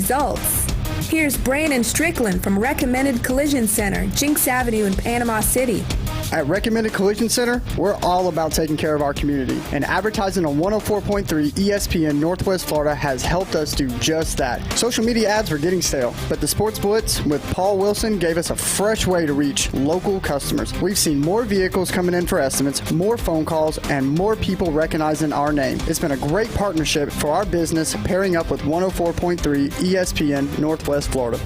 results. Here's Brandon Strickland from Recommended Collision Center, Jinx Avenue in Panama City. At Recommended Collision Center, we're all about taking care of our community, and advertising on 104.3 ESPN Northwest Florida has helped us do just that. Social media ads were getting stale, but the Sports Blitz with Paul Wilson gave us a fresh way to reach local customers. We've seen more vehicles coming in for estimates, more phone calls, and more people recognizing our name. It's been a great partnership for our business, pairing up with 104.3 ESPN Northwest Florida.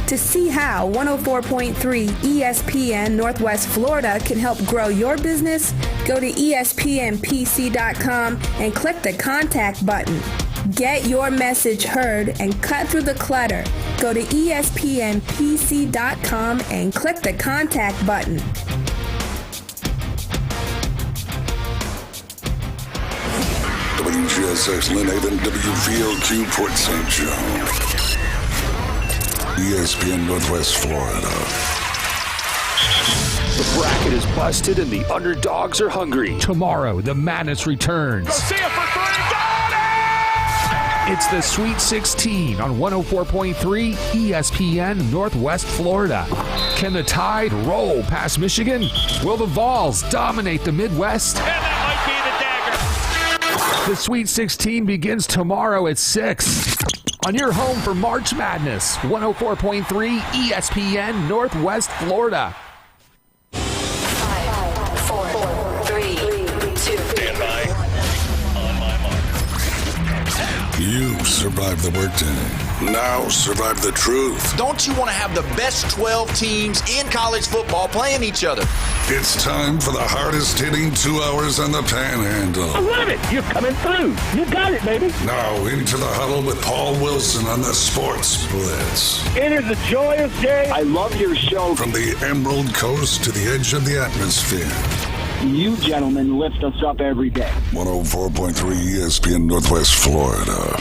To see how 104.3 ESPN Northwest Florida can help grow your business, go to espnpc.com and click the contact button. Get your message heard and cut through the clutter. Go to espnpc.com and click the contact button. WGSX Lynhaven, WVOQ Port St. John. ESPN Northwest Florida. The bracket is busted and the underdogs are hungry. Tomorrow, the madness returns. Garcia for three, got it! It's the Sweet 16 on 104.3 ESPN Northwest Florida. Can the Tide roll past Michigan? Will the Vols dominate the Midwest? And that might be the dagger. The Sweet 16 begins tomorrow at 6. On your home for March Madness, 104.3 ESPN Northwest Florida. 5, 4, 3, 2. Stand by. On my mark. You survived the workday. Now survive the truth. Don't you want to have the best 12 teams in college football playing each other? It's time for the hardest hitting 2 hours on the Panhandle. I love it. You're coming through. You got it, baby. Now into the huddle with Paul Wilson on the Sports Blitz. It is a joyous day. I love your show. From the Emerald Coast to the edge of the atmosphere. You gentlemen lift us up every day. 104.3 ESPN Northwest Florida.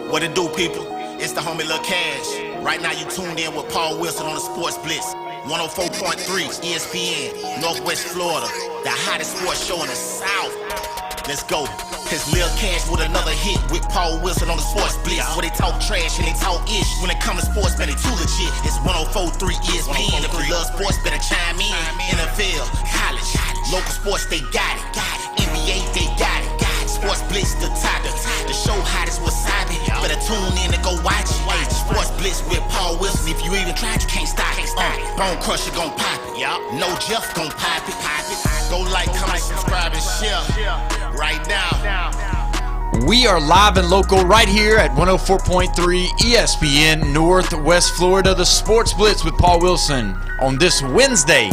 What it do, people? It's the homie Lil Cash. Right now you tuned in with Paul Wilson on the Sports Blitz. 104.3 ESPN, Northwest Florida. The hottest sports show in the South. Let's go. It's Lil Cash with another hit with Paul Wilson on the Sports Blitz. Where they talk trash and they talk ish. When it comes to sports, man, they too legit. It's 104.3 ESPN. If you love sports, better chime in. NFL, college, local sports, they got it. NBA, they got it. Sports Blitz, the topic. The show hottest wasabi. Better tune in and go watch it. Sports Blitz with Paul Wilson. If you even tried, you can't stop it. Bone Crusher gon' pop it. No Jeff gon' pop it. Go like, comment, subscribe, and share. Right now. We are live and local right here at 104.3 ESPN Northwest Florida. The Sports Blitz with Paul Wilson on this Wednesday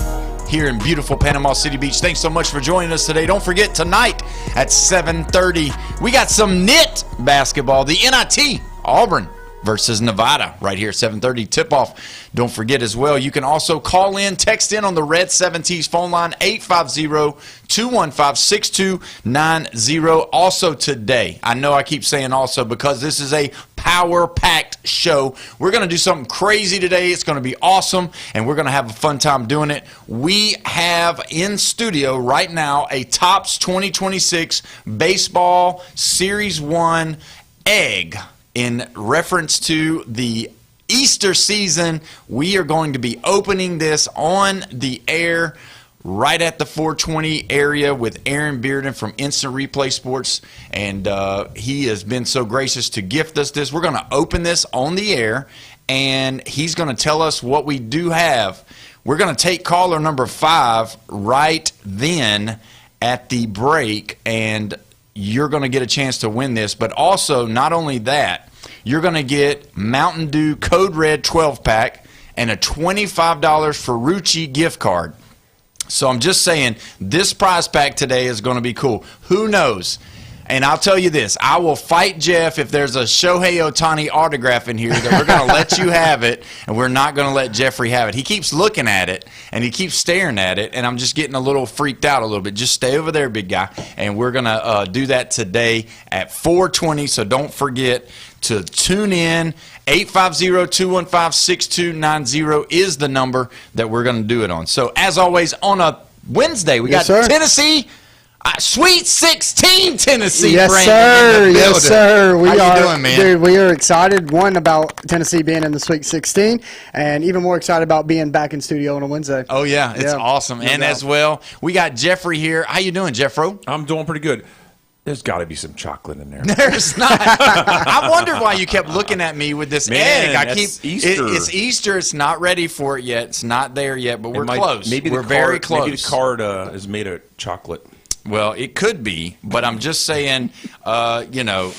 here in beautiful Panama City Beach. Thanks so much for joining us today. Don't forget, tonight at 7:30, we got some knit basketball. The NIT, Auburn versus Nevada, right here, 7:30 tip-off. Don't forget as well, you can also call in, text in on the Red 7T's phone line, 850-215-6290. Also today, I know I keep saying also because this is a power-packed show. We're going to do something crazy today. It's going to be awesome, and we're going to have a fun time doing it. We have in studio right now a Topps 2026 Baseball Series 1 egg. In reference to the Easter season, we are going to be opening this on the air right at the 420 area with Aaron Bearden from Instant Replay Sports, and he has been so gracious to gift us this. We're going to open this on the air, and he's going to tell us what we do have. We're going to take caller number 5 right then at the break, and you're going to get a chance to win this. But also, not only that, you're going to get Mountain Dew Code Red 12-pack and a $25 Ferrucci gift card. So I'm just saying, this prize pack today is going to be cool. Who knows? And I'll tell you this, I will fight Jeff if there's a Shohei Ohtani autograph in here that we're going to let you have it, and we're not going to let Jeffrey have it. He keeps looking at it, and he keeps staring at it, and I'm just getting a little freaked out a little bit. Just stay over there, big guy, and we're going to do that today at 4:20, so don't forget to tune in. 850-215-6290 is the number that we're going to do it on. So, as always, on a Wednesday, we got Tennessee. Sweet 16 Tennessee. Yes, Brandon, sir. in the Yes, building. sir. How you doing, man? Dude, we are excited, one, about Tennessee being in the Sweet 16, and even more excited about being back in studio on a Wednesday. Oh, yeah. It's awesome. And as well, we got Jeffrey here. How you doing, Jeffro? I'm doing pretty good. There's got to be some chocolate in there. There's not. I wondered why you kept looking at me with this egg. Easter. It's Easter. It's not ready for it yet. It's not there yet, but we're close. We're very close. Maybe the card is made of chocolate. Well, it could be, but I'm just saying, you know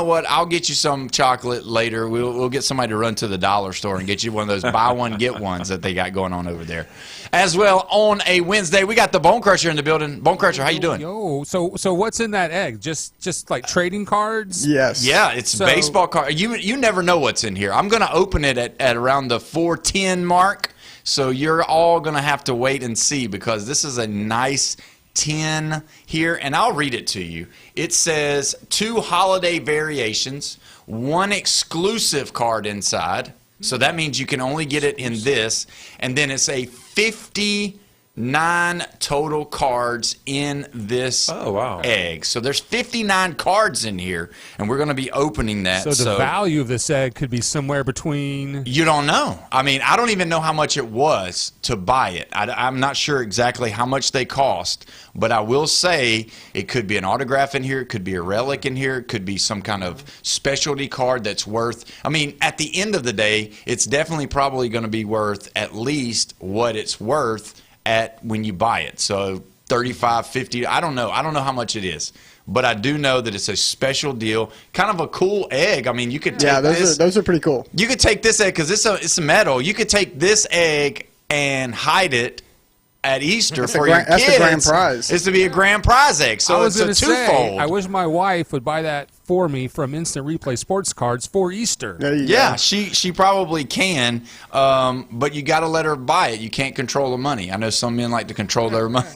what? I'll get you some chocolate later. We'll get somebody to run to the dollar store and get you one of those buy one, get ones that they got going on over there. As well, on a Wednesday, we got the Bone Crusher in the building. Bone Crusher, how you doing? Yo, so what's in that egg? Just like trading cards? Yes. Yeah, it's baseball card. You never know what's in here. I'm going to open it at around the 4:10 mark, so you're all going to have to wait and see because this is a nice 10 here, and I'll read it to you. It says 2 holiday variations, 1 exclusive card inside. So that means you can only get it in this. And then it's a 59 total cards in this egg. So there's 59 cards in here, and we're going to be opening that. So the value of this egg could be somewhere between... You don't know. I mean, I don't even know how much it was to buy it. I'm not sure exactly how much they cost, but I will say it could be an autograph in here. It could be a relic in here. It could be some kind of specialty card that's worth... I mean, at the end of the day, it's definitely probably going to be worth at least what it's worth at when you buy it. So 35, 50, I don't know how much it is, but I do know that it's a special deal, kind of a cool egg. I mean, you could take those are pretty cool. You could take this egg because it's a metal. You could take this egg and hide it at Easter for your kids. That's the grand prize. It's to be a grand prize egg, so it's a twofold. I wish my wife would buy that for me from Instant Replay Sports Cards for Easter. Yeah, she probably can, but you got to let her buy it. You can't control the money. I know some men like to control their money.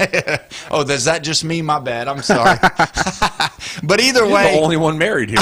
Oh, is that just me? My bad. I'm sorry. But either way, you're the only one married here.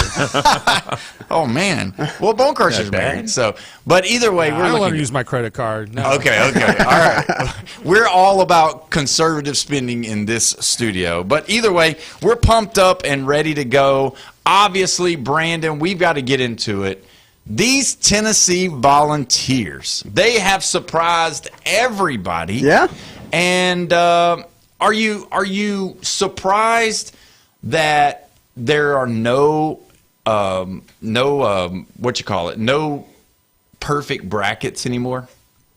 Oh man. Well, Bone Crusher's married. So, but either way, I don't want to use my credit card. No. Okay. All right. We're all about conservative spending in this studio. But either way, we're pumped up and ready to go. Obviously, Brandon, we've got to get into it. These Tennessee Volunteers, they have surprised everybody. Yeah. And are you surprised that there are no perfect brackets anymore?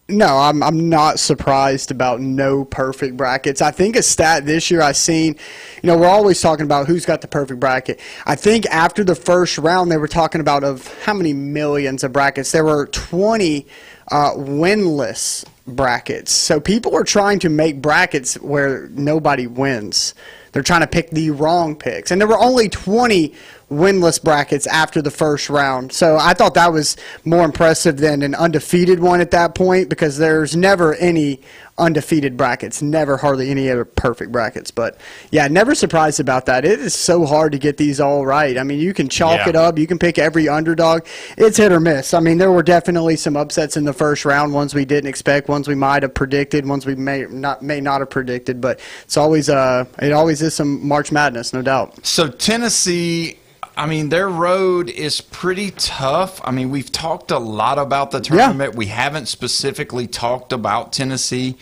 No, I'm not surprised about no perfect brackets. I think a stat this year I've seen, we're always talking about who's got the perfect bracket. I think after the first round they were talking about of how many millions of brackets. There were 20 winless brackets. So people are trying to make brackets where nobody wins. They're trying to pick the wrong picks. And there were only 20 winless brackets after the first round. So I thought that was more impressive than an undefeated one at that point because there's never any undefeated brackets, never hardly any other perfect brackets. But, yeah, never surprised about that. It is so hard to get these all right. I mean, you can chalk it up. You can pick every underdog. It's hit or miss. I mean, there were definitely some upsets in the first round, ones we didn't expect, ones we might have predicted, ones we may not have predicted. But it's always it always is some March Madness, no doubt. So Tennessee, I mean, their road is pretty tough. I mean, we've talked a lot about the tournament. We haven't specifically talked about Tennessee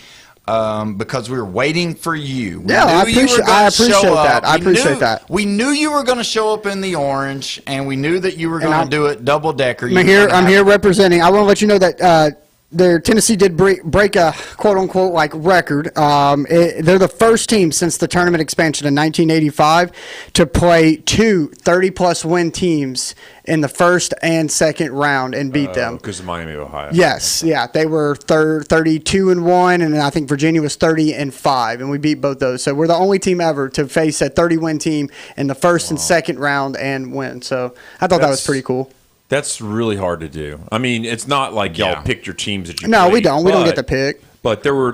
because we were waiting for you. I appreciate that. We knew you were going to show up in the orange, and we knew that you were going to do it double-decker. I'm here representing. I want to let you know that Tennessee did break a quote-unquote like record. They're the first team since the tournament expansion in 1985 to play 2 30-plus win teams in the first and second round and beat them. Because of Miami, Ohio. Yes, yeah. They were 32-1, and I think Virginia was 30-5, and we beat both those. So we're the only team ever to face a 30-win team in the first and second round and win. So I thought that was pretty cool. That's really hard to do. I mean, it's not like y'all picked your teams that you No, played, we don't. We don't get to pick. But there were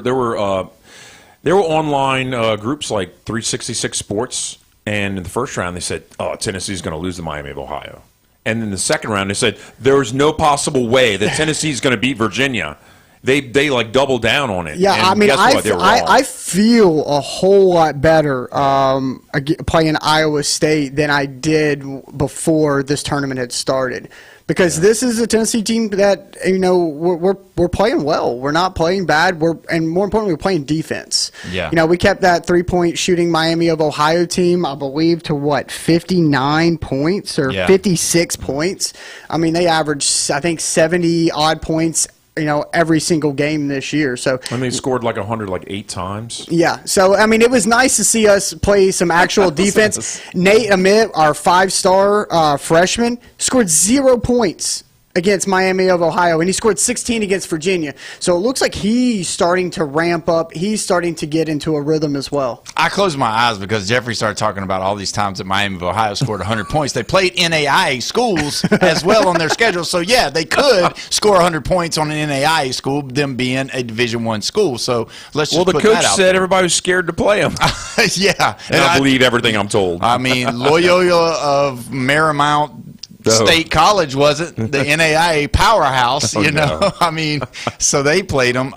online groups like 366 Sports, and in the first round they said, "Oh, Tennessee's going to lose to Miami of Ohio." And in the second round they said, "There's no possible way that Tennessee's going to beat Virginia." they like double down on it. Yeah, And I mean, guess what? They were wrong. I feel a whole lot better playing Iowa State than I did before this tournament had started. Because this is a Tennessee team that, you know, we're playing well. We're not playing bad. And more importantly, we're playing defense. Yeah. You know, we kept that 3-point shooting Miami of Ohio team, I believe, to 59 points or 56 points. I mean, they averaged, I think, 70 odd points, you know, every single game this year. So and they scored like 100 like 8 times. Yeah. So I mean, it was nice to see us play some actual defense. Nate Amit, our 5-star freshman, scored 0 points against Miami of Ohio, and he scored 16 against Virginia. So it looks like he's starting to ramp up. He's starting to get into a rhythm as well. I closed my eyes because Jeffrey started talking about all these times that Miami of Ohio scored 100 points. They played NAIA schools as well on their schedule. So, yeah, they could score 100 points on an NAIA school, them being a Division I school. So let's just put that out. Well, the coach said everybody was scared to play them. Yeah. And I believe everything I'm told. I mean, Loyola of Marymount State College wasn't the NAIA powerhouse, you know. No. I mean, so they played them.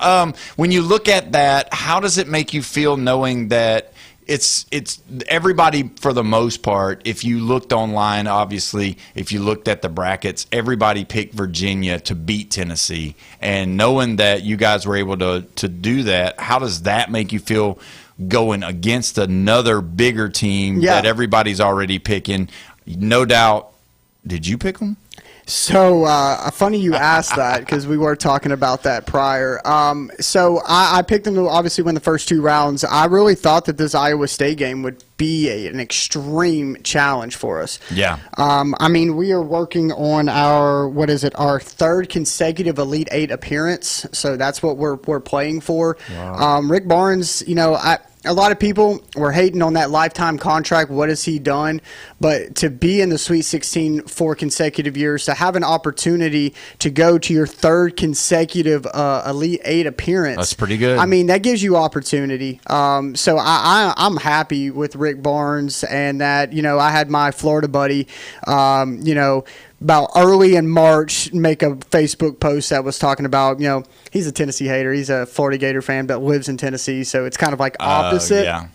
When you look at that, how does it make you feel knowing that it's everybody for the most part? If you looked online, obviously, if you looked at the brackets, everybody picked Virginia to beat Tennessee, and knowing that you guys were able to do that, how does that make you feel going against another bigger team that everybody's already picking? No doubt. Did you pick them? So funny you asked that because we were talking about that prior. So I picked them to obviously win the first 2 rounds. I really thought that this Iowa State game would be an extreme challenge for us. Yeah. I mean, we are working on our 3rd consecutive Elite 8 appearance. So that's what we're playing for. Wow. Rick Barnes, you know, a lot of people were hating on that lifetime contract. What has he done? But to be in the Sweet 16 4 consecutive years, to have an opportunity to go to your 3rd consecutive Elite 8 appearance. That's pretty good. I mean, that gives you opportunity. So I'm happy with Rick Barnes, and that, you know, I had my Florida buddy, you know, about early in March, make a Facebook post that was talking about, you know, he's a Tennessee hater. He's a Florida Gator fan, but lives in Tennessee. So it's kind of like opposite. Yeah.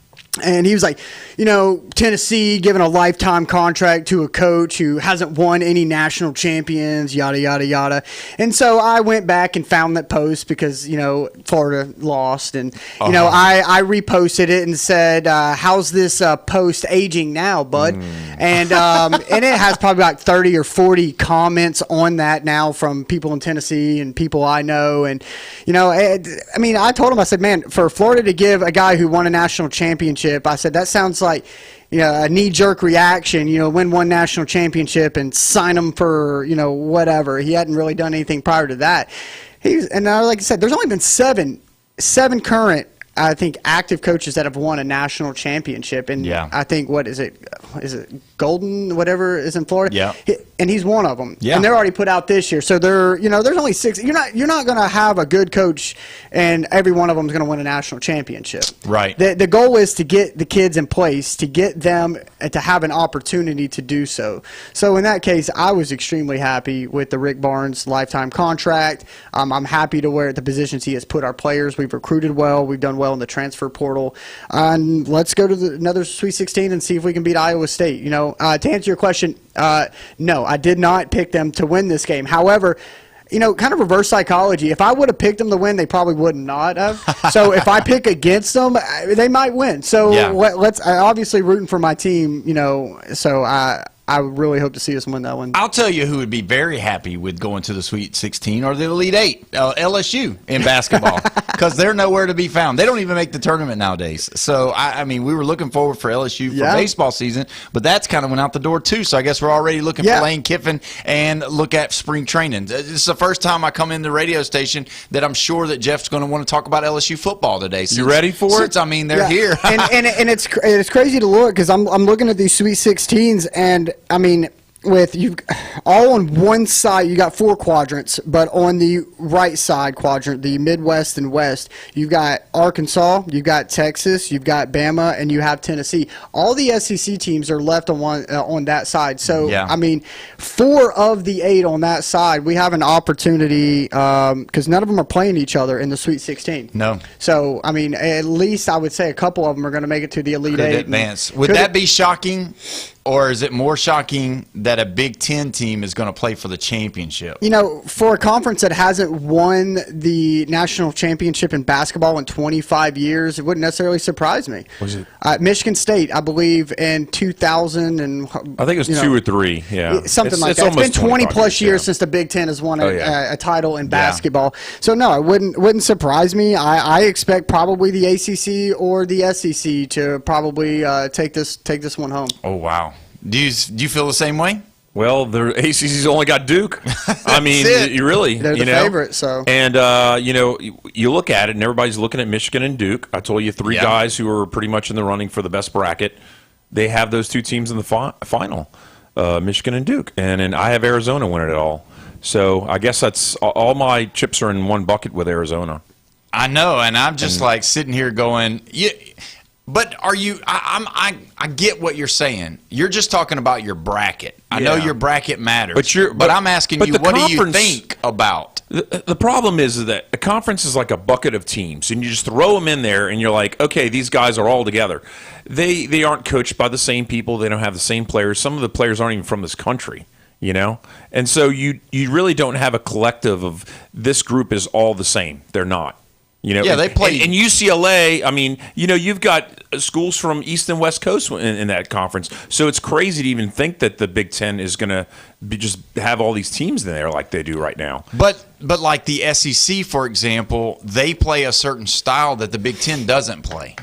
And he was like, you know, Tennessee giving a lifetime contract to a coach who hasn't won any national champions, yada, yada, yada. And so I went back and found that post because, you know, Florida lost. And, you know, I reposted it and said, how's this post aging now, bud? And it has probably like 30 or 40 comments on that now from people in Tennessee and people I know. And, you know, I mean, I told him, I said, man, for Florida to give a guy who won a national championship, I said, that sounds like, you know, a knee-jerk reaction, you know, win one national championship and sign him for, you know, whatever. He hadn't really done anything prior to that. And like I said, there's only been seven current, I think, active coaches that have won a national championship. And I think, what is it Golden, whatever is in Florida? Yeah. And he's one of them. Yeah. And they're already put out this year. So you know, there's only 6. You're not going to have a good coach and every one of them is going to win a national championship. Right. The goal is to get the kids in place, to get them to have an opportunity to do so. So in that case, I was extremely happy with the Rick Barnes lifetime contract. I'm happy to where the positions he has put our players. We've recruited well. We've done well in the transfer portal. And let's go to another Sweet 16 and see if we can beat Iowa State. You know, to answer your question, no, I did not pick them to win this game. However, you know, kind of reverse psychology. If I would have picked them to win, they probably would not have. So if I pick against them, they might win. So let's obviously rooting for my team, you know, so I really hope to see us win that one. I'll tell you who would be very happy with going to the Sweet 16 or the Elite 8, LSU in basketball, because they're nowhere to be found. They don't even make the tournament nowadays. So, I mean, we were looking forward for LSU for baseball season, but that's kind of went out the door too. So I guess we're already looking for Lane Kiffin and look at spring training. This is the first time I come in the radio station that I'm sure that Jeff's going to want to talk about LSU football today. You ready for it? I mean, they're here. and it's crazy to look because I'm looking at these Sweet 16s, and I mean, with you all on one side, you got 4 quadrants, but on the right side quadrant, the Midwest and West, you've got Arkansas, you've got Texas, you've got Bama, and you have Tennessee. All the SEC teams are left on that side. So, I mean, 4 of the 8 on that side, we have an opportunity because none of them are playing each other in the Sweet 16. No. So, I mean, at least I would say a couple of them are going to make it to the Elite Eight. Advance. Would that be shocking? Or is it more shocking that a Big Ten team is going to play for the championship? You know, for a conference that hasn't won the national championship in basketball in 25 years, it wouldn't necessarily surprise me. Was it? Michigan State, I believe, in 2000 and I think it was 2 or 3. Yeah, something like that. It's been 20 plus years since the Big Ten has won a title in basketball. So no, it wouldn't surprise me. I expect probably the ACC or the SEC to probably take this one home. Oh wow. Do you feel the same way? Well, the ACC's only got Duke. I mean, you really, they're the favorite. So, and you look at it, and everybody's looking at Michigan and Duke. I told you 3 guys who are pretty much in the running for the best bracket. They have those 2 teams in the final, Michigan and Duke, and I have Arizona winning it all. So I guess that's all my chips are in one bucket with Arizona. I know, and I'm just like sitting here going, yeah. But are you? I get what you're saying. You're just talking about your bracket. I know your bracket matters. But I'm asking you, what do you think about? The problem is that a conference is like a bucket of teams, and you just throw them in there, and you're like, okay, these guys are all together. They aren't coached by the same people. They don't have the same players. Some of the players aren't even from this country. You know, and so you really don't have a collective of this group is all the same. They're not. You know, they play. And UCLA, I mean, you know, you've got schools from East and West Coast in that conference. So it's crazy to even think that the Big Ten is going to just have all these teams in there like they do right now. But like the SEC, for example, they play a certain style that the Big Ten doesn't play.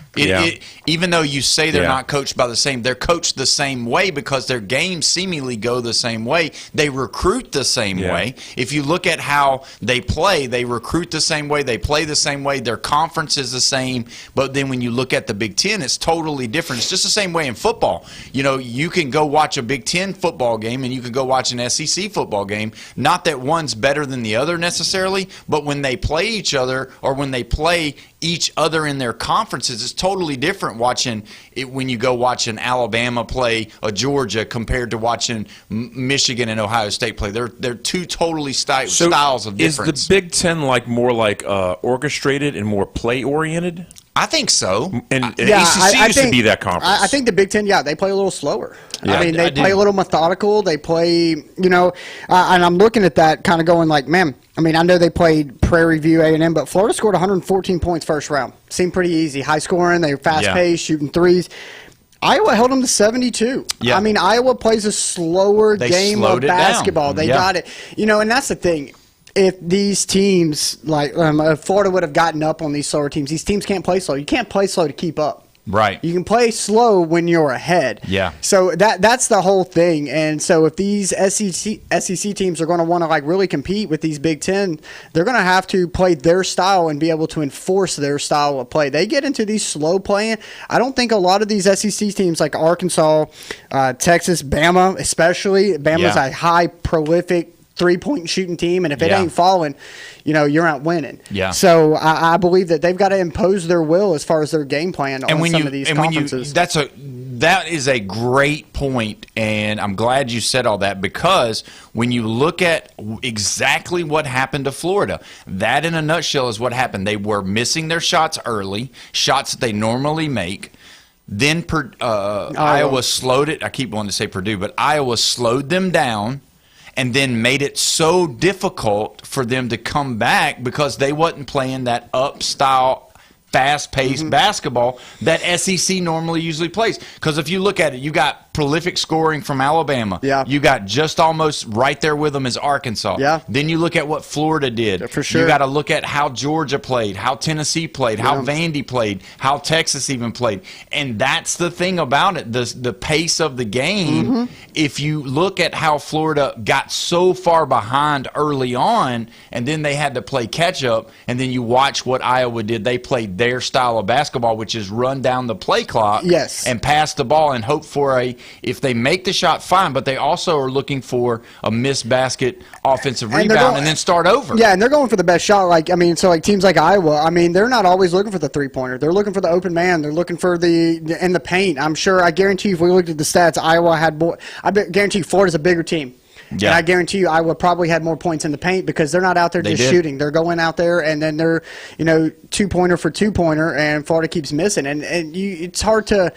Even though you say they're not coached by the same, they're coached the same way because their games seemingly go the same way. They recruit the same way. If you look at how they play, they recruit the same way. They play the same way. Their conference is the same. But then when you look at the Big Ten, it's totally different. It's just the same way in football. You know, you can go watch a Big Ten football game and you can go watch an SEC football game. Not that one's better than the other necessarily, but when they play each other or when they play each other in their conferences, it's totally different watching it when you go watch an Alabama play a Georgia compared to watching Michigan and Ohio State play. They're 2 totally styles of difference. Is the Big Ten more orchestrated and more play oriented? I think so. And ACC used to be that conference. I think the Big Ten, they play a little slower. Yeah, I mean, they play a little methodical. They play, you know, and I'm looking at that kind of going like, man, I mean, I know they played Prairie View, A&M, but Florida scored 114 points first round. Seemed pretty easy. High scoring. They were fast-paced, shooting threes. Iowa held them to 72. I mean, Iowa plays a slower game of basketball. They got it. You know, and that's the thing. If these teams, like if Florida would have gotten up on these slower teams, these teams can't play slow. You can't play slow to keep up. Right. You can play slow when you're ahead. Yeah. So that's the whole thing. And so if these SEC teams are going to want to really compete with these Big Ten, they're going to have to play their style and be able to enforce their style of play. They get into these slow playing. I don't think a lot of these SEC teams like Arkansas, Texas, Bama especially. Bama's a high prolific three-point shooting team, and if it ain't falling, you know, you're not winning. Yeah. So I believe that they've got to impose their will as far as their game plan on some of these conferences. That is a great point, and I'm glad you said all that, because when you look at exactly what happened to Florida, that in a nutshell is what happened. They were missing their shots early, shots that they normally make. Then Iowa slowed it. I keep wanting to say Purdue, but Iowa slowed them down and then made it so difficult for them to come back because they wasn't playing that up-style, fast-paced basketball that SEC normally usually plays. Because if you look at it, you got prolific scoring from Alabama. Yeah. You got just almost right there with them is Arkansas. Yeah. Then you look at what Florida did. Yeah, for sure. You got to look at how Georgia played, how Tennessee played, how Vandy played, how Texas even played. And that's the thing about it, the pace of the game. If you look at how Florida got so far behind early on, and then they had to play catch-up, and then you watch what Iowa did. They played their style of basketball, which is run down the play clock and pass the ball and hope for a if they make the shot, fine, but they also are looking for a missed basket offensive rebound and then start over. Yeah, and they're going for the best shot. Like, I mean, so like teams like Iowa, I mean, they're not always looking for the three-pointer. They're looking for the open man. They're looking for in the paint. I'm sure, I guarantee you, if we looked at the stats, Iowa had more. Guarantee you Florida's a bigger team. Yeah. And I guarantee you Iowa probably had more points in the paint because they're not out there just shooting. They're going out there and then they're, two-pointer for two-pointer, and Florida keeps missing. And it's hard to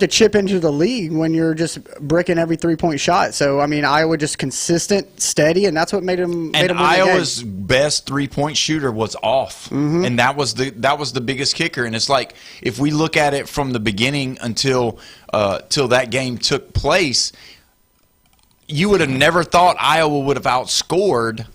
chip into the league when you're just bricking every three-point shot. So, I mean, Iowa just consistent, steady, and that's what made them win the game. Iowa's best three-point shooter was off. Mm-hmm. And that was the biggest kicker. And it's like, if we look at it from the beginning until that game took place, you would have never thought Iowa would have outscored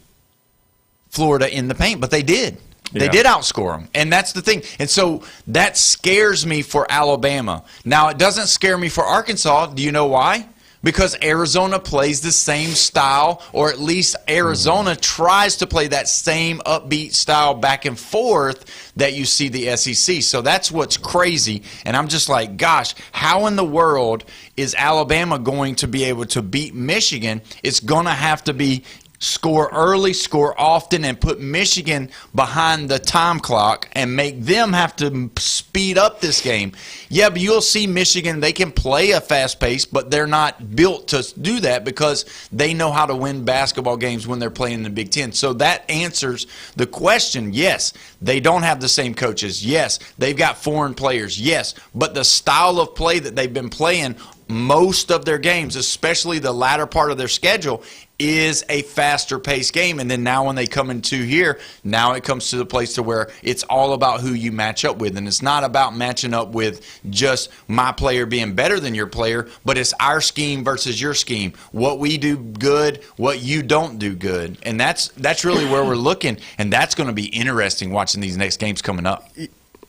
Florida in the paint, but they did. Yeah. They did outscore them, and that's the thing. And so that scares me for Alabama. Now, it doesn't scare me for Arkansas. Do you know why? Because Arizona plays the same style, or at least Arizona tries to play that same upbeat style back and forth that you see the SEC. So that's what's crazy. And I'm just like, gosh, how in the world is Alabama going to be able to beat Michigan? It's going to have to be score early, score often, and put Michigan behind the time clock and make them have to speed up this game. Yeah, but you'll see Michigan, they can play a fast pace, but they're not built to do that because they know how to win basketball games when they're playing in the Big Ten. So that answers the question. Yes, they don't have the same coaches. Yes, they've got foreign players. Yes, but the style of play that they've been playing most of their games, especially the latter part of their schedule, is a faster paced game. And then now when they come into here, now it comes to the place to where it's all about who you match up with. And it's not about matching up with just my player being better than your player, but it's our scheme versus your scheme. What we do good, what you don't do good. And that's really where we're looking. And that's going to be interesting watching these next games coming up.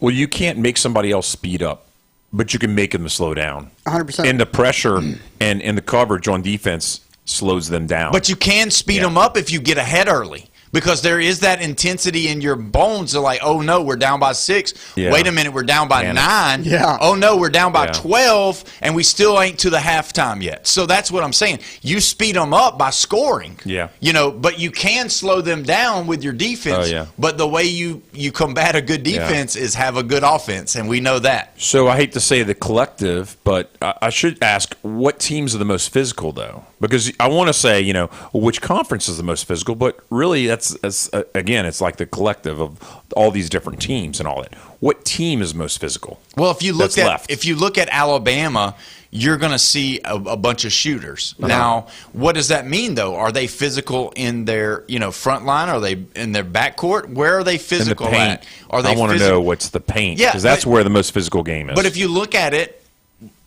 Well, you can't make somebody else speed up, but you can make them slow down. 100%. And the pressure and the coverage on defense slows them down. But you can speed them up if you get ahead early. Because there is that intensity in your bones of like, oh, no, we're down by 6. Yeah. Wait a minute, we're down by 9. Yeah. Oh, no, we're down by 12, and we still ain't to the halftime yet. So that's what I'm saying. You speed them up by scoring. Yeah. But you can slow them down with your defense. Oh, yeah. But the way you combat a good defense is have a good offense, and we know that. So I hate to say the collective, but I should ask, what teams are the most physical, though? Because I want to say, which conference is the most physical, but really again, it's like the collective of all these different teams and all that. What team is most physical? Well, if you look at Alabama, you're going to see a bunch of shooters. Uh-huh. Now, what does that mean, though? Are they physical in their front line? Are they in their backcourt? Where are they physical in the paint. at? Are they I want to know what's the paint, because that's where the most physical game is. But if you look at it,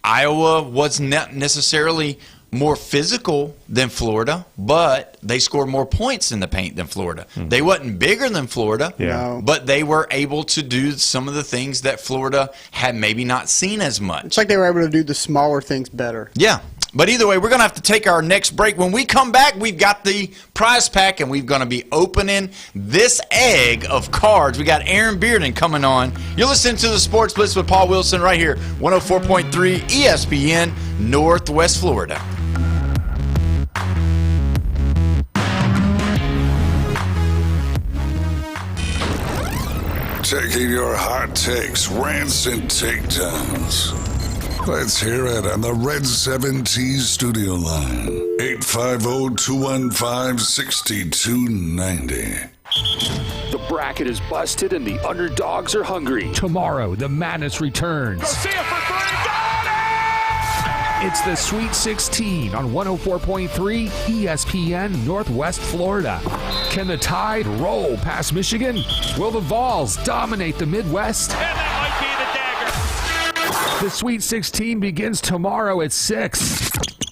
Iowa was not necessarily more physical than Florida, but they scored more points in the paint than Florida. Mm-hmm. They wasn't bigger than Florida, but they were able to do some of the things that Florida had maybe not seen as much. It's like they were able to do the smaller things better. Yeah. But either way, we're going to have to take our next break. When we come back, we've got the prize pack, and we're going to be opening this egg of cards. We got Aaron Bearden coming on. You're listening to the Sports Blitz with Paul Wilson right here, 104.3 ESPN, Northwest Florida. Taking your hot takes, rants, and takedowns. Let's hear it on the Red 7T studio line. 850-215-6290. The bracket is busted and the underdogs are hungry. Tomorrow, the madness returns. See it for 3. Got it! It's the Sweet 16 on 104.3 ESPN Northwest Florida. Can the Tide roll past Michigan? Will the Vols dominate the Midwest? And that might be the dagger. The Sweet 16 begins tomorrow at 6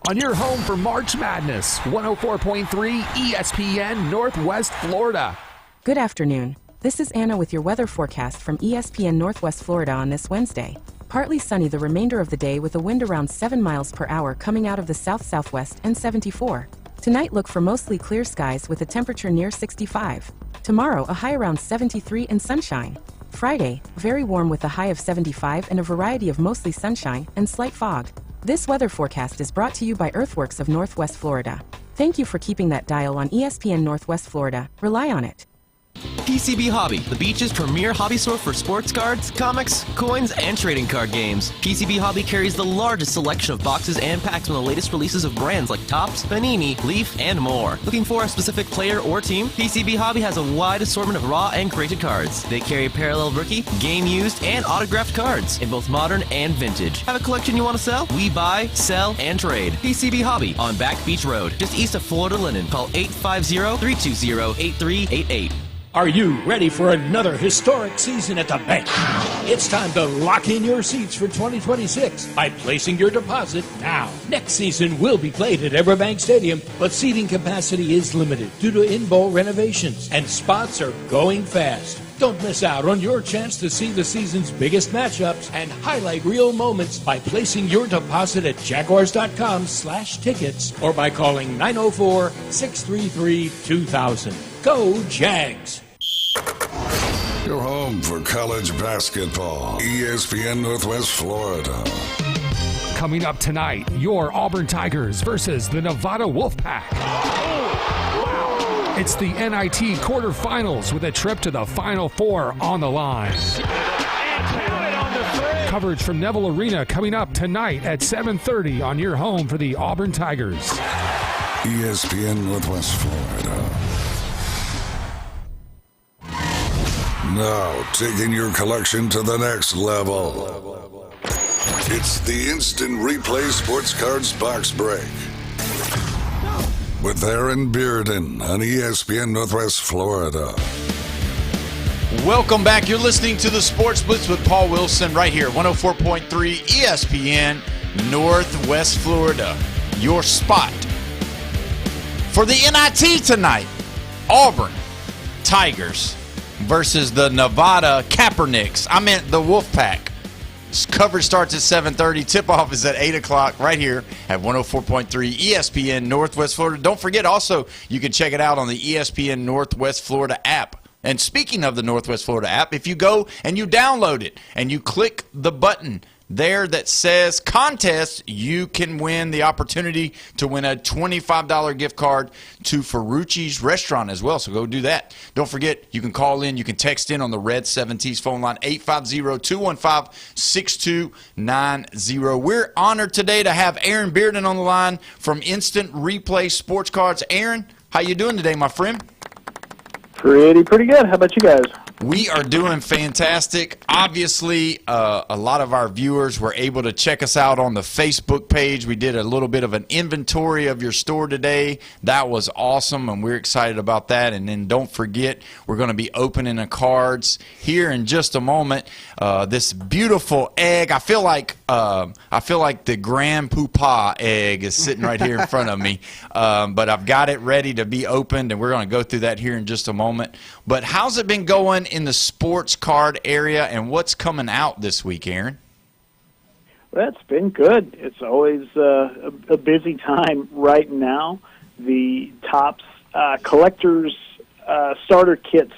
on your home for March Madness, 104.3 ESPN Northwest Florida. Good afternoon. This is Anna with your weather forecast from ESPN Northwest Florida on this Wednesday. Partly sunny the remainder of the day with a wind around 7 miles per hour coming out of the south-southwest and 74. Tonight look for mostly clear skies with a temperature near 65. Tomorrow a high around 73 and sunshine. Friday, very warm with a high of 75 and a variety of mostly sunshine and slight fog. This weather forecast is brought to you by Earthworks of Northwest Florida. Thank you for keeping that dial on ESPN Northwest Florida. Rely on it. PCB Hobby, the beach's premier hobby store for sports cards, comics, coins, and trading card games. PCB Hobby carries the largest selection of boxes and packs from the latest releases of brands like Topps, Panini, Leaf, and more. Looking for a specific player or team? PCB Hobby has a wide assortment of raw and graded cards. They carry parallel rookie, game used, and autographed cards in both modern and vintage. Have a collection you want to sell? We buy, sell, and trade. PCB Hobby on Back Beach Road, just east of Florida Linen. Call 850-320-8388. Are you ready for another historic season at the bank? It's time to lock in your seats for 2026 by placing your deposit now. Next season will be played at Everbank Stadium, but seating capacity is limited due to in-bowl renovations, and spots are going fast. Don't miss out on your chance to see the season's biggest matchups and highlight real moments by placing your deposit at jaguars.com/tickets or by calling 904-633-2000. Go Jags! Your home for college basketball. ESPN Northwest Florida. Coming up tonight, your Auburn Tigers versus the Nevada Wolfpack. It's the NIT quarterfinals with a trip to the Final Four on the line. Coverage from Neville Arena coming up tonight at 7:30 on your home for the Auburn Tigers. ESPN Northwest Florida. Now, taking your collection to the next level. It's the Instant Replay Sports Cards Box Break. With Aaron Bearden on ESPN Northwest Florida. Welcome back. You're listening to the Sports Blitz with Paul Wilson right here, 104.3 ESPN Northwest Florida. Your spot for the NIT tonight. Auburn Tigers versus the Nevada Kaepernicks. I meant the Wolfpack. Coverage starts at 7:30. Tip-off is at 8 o'clock right here at 104.3 ESPN Northwest Florida. Don't forget also, you can check it out on the ESPN Northwest Florida app. And speaking of the Northwest Florida app, if you go and you download it and you click the button there that says contest, you can win the opportunity to win a $25 gift card to Ferrucci's restaurant as well. So go do that. Don't forget, you can call in, you can text in on the Red 7T's phone line, 850-215-6290. We're honored today to have Aaron Bearden on the line from Instant Replay Sports Cards. Aaron, how you doing today, my friend? Pretty good. How about you guys? We are doing fantastic. Obviously, a lot of our viewers were able to check us out on the Facebook page. We did a little bit of an inventory of your store today. That was awesome, and we're excited about that. And then don't forget, we're going to be opening the cards here in just a moment. This beautiful egg. I feel like the Grand Poopah egg is sitting right here in front of me. But I've got it ready to be opened, and we're going to go through that here in just a moment. But how's it been going in the sports card area, and what's coming out this week, Aaron? Well, it's been good. It's always a busy time right now. The Topps collectors starter kits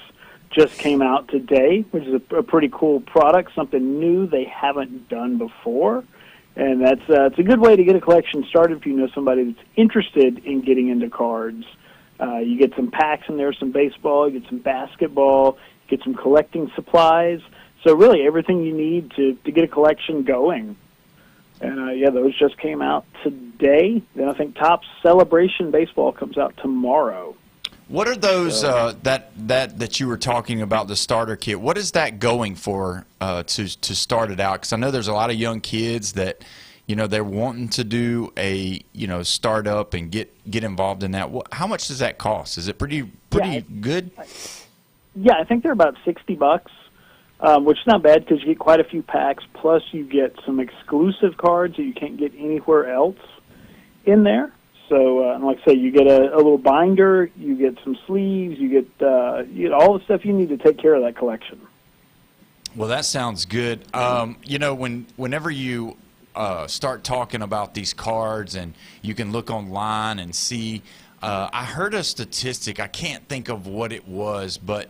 just came out today, which is a pretty cool product, something new they haven't done before. And that's it's a good way to get a collection started if you know somebody that's interested in getting into cards. You get some packs in there, some baseball, you get some basketball, you get some collecting supplies. So really everything you need to get a collection going. And, those just came out today. Then I think Topps Celebration Baseball comes out tomorrow. What are those that you were talking about, the starter kit? What is that going for to start it out? Because I know there's a lot of young kids that – they're wanting to do a, start up and get involved in that. How much does that cost? Is it pretty good? Yeah, I think they're about $60, which is not bad because you get quite a few packs. Plus, you get some exclusive cards that you can't get anywhere else in there. So, like I say, you get a little binder, you get some sleeves, you get all the stuff you need to take care of that collection. Well, that sounds good. Whenever you start talking about these cards, and you can look online and see I heard a statistic. I can't think of what it was, but,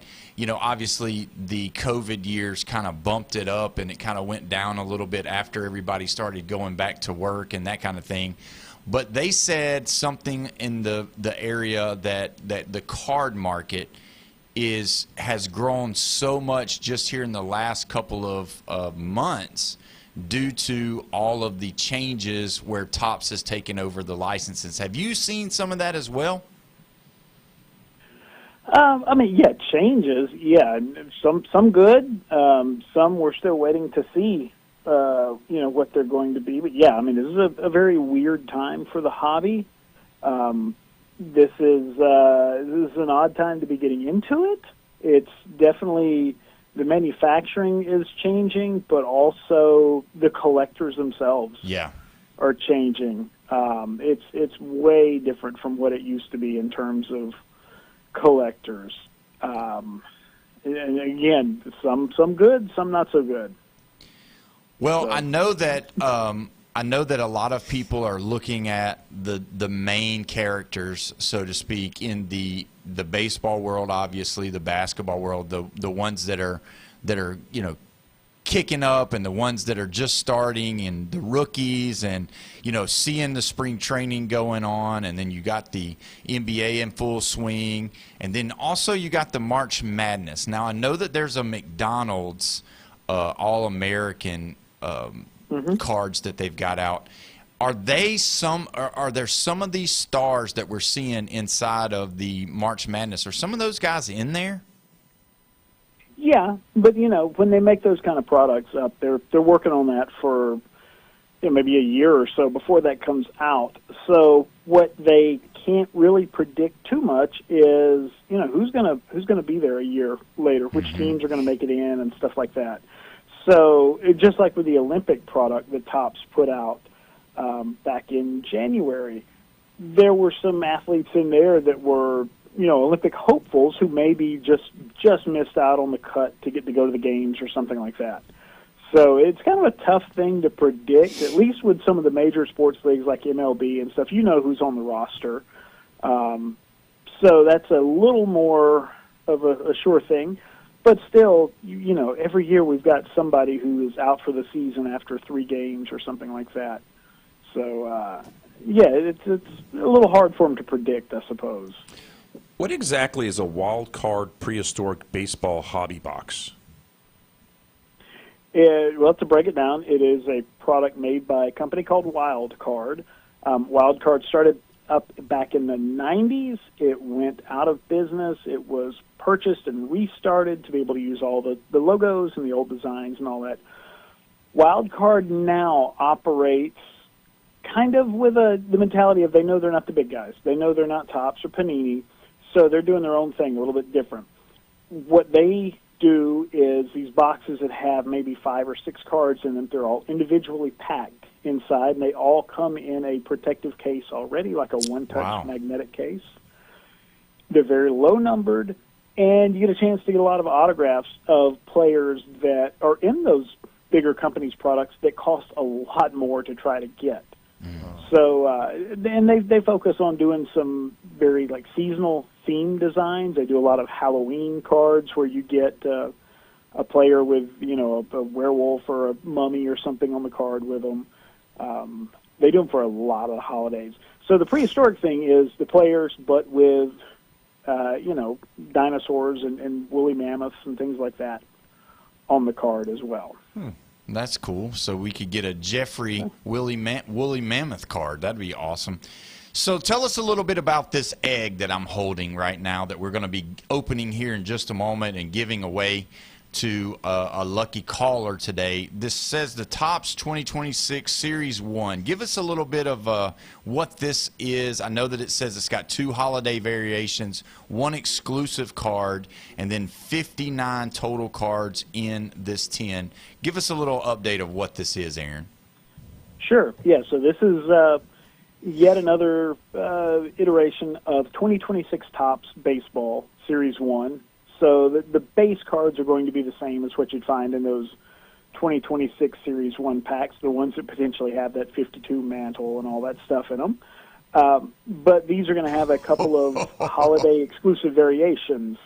obviously the COVID years kind of bumped it up, and it kind of went down a little bit after everybody started going back to work and that kind of thing. But they said something in the area that the card market has grown so much just here in the last couple of months due to all of the changes where Topps has taken over the licenses. Have you seen some of that as well? Changes. Yeah, some good. Some we're still waiting to see, what they're going to be. But yeah, this is a very weird time for the hobby. This is an odd time to be getting into it. It's definitely, the manufacturing is changing, but also the collectors themselves are changing. It's way different from what it used to be in terms of collectors. And again, some good, some not so good. Well, I know that a lot of people are looking at the main characters, so to speak, in the baseball world, obviously the basketball world, the ones that are kicking up, and the ones that are just starting, and the rookies, and seeing the spring training going on, and then you got the NBA in full swing, and then also you got the March Madness. Now I know that there's a McDonald's All-American cards that they've got out. Are there some of these stars that we're seeing inside of the March Madness? Are some of those guys in there? Yeah, but when they make those kind of products up, they're working on that for maybe a year or so before that comes out. So what they can't really predict too much is who's gonna be there a year later, which teams are going to make it in, and stuff like that. So just like with the Olympic product that Topps put out back in January, there were some athletes in there that were Olympic hopefuls who maybe just missed out on the cut to get to go to the games or something like that. So it's kind of a tough thing to predict, at least with some of the major sports leagues like MLB and stuff. Who's on the roster. So that's a little more of a sure thing. But still, every year we've got somebody who is out for the season after 3 games or something like that. So, it's a little hard for them to predict, I suppose. What exactly is a wild card prehistoric baseball hobby box? Well, to break it down, it is a product made by a company called Wild Card. Wild Card started up back in the 90s. It went out of business. It was purchased and restarted to be able to use all the logos and the old designs and all that. Wild Card now operates kind of with the mentality of they know they're not the big guys. They know they're not Topps or Panini, so they're doing their own thing a little bit different. What they do is these boxes that have maybe 5 or 6 cards in them, they're all individually packed inside, and they all come in a protective case already, like a one-touch magnetic case. They're very low-numbered, and you get a chance to get a lot of autographs of players that are in those bigger companies' products that cost a lot more to try to get. So, and they focus on doing some very seasonal theme designs. They do a lot of Halloween cards where you get a player with a werewolf or a mummy or something on the card with them. They do them for a lot of holidays. So the prehistoric thing is the players, but with dinosaurs and woolly mammoths and things like that on the card as well. That's cool. So we could get a Jeffrey woolly mammoth card. That'd be awesome. So tell us a little bit about this egg that I'm holding right now that we're going to be opening here in just a moment and giving away to a lucky caller today. This says the Topps 2026 Series 1. Give us a little bit of what this is. I know that it says it's got 2 holiday variations, 1 exclusive card, and then 59 total cards in this tin. Give us a little update of what this is, Aaron. Sure. Yeah, so this is yet another iteration of 2026 Topps Baseball Series 1. So the base cards are going to be the same as what you'd find in those 2026 Series 1 packs, the ones that potentially have that 52 mantle and all that stuff in them. But these are going to have a couple of holiday exclusive variations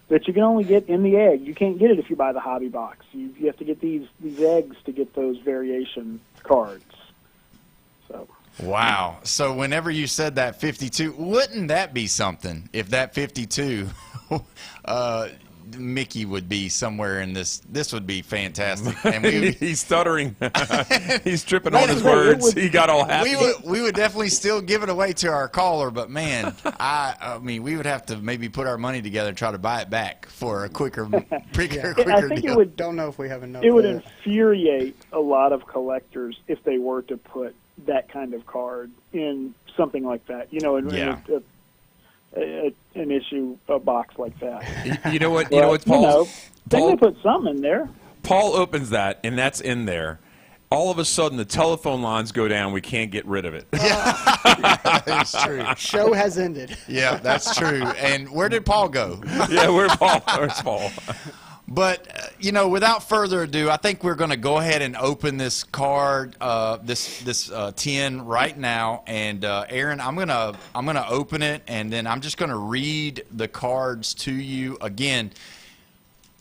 that you can only get in the egg. You can't get it if you buy the hobby box. You have to get these eggs to get those variation cards. So. Wow. So whenever you said that 52, wouldn't that be something if that 52 Mickey would be somewhere in this? This would be fantastic. And he's stuttering. He's tripping on his words. He got all happy. We would definitely still give it away to our caller, but man, I mean, we would have to maybe put our money together and try to buy it back for a quicker I think deal. Don't know if we have enough. It would infuriate a lot of collectors if they were to put that kind of card in something like that. You know, an issue, a box like that. You know what? You know what, Paul? They put some in there. Paul opens that, and that's in there. All of a sudden, the telephone lines go down. We can't get rid of it. That's true. Show has ended. Yeah, that's true. And where did Paul go? Yeah, where's Paul? But you know, without further ado, I think we're going to go ahead and open this card, this 10 right now. And Aaron, I'm gonna open it, and then I'm just going to read the cards to you again.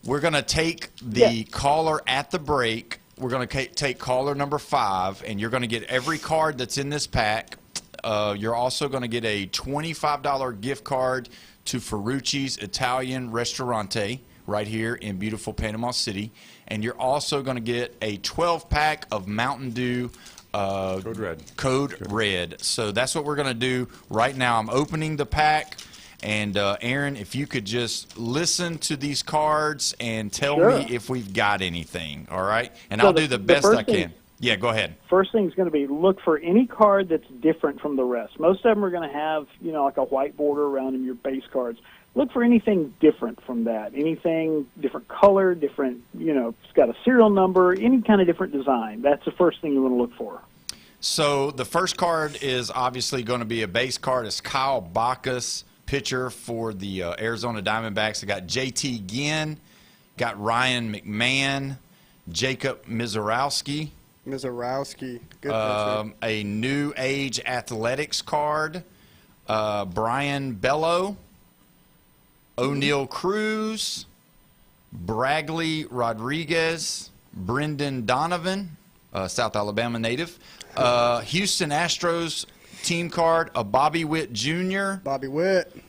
We're going to take the caller at the break. We're going to take caller number 5, and you're going to get every card that's in this pack. You're also going to get a $25 gift card to Ferrucci's Italian Ristorante right here in beautiful Panama City. And you're also going to get a 12-pack of Mountain Dew Code Red. So that's what we're going to do right now. I'm opening the pack. And, Aaron, if you could just listen to these cards and tell me if we've got anything, all right? And I'll do the best I can. Yeah, go ahead. First thing is going to be look for any card that's different from the rest. Most of them are going to have, you know, like a white border around them, your base cards. Look for anything different from that. Anything different color, different, you know, it's got a serial number, any kind of different design. That's the first thing you want to look for. So the first card is obviously going to be a base card. It's Kyle Bacchus, pitcher for the Arizona Diamondbacks. I got J.T. Ginn, got Ryan McMahon, Jacob Mizorowski. Good pitcher. A New Age Athletics card, Brian Bello, O'Neal Cruz, Bragley Rodriguez, Brendan Donovan, South Alabama native, Houston Astros team card, a Bobby Witt Jr.,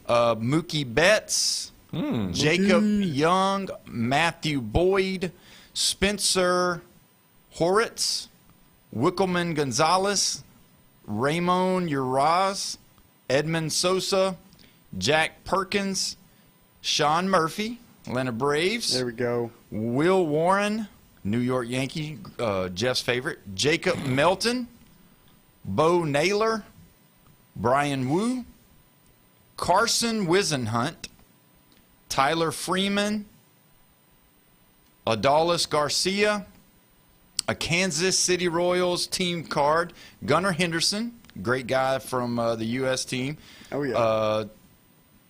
Mookie Betts, Jacob Young, Matthew Boyd, Spencer Horitz, Wickelman Gonzalez, Ramon Uraz, Edmund Sosa, Jack Perkins, Sean Murphy, Atlanta Braves. There we go. Will Warren, New York Yankee, Jeff's favorite. Jacob Melton, Bo Naylor, Brian Wu, Carson Wisenhunt, Tyler Freeman, Adolis Garcia, a Kansas City Royals team card, Gunnar Henderson, great guy from the U.S. team. Oh, yeah.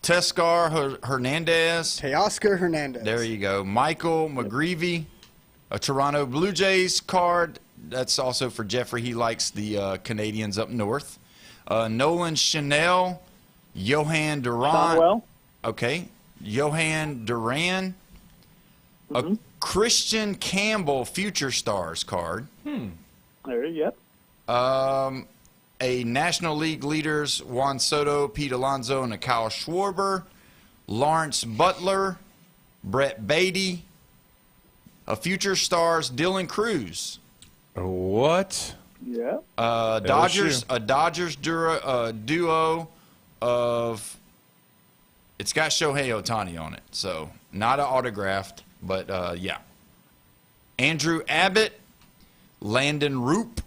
Teoscar Hernandez. There you go. Michael McGreevy, a Toronto Blue Jays card. That's also for Jeffrey. He likes the Canadians up north. Nolan Chanel, Johan Duran. Okay. Johan Duran. A Christian Campbell Future Stars card. There you go. A National League leaders Juan Soto, Pete Alonso, and a Kyle Schwarber. Lawrence Butler, Brett Beatty. A Future Stars Dylan Cruz. What? Yeah. A Dodgers duo of. It's got Shohei Ohtani on it, so not an autographed, but yeah. Andrew Abbott, Landon Roop,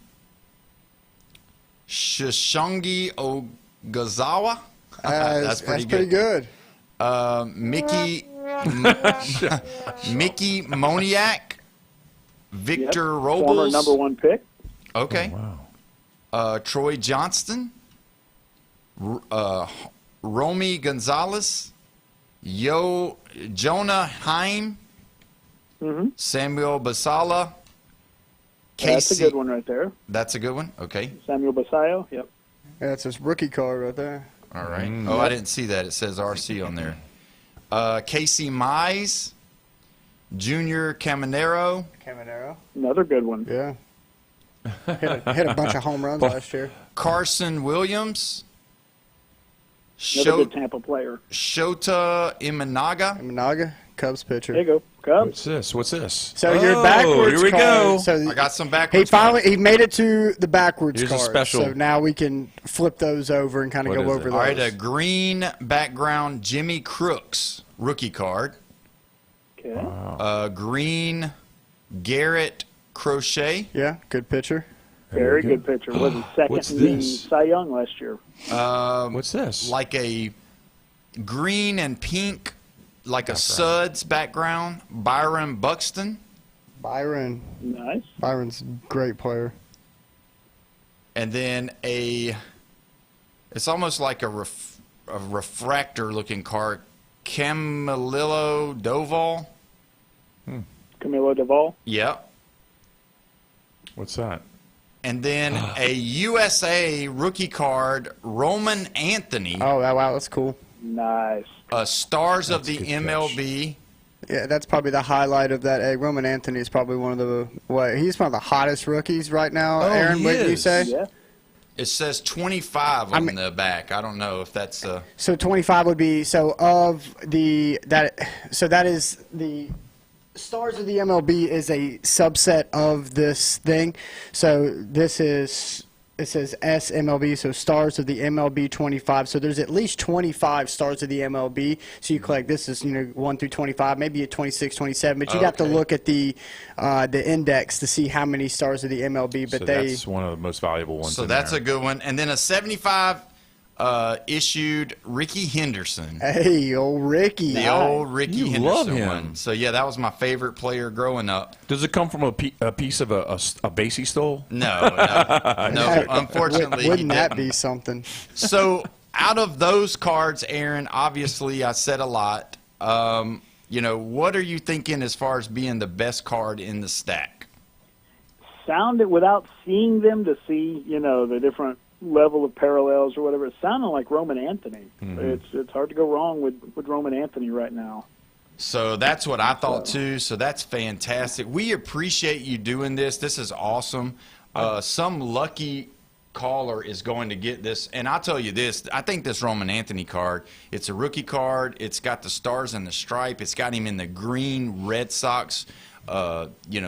Shishangi Ogazawa. That's pretty good. Mickey Moniak, Victor Robles, former #1 pick. Okay. Oh, wow. Troy Johnston, Romy Gonzalez, Jonah Heim, Samuel Basala. That's a good one right there. That's a good one. Okay. Samuel Basayo. Yep. Yeah, that's his rookie card right there. All right. Oh, I didn't see that. It says RC on there. Casey Mize, Junior Caminero. Another good one. Yeah. Hit a bunch of home runs last year. Carson Williams. Another good Tampa player. Shota Imanaga. Cubs pitcher. There you go. Cubs. What's this? So your backwards here we card. go. So I got some backwards. He made it to the backwards Here's a card. special. So now we can flip those over and kind of go over those. All right, a green background Jimmy Crooks rookie card. Okay. A green Garrett Crochet. Yeah, good pitcher. Very good pitcher. Was his second in the Cy Young last year. What's this? Like a green and pink, like a Suds background, Byron Buxton. Byron. Nice. Byron's a great player. And then it's almost like a refractor-looking card, Camilo Doval. Camilo Doval? Yep. What's that? And then a USA rookie card, Roman Anthony. Oh, wow, that's cool. Nice. Stars of the MLB. Yeah, that's probably the highlight of that egg. Roman Anthony is probably one of he's one of the hottest rookies right now. Oh, Aaron, what do you say? Yeah. It says 25 on the back. I don't know if that's So 25 would be that is the Stars of the MLB is a subset of this thing. So it says SMLB, so Stars of the MLB 25. So there's at least 25 Stars of the MLB. So you collect, this is 1 through 25, maybe a 26, 27. But you got to look at the index to see how many Stars of the MLB. But so that's one of the most valuable ones. So that's a good one. And then a 75 issued Ricky Henderson. Hey, old Ricky. The old Ricky You Henderson love him. one. So, yeah, that was my favorite player growing up. Does it come from a piece of a base he stole? No, unfortunately. Wouldn't that be something? So, out of those cards, Aaron, obviously I said a lot. What are you thinking as far as being the best card in the stack? Sounded, without seeing them, to see, the different level of parallels or whatever, it sounded like Roman Anthony. It's hard to go wrong with Roman Anthony right now. So that's what I thought too. So that's fantastic. We appreciate you doing this. This is awesome. Some lucky caller is going to get this. And I'll tell you this, I think this Roman Anthony card, it's a rookie card. It's got the stars and the stripe. It's got him in the green Red Sox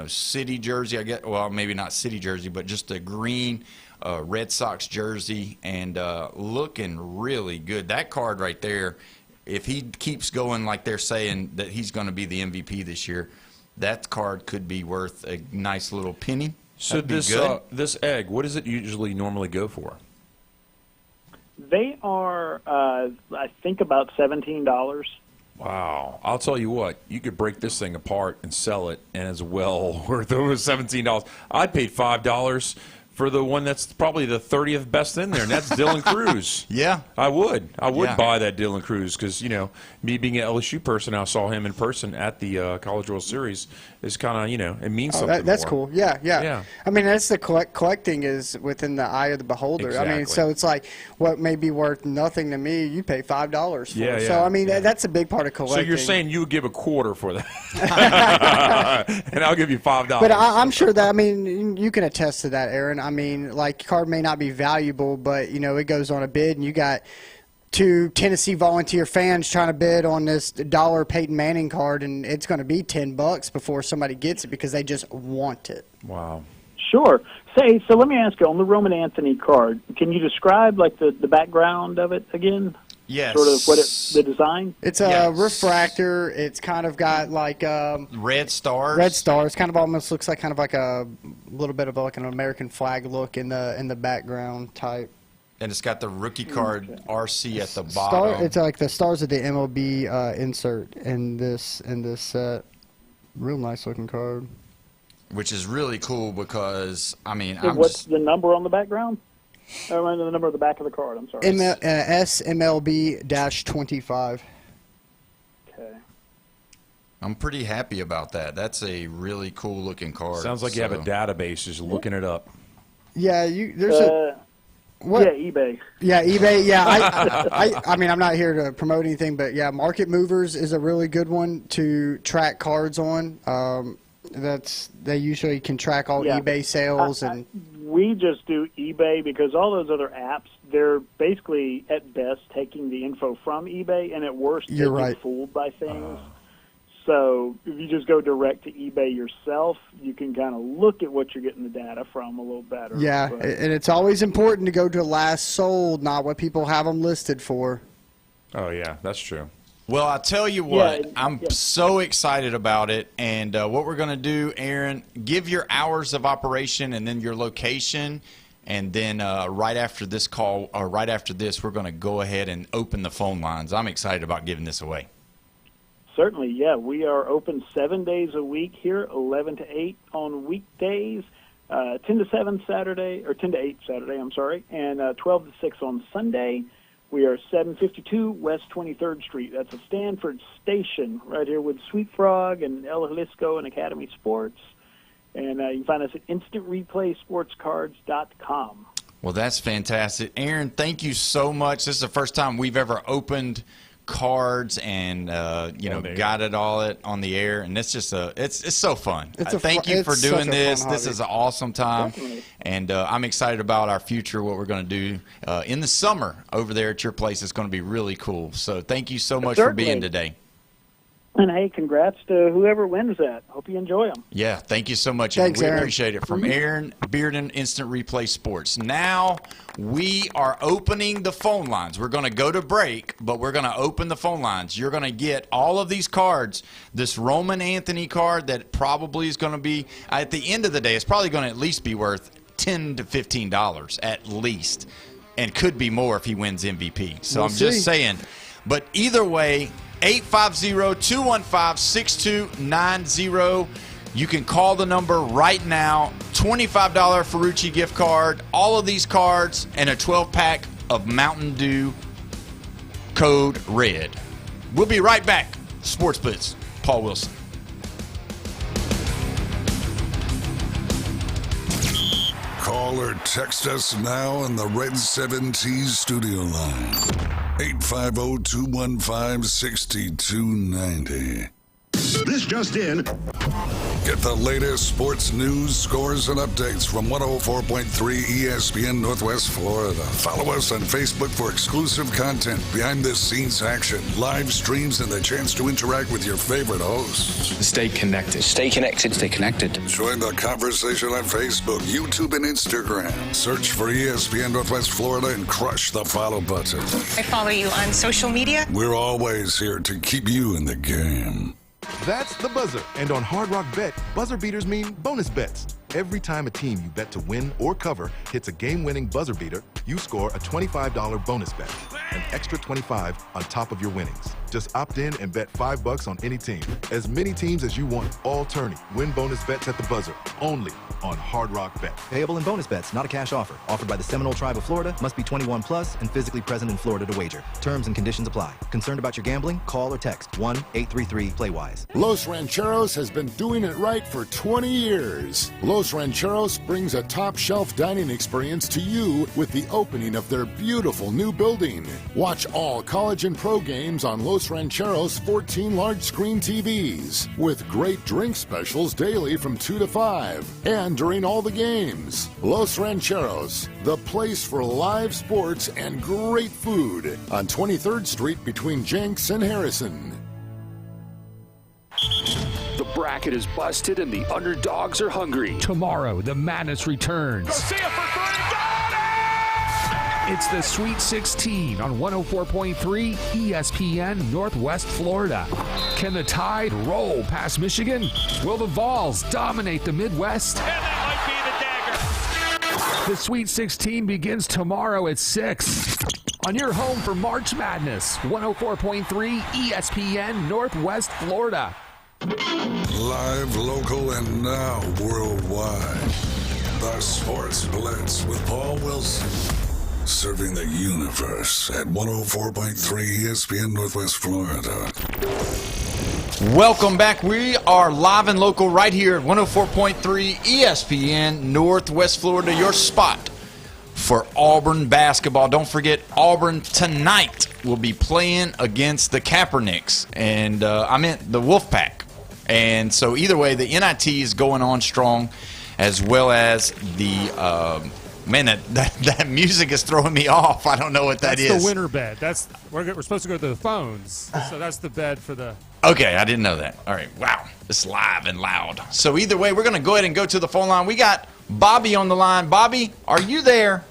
city jersey, I guess. Well, maybe not city jersey, but just a green Red Sox jersey, and looking really good. That card right there, if he keeps going like they're saying that he's going to be the MVP this year, that card could be worth a nice little penny. So this egg, what does it usually normally go for? They are, I think, about $17. Wow. I'll tell you what, you could break this thing apart and sell it, and it's well worth over $17. I paid $5 for the one that's probably the 30th best in there, and that's Dylan Cruz. Yeah. I would buy that Dylan Cruz because, me being an LSU person, I saw him in person at the College World Series. Is kind of, it means something That's more. cool. Yeah. I mean, that's the collecting is within the eye of the beholder. Exactly. I mean, so it's like what may be worth nothing to me, you pay $5 for. Yeah. So, I mean, that's a big part of collecting. So you're saying you would give a quarter for that, and I'll give you $5. But I'm sure that, I mean, you can attest to that, Aaron. I mean, like, card may not be valuable, but, it goes on a bid, and you got 2 Tennessee Volunteer fans trying to bid on this dollar Peyton Manning card, and it's going to be $10 before somebody gets it because they just want it. Wow. Sure. So let me ask you, on the Roman Anthony card, can you describe, like, the background of it again? Yes. Sort of the design? It's a refractor. It's kind of got like red stars. Red stars. Kind of almost looks like a little bit of like an American flag look in the background type. And it's got the rookie card RC at the bottom. It's like the Stars of the MLB insert in this set. Real nice looking card. Which is really cool because what's the number on the background? Or the number of the back of the card, I'm sorry. SMLB-25. Okay. I'm pretty happy about that. That's a really cool looking card. Sounds like you have a database just looking it up. Yeah, What? Yeah, eBay. Yeah, eBay. Yeah, I mean, I'm not here to promote anything, but yeah, Market Movers is a really good one to track cards on. They usually can track all eBay sales and. We just do eBay because all those other apps, they're basically at best taking the info from eBay, and at worst, they get fooled by things. So if you just go direct to eBay yourself, you can kind of look at what you're getting the data from a little better. Yeah, and it's always important to go to last sold, not what people have them listed for. Oh, yeah, that's true. Well, I tell you what, I'm so excited about it. And what we're going to do, Aaron, give your hours of operation and then your location. And then right after this call, or right after this, we're going to go ahead and open the phone lines. I'm excited about giving this away. Certainly, yeah. We are open 7 days a week here, 11 to 8 on weekdays, 10 to 7 Saturday, or 10 to 8 Saturday, I'm sorry, and 12 to 6 on Sunday. We are 752 West 23rd Street. That's a Stanford station right here with Sweet Frog and El Jalisco and Academy Sports. And you can find us at instantReplaySportsCards.com. Well, that's fantastic. Aaron, thank you so much. This is the first time we've ever opened cards and got it all on the air, and it's just it's so fun. Thank you for doing this. This is an awesome time. Definitely. And I'm excited about our future, what we're going to do in the summer over there at your place. It's going to be really cool. So thank you so much for being today. And hey, congrats to whoever wins that. Hope you enjoy them. Yeah, thank you so much. Thanks, we Aaron. appreciate it. From Aaron Bearden, Instant Replay Sports. Now we are opening the phone lines. We're going to go to break, but we're going to open the phone lines. You're going to get all of these cards. This Roman Anthony card that probably is going to be, at the end of the day, it's probably going to at least be worth $10 to $15 at least, and could be more if he wins MVP. So I'm just saying. But either way, 850-215-6290. You can call the number right now. $25 Ferrucci gift card, all of these cards, and a 12-pack of Mountain Dew Code Red. We'll be right back. Sports Blitz, Paul Wilson. Call or text us now on the Red 7T studio line. 850-215-6290. This just in. Get the latest sports news, scores, and updates from 104.3 ESPN Northwest Florida. Follow us on Facebook for exclusive content, behind-the-scenes action, live streams, and the chance to interact with your favorite hosts. Stay connected. Stay connected. Stay connected. Join the conversation on Facebook, YouTube, and Instagram. Search for ESPN Northwest Florida and crush the follow button. I follow you on social media. We're always here to keep you in the game. That's the buzzer. And on Hard Rock Bet, buzzer beaters mean bonus bets. Every time a team you bet to win or cover hits a game-winning buzzer beater, you score a $25 bonus bet, an extra $25 on top of your winnings. Just opt in and bet $5 on any team. As many teams as you want, all tourney. Win bonus bets at the buzzer, only on Hard Rock Bet. Payable in bonus bets, not a cash offer. Offered by the Seminole Tribe of Florida. Must be 21 plus and physically present in Florida to wager. Terms and conditions apply. Concerned about your gambling? Call or text 1-833-PLAY-WISE. Los Rancheros has been doing it right for 20 years. Los Rancheros brings a top-shelf dining experience to you with the opening of their beautiful new building. Watch all college and pro games on Los Rancheros' 14 large-screen TVs with great drink specials daily from 2 to 5 and during all the games. Los Rancheros, the place for live sports and great food on 23rd Street between Jenks and Harrison. The bracket is busted and the underdogs are hungry. Tomorrow, the madness returns. It's the Sweet 16 on 104.3 ESPN Northwest Florida. Can the Tide roll past Michigan? Will the Vols dominate the Midwest? And that might be the dagger. The Sweet 16 begins tomorrow at 6 on your home for March Madness, 104.3 ESPN Northwest Florida. Live, local, and now worldwide. The Sports Blitz with Paul Wilson. Serving the universe at 104.3 ESPN Northwest Florida. Welcome back. We are live and local right here at 104.3 ESPN Northwest Florida, your spot for Auburn basketball. Don't forget, Auburn tonight will be playing against the Kaepernicks, and I meant the Wolfpack. And so either way, the NIT is going on strong, as well as the man, that music is throwing me off. I don't know what that is. That's the winter bed. We're supposed to go to the phones, so that's the bed for the. Okay, I didn't know that. All right, wow, it's live and loud. So either way, we're going to go ahead and go to the phone line. We got Bobby on the line. Bobby, are you there?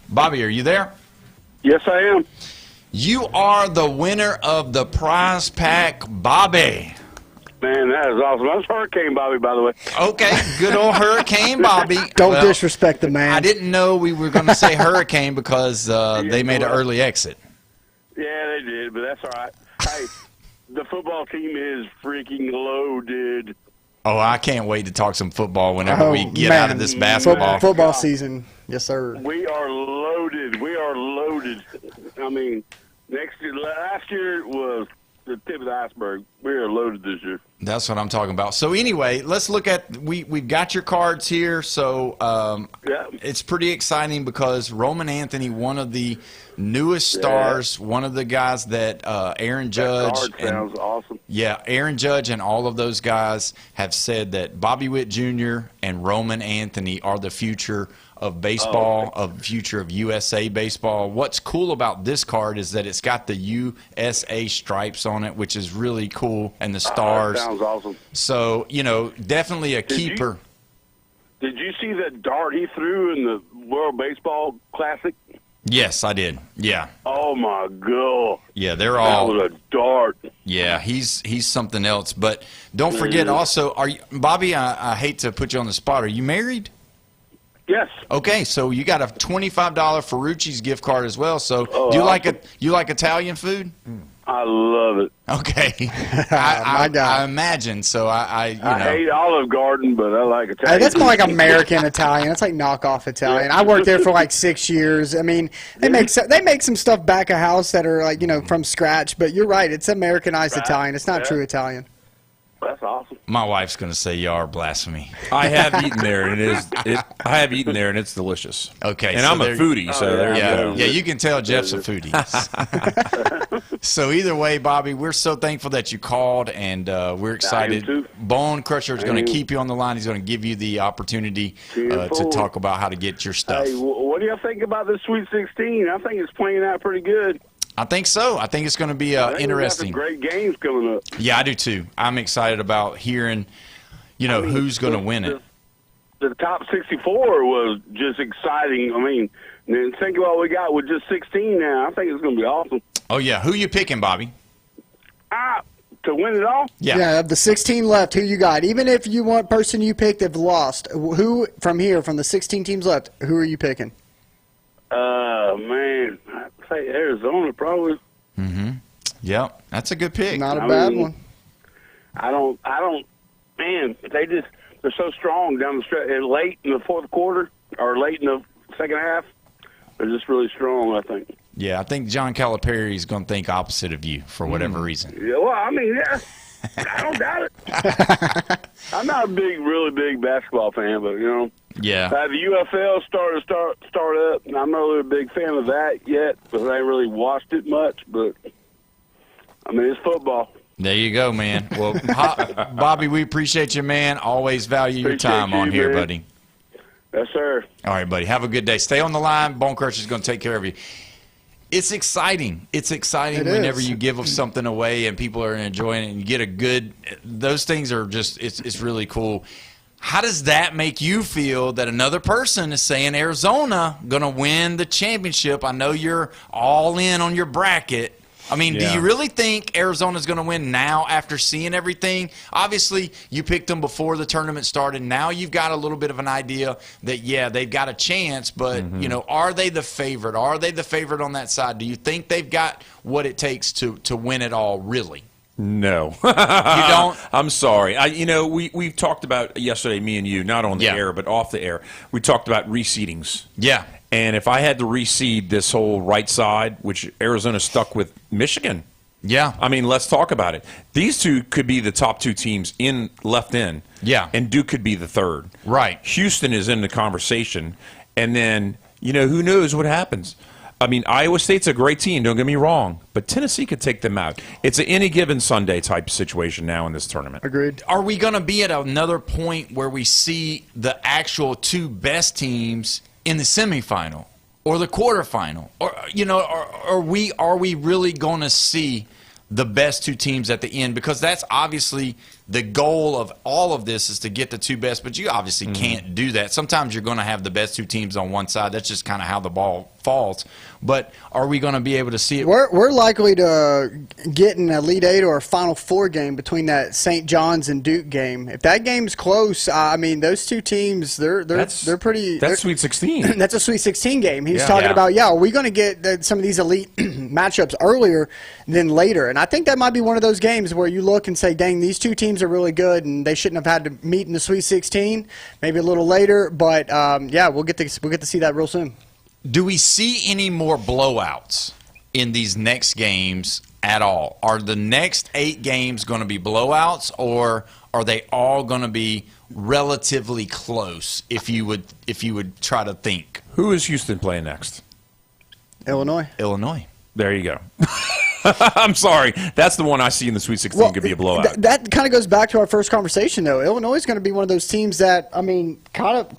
Bobby, are you there? Yes, I am. You are the winner of the prize pack, Bobby. Man, that is awesome. That's Hurricane Bobby, by the way. Okay, good old Hurricane Bobby. Don't disrespect the man. I didn't know we were going to say Hurricane because they made an early exit. Yeah, they did, but that's all right. Hey, the football team is freaking loaded. Oh, I can't wait to talk some football whenever we get out of this basketball. Football season. Yes, sir. We are loaded. We are loaded. I mean, last year was the tip of the iceberg. We are loaded this year. That's what I'm talking about. So anyway, let's look at we've got your cards here. So it's pretty exciting because Roman Anthony, one of the newest stars, one of the guys that Aaron Judge that card sounds awesome. Yeah, Aaron Judge and all of those guys have said that Bobby Witt Jr. and Roman Anthony are the future of baseball, of future of USA baseball. What's cool about this card is that it's got the USA stripes on it, which is really cool, and the stars. That sounds awesome. So, definitely a keeper. Did you see that dart he threw in the World Baseball Classic? Yes, I did. Yeah. Oh my God. Yeah, they're all. That was a dart. Yeah, he's something else. But don't forget, also, Bobby? I hate to put you on the spot. Are you married? Yes. Okay, so you got a $25 Ferrucci's gift card as well. So do you like Italian food? I love it. Okay. I imagine. So I hate Olive Garden, but I like Italian. Hey, that's more like American Italian. It's like knockoff Italian. I worked there for like 6 years. I mean, they make some stuff back of house that are like from scratch. But you're right. It's Americanized Italian. It's not true Italian. That's awesome. My wife's gonna say you are blasphemy. I have eaten there, and I have eaten there, and it's delicious. Okay, and so I'm a foodie, so there you go. Yeah, you can tell Jeff's a foodie. So either way, Bobby, we're so thankful that you called, and we're excited. Bone Crusher is going to keep you on the line. He's going to give you the opportunity to talk about how to get your stuff. Hey, what do you think about this Sweet 16? I think it's playing out pretty good. I think so. I think it's going to be interesting. We've got some great games coming up. Yeah, I do too. I'm excited about hearing, who's going to win it. The top 64 was just exciting. I mean, think about what we got with just 16 now. I think it's going to be awesome. Oh, yeah. Who you picking, Bobby? To win it all? Yeah, of the 16 left, who you got? Even if you want person you picked have lost, who from the 16 teams left, who are you picking? Man, I'd say Arizona probably. Mm-hmm. Yep, that's a good pick. Not a bad one. I don't. Man, they're so strong down the stretch. Late in the fourth quarter or late in the second half, they're just really strong, I think. Yeah, I think John Calipari is going to think opposite of you for whatever reason. Yeah, well, I mean, I don't doubt it. I'm not a really big basketball fan, but Yeah. The UFL start up, and I'm not really a big fan of that yet because I ain't really watched it much. But I mean, it's football. There you go, man. Well, Bobby, we appreciate you, man. Always value your time on here, buddy. Yes, sir. All right, buddy. Have a good day. Stay on the line. Bone Crusher is going to take care of you. It's exciting. It's exciting whenever you give something away and people are enjoying it and you get a good – those things are just – it's really cool. How does that make you feel that another person is saying Arizona going to win the championship? I know you're all in on your bracket. I mean, do you really think Arizona's going to win now after seeing everything? Obviously, you picked them before the tournament started. Now you've got a little bit of an idea that, they've got a chance. But, are they the favorite? Are they the favorite on that side? Do you think they've got what it takes to win it all, really? No. You don't? I'm sorry. We've talked about yesterday, me and you, not on the air, but off the air. We talked about reseedings. Yeah. And if I had to reseed this whole right side, which Arizona stuck with Michigan. Yeah. I mean, let's talk about it. These two could be the top two teams left in. Yeah. And Duke could be the third. Right. Houston is in the conversation. And then, who knows what happens. I mean, Iowa State's a great team, don't get me wrong, but Tennessee could take them out. It's an any given Sunday type situation now in this tournament. Agreed. Are we going to be at another point where we see the actual two best teams in the semifinal or the quarterfinal? Or, are we really going to see the best two teams at the end? Because that's obviously the goal of all of this, is to get the two best, but you obviously can't do that. Sometimes you're going to have the best two teams on one side. That's just kind of how the ball falls. But are we going to be able to see it? We're likely to get an Elite Eight or a Final Four game between that St. John's and Duke game. If that game's close, I mean, those two teams, they're pretty. That's Sweet 16. That's a Sweet 16 game. He's talking about, are we going to get some of these elite matchups earlier than later? And I think that might be one of those games where you look and say, dang, these two teams are really good, and they shouldn't have had to meet in the Sweet 16. Maybe a little later, but we'll get to see that real soon. Do we see any more blowouts in these next games at all? Are the next 8 games going to be blowouts, or are they all going to be relatively close? If you would try to think. Who is Houston playing next? Illinois. There you go. I'm sorry. That's the one I see in the Sweet 16 could be a blowout. That kind of goes back to our first conversation, though. Illinois is going to be one of those teams that, kind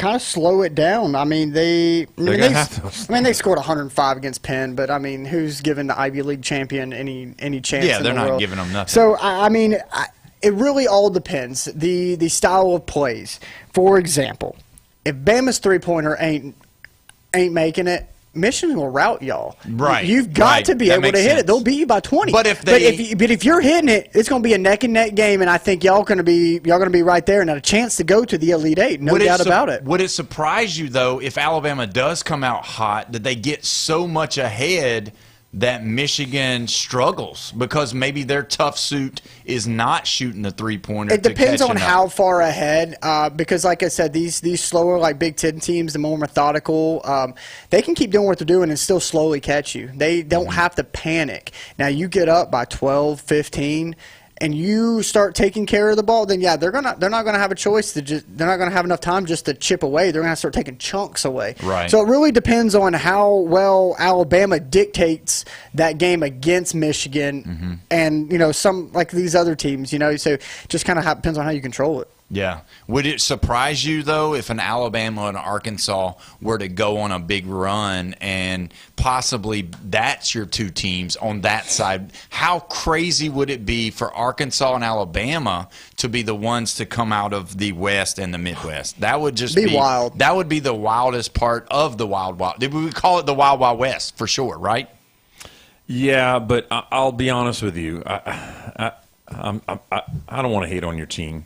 of slow it down. They scored 105 against Penn, but who's giving the Ivy League champion any chance? Yeah, in they're the not world? giving them nothing. So it really all depends. The style of plays. For example, if Bama's 3-pointer ain't making it, Michigan will rout y'all. Right. You've got to be able to hit it. They'll beat you by 20. But if you're hitting it, it's going to be a neck and neck game, and I think y'all going to be right there and have a chance to go to the Elite Eight. No doubt about it. Would it surprise you, though, if Alabama does come out hot, that they get so much ahead that Michigan struggles because maybe their tough suit is not shooting the 3-pointer? It depends on how far ahead, because like I said, these slower, like Big Ten teams, the more methodical, they can keep doing what they're doing and still slowly catch you. They don't have to panic. Now, you get up by 12, 15, and you start taking care of the ball, then they're not gonna have a choice they're not gonna have enough time just to chip away. They're gonna start taking chunks away. Right. So it really depends on how well Alabama dictates that game against Michigan, and some like these other teams. So just kind of depends on how you control it. Yeah. Would it surprise you, though, if an Alabama and Arkansas were to go on a big run and possibly that's your two teams on that side? How crazy would it be for Arkansas and Alabama to be the ones to come out of the West and the Midwest? That would just be wild. That would be the wildest part of the Wild Wild. We would call it the Wild Wild West for sure, right? Yeah, but I'll be honest with you. I don't want to hate on your team.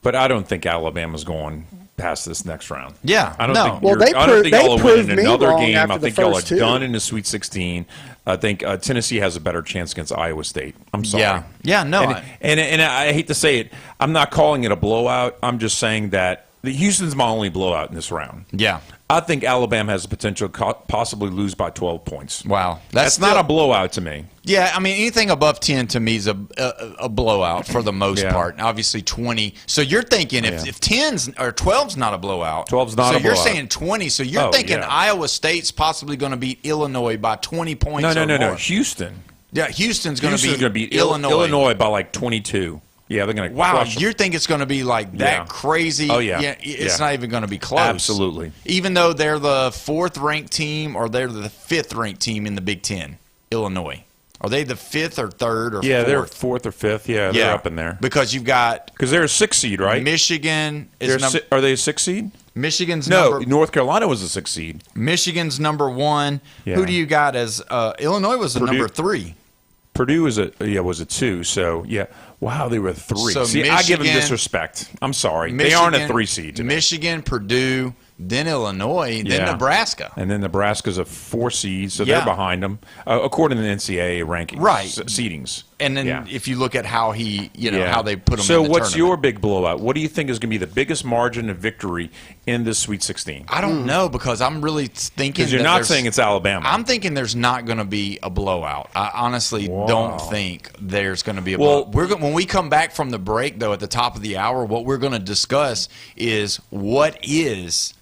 But I don't think Alabama's going past this next round. Yeah, I don't think. Well, I don't think y'all will win another wrong game. I after the think y'all are first two. done in the Sweet 16. I think Tennessee has a better chance against Iowa State. I'm sorry. And I hate to say it. I'm not calling it a blowout. I'm just saying that Houston's my only blowout in this round. Yeah. I think Alabama has the potential to possibly lose by 12 points. Wow. That's not a blowout to me. Yeah, anything above 10 to me is a blowout for the most part. Obviously 20. So you're thinking if 10's or 12's not a blowout. 12's not a blowout. So you're saying 20. So you're thinking Iowa State's possibly going to beat Illinois by 20 points No. Houston. Yeah, Houston's going to beat Illinois. Illinois by like 22. Yeah, they're going to crush them. You think it's going to be like that crazy? Oh, yeah. It's not even going to be close. Absolutely. Even though they're the 4th-ranked team or they're the 5th-ranked team in the Big Ten, Illinois. Are they the 5th or 3rd or 4th? Yeah, they're 4th or 5th. Yeah, they're up in there. Because you've got... Because they're a 6th seed, right? Michigan is... Are they a 6th seed? Michigan's North Carolina was a 6th seed. Michigan's number 1. Yeah. Who do you got as... Illinois was the number 3. Purdue was a 2, so yeah. Wow, they were 3. So see, I give them disrespect. I'm sorry. They aren't a 3 seed to me. Michigan, Purdue, then Illinois, then Nebraska. And then Nebraska's a 4 seed, so they're behind them, according to the NCAA ranking seedings. And then if you look at how he, how they put him in the So what's tournament. your big blowout? What do you think is going to be the biggest margin of victory in this Sweet 16? I don't know, because I'm really thinking Because you're not saying it's Alabama. I'm thinking there's not going to be a blowout. I honestly don't think there's going to be a blowout. When we come back from the break, though, at the top of the hour, what we're going to discuss is what is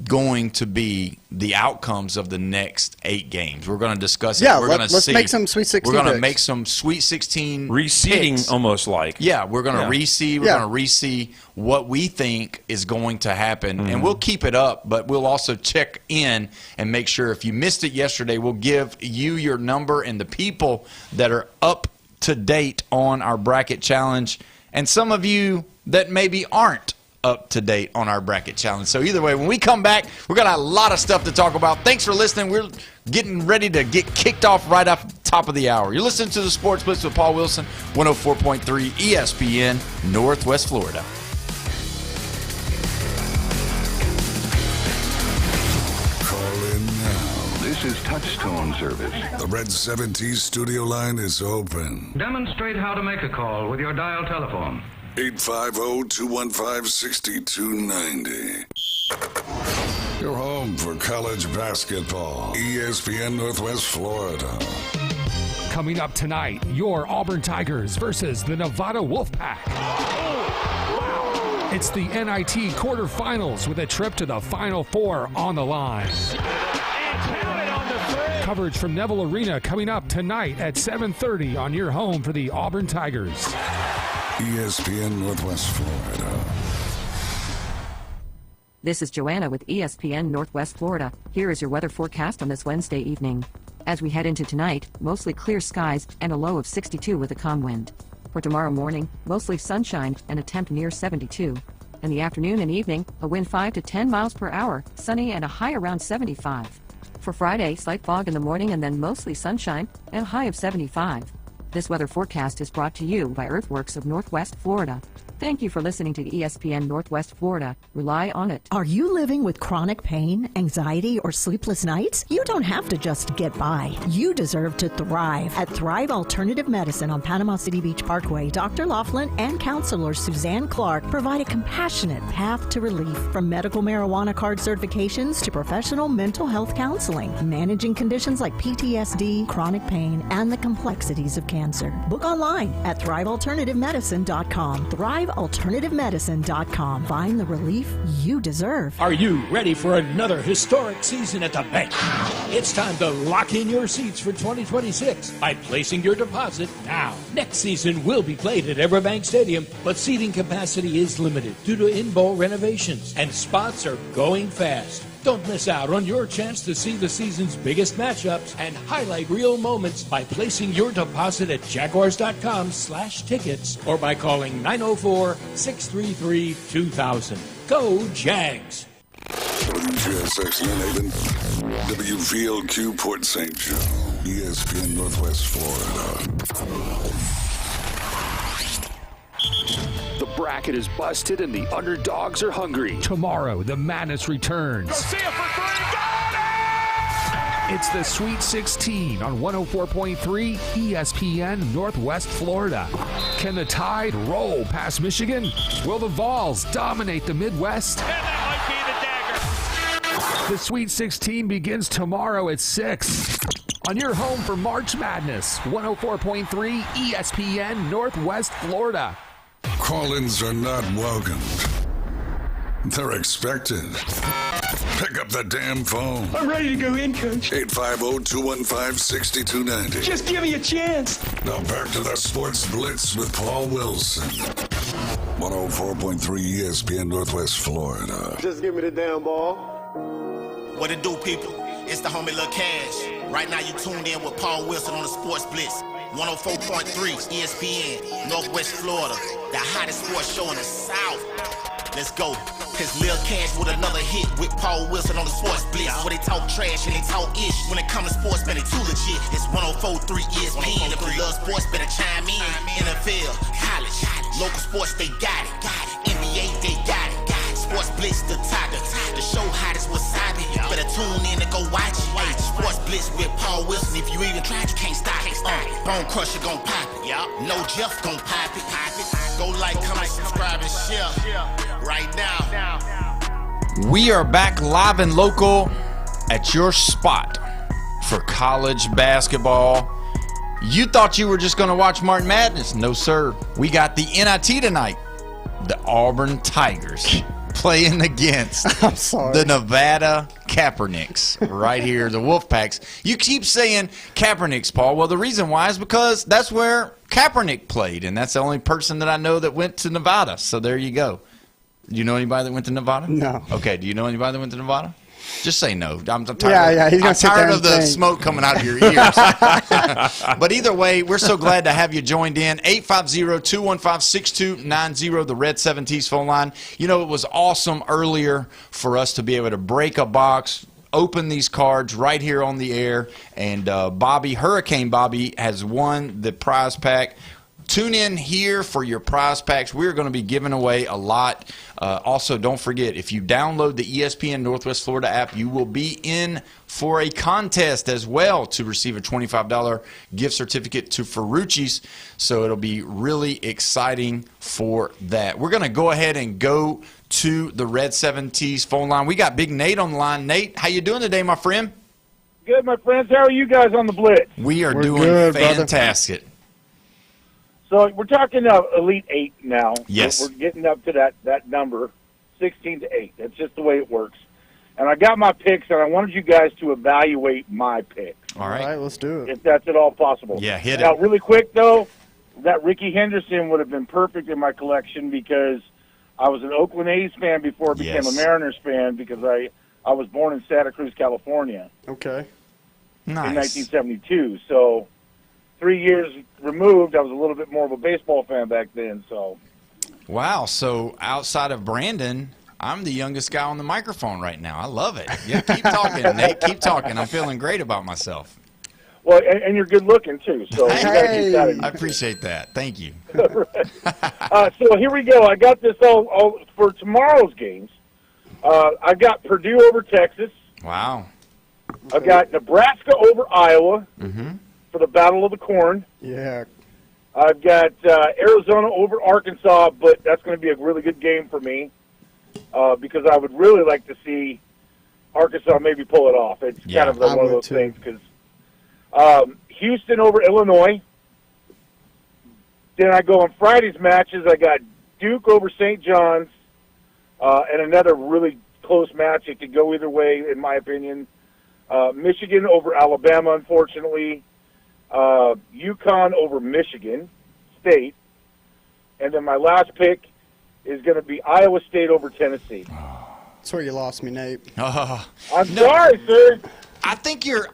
going to be the outcomes of the next 8 games. We're going to discuss it. We're going to let's make some Sweet 16 We're going to picks. make some Sweet 16 reseeding picks. almost like. Yeah, we're going to reseed. We're going to reseed what we think is going to happen. And we'll keep it up, but we'll also check in and make sure if you missed it yesterday, we'll give you your number and the people that are up to date on our bracket challenge, and some of you that maybe aren't up to date on our bracket challenge. So either way, when we come back, we're got a lot of stuff to talk about. Thanks for listening. We're getting ready to get kicked off right off the top of the hour. You're listening to the Sports Blitz with Paul Wilson, 104.3 ESPN, Northwest Florida. Call in now. This is Touchstone Service. The Red 70 studio line is open. Demonstrate how to make a call with your dial telephone. 850-215-6290. Your home for college basketball. ESPN Northwest Florida. Coming up tonight, your Auburn Tigers versus the Nevada Wolfpack. It's the NIT quarterfinals with a trip to the Final Four on the line. Coverage from Neville Arena coming up tonight at 7:30 on your home for the Auburn Tigers. ESPN Northwest Florida. This is Joanna with ESPN Northwest Florida. Here is your weather forecast on this Wednesday evening. As we head into tonight, mostly clear skies and a low of 62 with a calm wind. For tomorrow morning, mostly sunshine and a temp near 72. In the afternoon and evening, a wind 5 to 10 miles per hour, sunny and a high around 75. For Friday, slight fog in the morning and then mostly sunshine and a high of 75. This weather forecast is brought to you by Earthworks of Northwest Florida. Thank you for listening to ESPN Northwest Florida. Rely on it. Are you living with chronic pain, anxiety, or sleepless nights? You don't have to just get by. You deserve to thrive. At Thrive Alternative Medicine on Panama City Beach Parkway, Dr. Laughlin and counselor Suzanne Clark provide a compassionate path to relief, from medical marijuana card certifications to professional mental health counseling, managing conditions like PTSD, chronic pain, and the complexities of cancer. Book online at thrivealternativemedicine.com. thrivealternativemedicine.com. Find the relief you deserve. Are you ready for another historic season at the bank? It's time to lock in your seats for 2026 by placing your deposit now. Next season will be played at Everbank Stadium, but seating capacity is limited due to in-bowl renovations, and spots are going fast. Don't miss out on your chance to see the season's biggest matchups and highlight real moments by placing your deposit at jaguars.com/tickets or by calling 904-633-2000. Go Jags! WGSX Haven, WVLQ Port St. Joe, ESPN Northwest Florida. The bracket is busted and the underdogs are hungry. Tomorrow, the madness returns. It's the Sweet 16 on 104.3 ESPN Northwest Florida. Can the Tide roll past Michigan? Will the Vols dominate the Midwest? And that might be the dagger. The Sweet 16 begins tomorrow at 6 on your home for March Madness, 104.3 ESPN Northwest Florida. Call-ins are not welcomed. They're expected. Pick up the damn phone. I'm ready to go in, Coach. 850-215-6290. Just give me a chance. Now back to the Sports Blitz with Paul Wilson. 104.3 ESPN Northwest Florida. Just give me the damn ball. What it do, people? It's the homie Lil Cash. Right now you tuned in with Paul Wilson on the Sports Blitz. 104.3 ESPN, Northwest Florida. The hottest sports show in the South. Let's go. It's Lil Cash with another hit with Paul Wilson on the Sports Blitz. Where they talk trash and they talk ish. When it comes to sports, man, they too legit. It's 104.3 ESPN. If you love sports, better chime in. NFL, college, local sports, they got it. NBA, they got it. Sports Blitz, the top. The show hottest was Sabi. Better tune in and go watch it. Sports Blitz with Paul Wilson. If you even try, you can't stop it. Bone Crusher gon' pop it. No Jeff gon' pop it. Go like, comment, subscribe, and share right now. We are back live and local at your spot for college basketball. You thought you were just going to watch March Madness. No, sir. We got the NIT tonight. The Auburn Tigers playing against the Nevada Kaepernicks right here, the Wolfpacks. You keep saying Kaepernicks, Paul. Well, the reason why is because that's where Kaepernick played, and that's the only person that I know that went to Nevada. So there you go. Do you know anybody that went to Nevada? No. Okay, do you know anybody that went to Nevada? Just say no. I'm tired, he's I'm tired of the smoke coming out of your ears. But either way, we're so glad to have you joined in. 850-215-6290, the Red 7T's phone line. You know, it was awesome earlier for us to be able to break a box, open these cards right here on the air, and Hurricane Bobby, has won the prize pack. Tune in here for your prize packs. We're going to be giving away a lot. Also, don't forget, if you download the ESPN Northwest Florida app, you will be in for a contest as well to receive a $25 gift certificate to Ferrucci's. So it'll be really exciting for that. We're going to go ahead and go to the Red 7T's phone line. We got Big Nate on the line. Nate, how you doing today, my friend? Good, my friends. How are you guys on the Blitz? We're doing good, fantastic. Brother. So we're talking Elite 8 now. Yes. We're getting up to that number, 16 to 8. That's just the way it works. And I got my picks, and I wanted you guys to evaluate my picks. All right, let's do it. If that's at all possible. Yeah, hit now, it. Really quick, though, that Ricky Henderson would have been perfect in my collection because I was an Oakland A's fan before I became a Mariners fan because I was born in Santa Cruz, California. Okay. Nice. In 1972. So 3 years removed, I was a little bit more of a baseball fan back then. So. Wow. So outside of Brandon, I'm the youngest guy on the microphone right now. I love it. Yeah, keep talking, Nate. Keep talking. I'm feeling great about myself. Well, and you're good looking too. So hey, I appreciate that. Thank you. So here we go. I got this all for tomorrow's games. I got Purdue over Texas. Wow. I got Nebraska over Iowa. Mm-hmm. For the Battle of the Corn. Yeah. I've got Arizona over Arkansas, but that's going to be a really good game for me because I would really like to see Arkansas maybe pull it off. It's kind of one of those things because Houston over Illinois. Then I go on Friday's matches. I got Duke over St. John's and another really close match. It could go either way, in my opinion. Michigan over Alabama, unfortunately. UConn over Michigan State, and then my last pick is going to be Iowa State over Tennessee. That's where you lost me, Nate. I'm sorry, sir. I think you're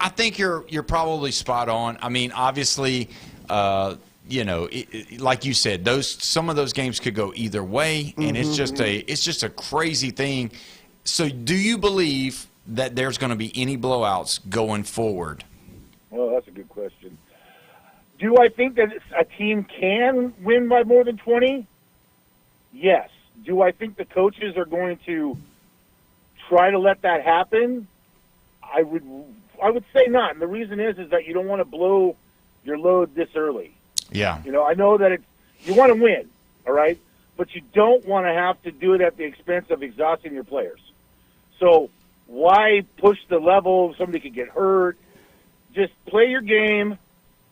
probably spot on. I mean, obviously, you know, like you said, some of those games could go either way, and it's just a crazy thing. So, do you believe that there's going to be any blowouts going forward? Well, that's a good question. Do I think that a team can win by more than 20? Yes. Do I think the coaches are going to try to let that happen? I would say not. And the reason is that you don't want to blow your load this early. Yeah. You know, I know that you want to win, all right? But you don't want to have to do it at the expense of exhausting your players. So why push the level? Somebody could get hurt. Just play your game.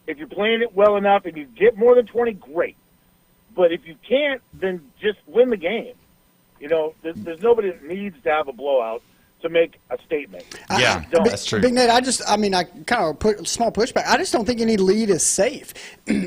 If you're playing it well enough and you get more than 20, great. But if you can't, then just win the game. You know, there's nobody that needs to have a blowout to make a statement. Yeah, that's true. Big Nate, I kind of put small pushback. I just don't think any lead is safe.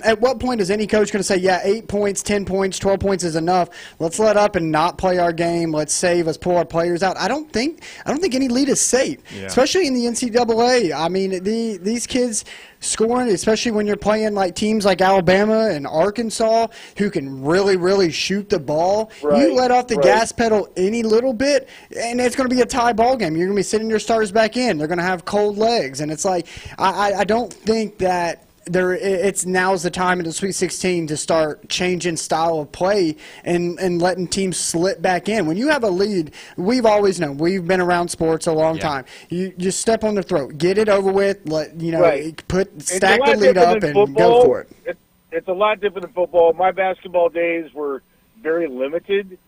At what point is any coach going to say, yeah, 8 points, 10 points, 12 points is enough. Let's let up and not play our game. Let's save. Let's pull our players out. I don't think any lead is safe, especially in the NCAA. I mean, these kids scoring, especially when you're playing like teams like Alabama and Arkansas who can really, really shoot the ball. Right, you let off the gas pedal any little bit, and it's going to be a tie ball game. You're going to be sitting your starters back in. They're going to have cold legs. And it's like, I don't think that it's now's the time in the Sweet 16 to start changing style of play and letting teams slip back in. When you have a lead, we've always known, we've been around sports a long time. You just step on their throat, get it over with, stack the lead up and go for it. It's a lot different than football. My basketball days were very limited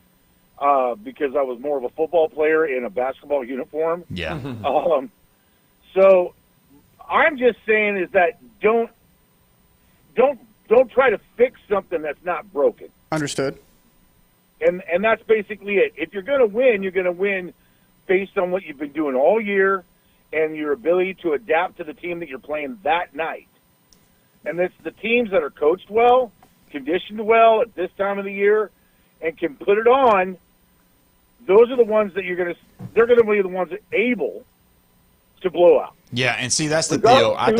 because I was more of a football player in a basketball uniform. Yeah. So I'm just saying is that don't try to fix something that's not broken. Understood. And that's basically it. If you're going to win, you're going to win based on what you've been doing all year and your ability to adapt to the team that you're playing that night. And it's the teams that are coached well, conditioned well at this time of the year, and can put it on. Those are the ones that they're going to be the ones that are able to blow out. Yeah, and see, that's the deal. I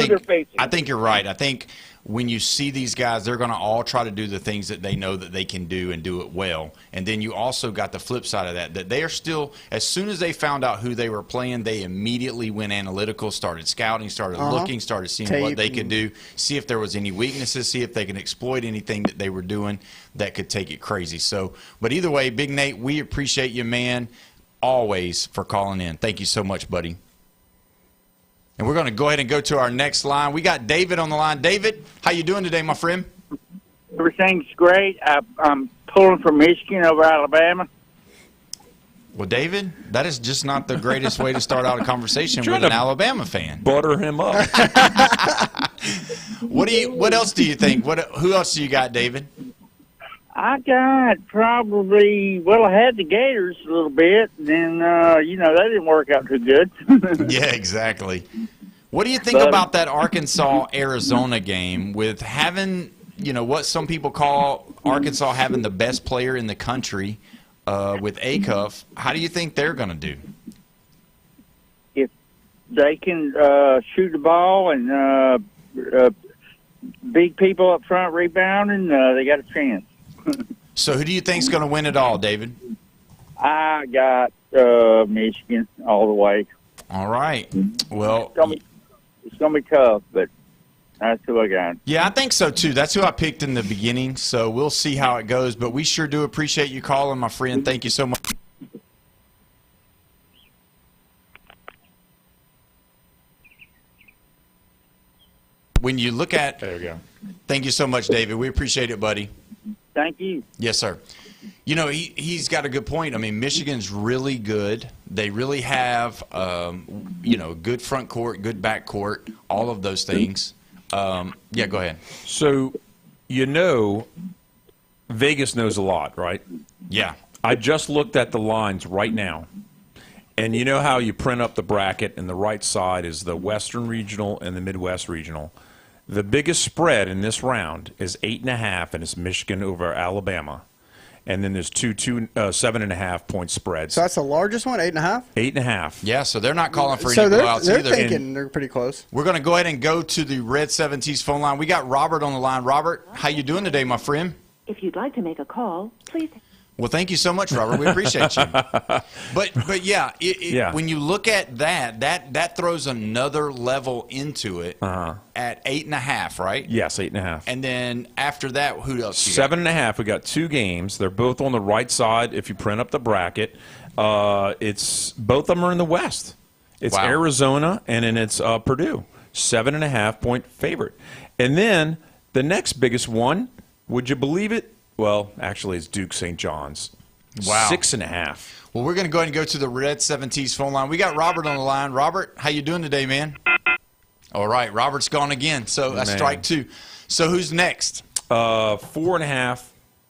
think you're right. I think when you see these guys, they're going to all try to do the things that they know that they can do and do it well. And then you also got the flip side of that they are still, as soon as they found out who they were playing, they immediately went analytical, started scouting, started looking, started seeing what they could do, see if there was any weaknesses, see if they can exploit anything that they were doing that could take it crazy. So, but either way, Big Nate, we appreciate you, man, always for calling in. Thank you so much, buddy. And we're going to go ahead and go to our next line. We got David on the line. David, how you doing today, my friend? Everything's great. I'm pulling from Michigan over Alabama. Well, David, that is just not the greatest way to start out a conversation with an Alabama fan. Butter him up. What else do you think? Who else do you got, David? I got probably, I had the Gators a little bit, and then, they didn't work out too good. Yeah, exactly. What do you think about that Arkansas-Arizona game with having, what some people call Arkansas having the best player in the country with Acuff? How do you think they're going to do? If they can shoot the ball and big people up front rebounding, they got a chance. So who do you think is going to win it all, David? I got Michigan all the way. All right. Well, it's going to be tough, but that's who I got. Yeah, I think so, too. That's who I picked in the beginning, so we'll see how it goes. But we sure do appreciate you calling, my friend. Thank you so much. When you look at – there we go. Thank you so much, David. We appreciate it, buddy. Thank you. Yes, sir. He's got a good point. I mean, Michigan's really good. They really have, good front court, good back court, all of those things. Go ahead. So, Vegas knows a lot, right? Yeah. I just looked at the lines right now. And you know how you print up the bracket and the right side is the Western Regional and the Midwest Regional. The biggest spread in this round is 8.5, and it's Michigan over Alabama. And then there's two 7.5 point spreads. So that's the largest one, 8.5? 8.5. Yeah, so they're not calling for any blowouts either. They're thinking they're pretty close. We're going to go ahead and go to the Red 17's phone line. We got Robert on the line. Robert, how you doing today, my friend? If you'd like to make a call, please. Well, thank you so much, Robert. We appreciate you. But yeah, when you look at that throws another level into it at 8.5, right? Yes, 8.5. And then after that, who else? 7.5. We got two games. They're both on the right side. If you print up the bracket, it's both of them are in the West. It's Arizona and then it's Purdue. 7.5 point favorite. And then the next biggest one, would you believe it? Well, actually, it's Duke St. John's. Wow. 6.5. Well, we're going to go ahead and go to the Red 17's phone line. We got Robert on the line. Robert, how you doing today, man? All right, Robert's gone again, so that's strike two. So who's next? 4.5.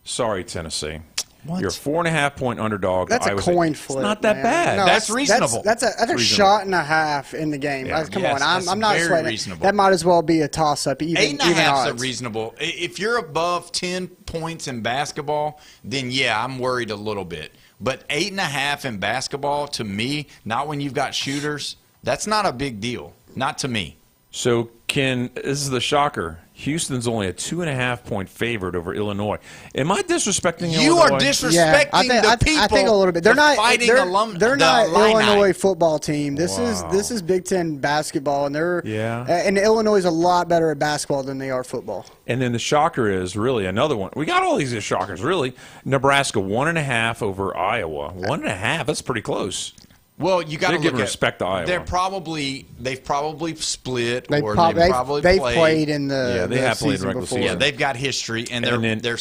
Sorry, Tennessee. What? You're a 4.5 point underdog. That's a coin flip. It's not that bad. No, that's reasonable. That's a shot and a half in the game. Yeah. Come on, I'm not very sweating. reasonable. That might as well be a toss-up. 8.5 is reasonable. If you're above 10 points in basketball, then yeah, I'm worried a little bit. But 8.5 in basketball, to me, not when you've got shooters, that's not a big deal. Not to me. So, this is the shocker. Houston's only a 2.5-point favorite over Illinois. Am I disrespecting Illinois? You are disrespecting the people. I think a little bit. They're not fighting They're not Illinois football team. This is Big Ten basketball, and and Illinois is a lot better at basketball than they are football. And then the shocker is really another one. We got all these shockers, really. Nebraska 1.5 over Iowa. 1.5. That's pretty close. Well, you got to give look at respect to Iowa. They've probly split, they've played in the they have played season regular before. season. Yeah, they've got history, and their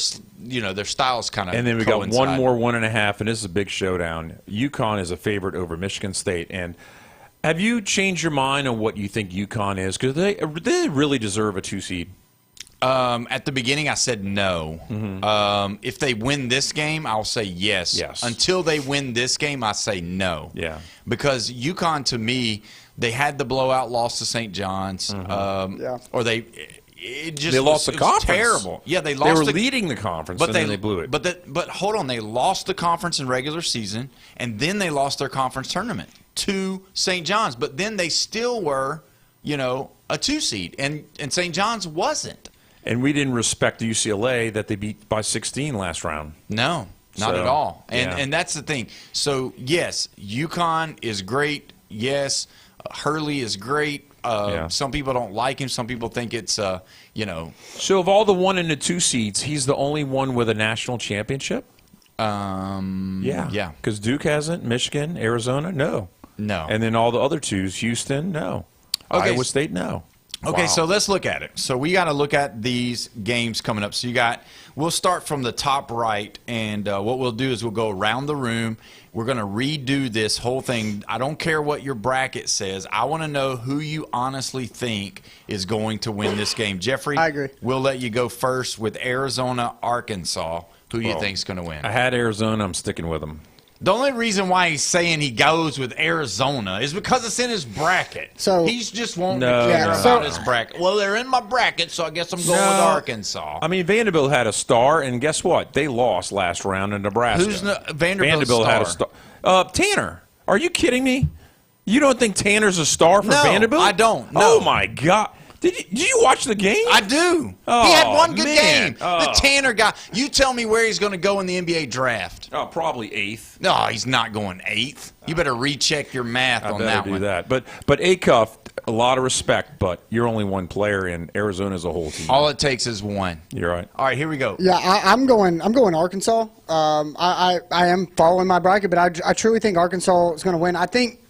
styles kind of. And then we got one more 1.5, and this is a big showdown. UConn is a favorite over Michigan State. And have you changed your mind on what you think UConn is? Because they really deserve a 2 seed. At the beginning, I said no. Mm-hmm. If they win this game, I'll say yes. Until they win this game, I say no. Yeah. Because UConn, to me, they had the blowout loss to St. John's. Or they lost the conference. Terrible. Yeah, they lost. They were leading the conference, and then they blew it. But hold on, they lost the conference in regular season, and then they lost their conference tournament to St. John's. But then they still were, a 2 seed, and St. John's wasn't. And we didn't respect UCLA that they beat by 16 last round. No, not at all. And that's the thing. So, yes, UConn is great. Yes, Hurley is great. Some people don't like him. Some people think it's, So of all the 1 and the 2 seeds, he's the only one with a national championship? Yeah. Because Duke hasn't. Michigan, Arizona, no. And then all the other 2s, Houston, no. Okay. Iowa State, no. Okay, Wow. so let's look at it. So we got to look at these games coming up. So we'll start from the top right, and what we'll do is we'll go around the room. We're going to redo this whole thing. I don't care what your bracket says. I want to know who you honestly think is going to win this game. Jeffrey, I agree. We'll let you go first with Arizona, Arkansas. Who do you think is going to win? I had Arizona. I'm sticking with them. The only reason why he's saying he goes with Arizona is because it's in his bracket. So he's just wanting to care about his bracket. Well, they're in my bracket, so I guess I'm going with Arkansas. I mean, Vanderbilt had a star, and guess what? They lost last round in Nebraska. Who's Vanderbilt's Vanderbilt star? had a star. Tanner. Are you kidding me? You don't think Tanner's a star for Vanderbilt? I don't. No. Oh, my God. Did you watch the game? I do. Oh, he had one good man. game. The Tanner guy. You tell me where he's going to go in the NBA draft. Oh, probably 8th. No, he's not going 8th. You better recheck your math on that one. I better do that. But Acuff, a lot of respect, but you're only one player, and Arizona's a whole team. All it takes is one. You're right. All right, here we go. Yeah, I'm going Arkansas. I am following my bracket, but I truly think Arkansas is going to win. I think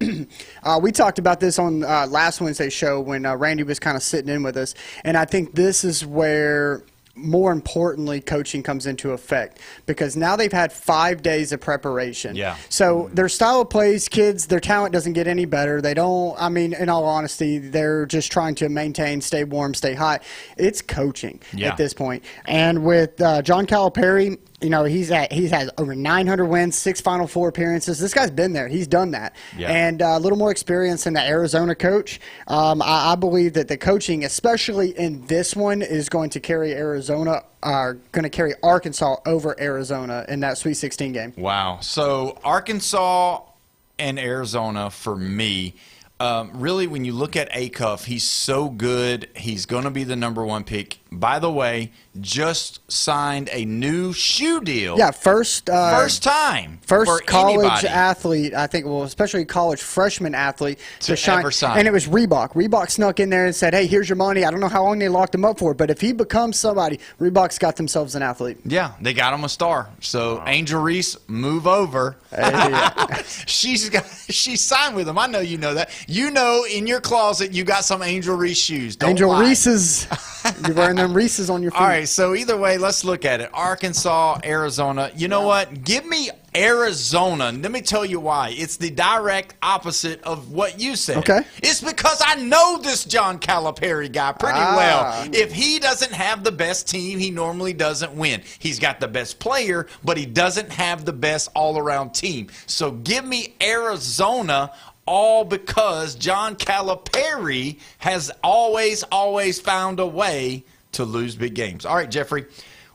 we talked about this on last Wednesday's show when Randy was kind of sitting in with us, and I think this is where, more importantly, coaching comes into effect, because now they've had 5 days of preparation. Yeah. So their style of plays, kids, their talent doesn't get any better. They don't, I mean, in all honesty, they're just trying to maintain, stay warm, stay hot. It's coaching at this point. And with John Calipari, he's had over 900 wins, 6 Final Four appearances. This guy's been there. He's done that. Yeah. And a little more experience than the Arizona coach. I believe that the coaching, especially in this one, is going to carry Arkansas over Arizona in that Sweet 16 game. Wow. So Arkansas and Arizona, for me, really, when you look at Acuff, he's so good. He's going to be the #1 pick. By the way, just signed a new shoe deal. Yeah, first time. First college anybody. athlete, I think, well, especially college freshman athlete to ever sign. And it was Reebok. Reebok snuck in there and said, hey, here's your money. I don't know how long they locked him up for, but if he becomes somebody, Reebok's got themselves an athlete. Yeah, they got him a star. So Angel Reese, move over. She signed with him. I know you know that. You know, in your closet, you got some Angel Reese shoes. Don't Angel lie. Reese's. You're wearing them Reese's on your feet. All right, so either way, let's look at it. Arkansas, Arizona. You know what? Give me Arizona. Let me tell you why. It's the direct opposite of what you said. Okay. It's because I know this John Calipari guy pretty well. If he doesn't have the best team, he normally doesn't win. He's got the best player, but he doesn't have the best all-around team. So give me Arizona, all because John Calipari has always found a way to lose big games. All right, Jeffrey,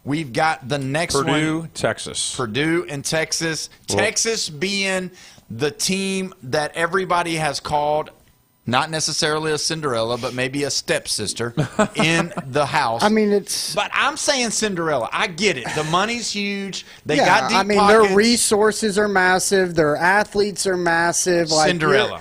we've got the next one. Purdue, Texas. Purdue and Texas. Texas being the team that everybody has called not necessarily a Cinderella, but maybe a stepsister in the house. I mean, it's. But I'm saying Cinderella. I get it. The money's huge. They Yeah, got deep I mean, pockets. their resources are massive. Their athletes are massive. Like, Cinderella.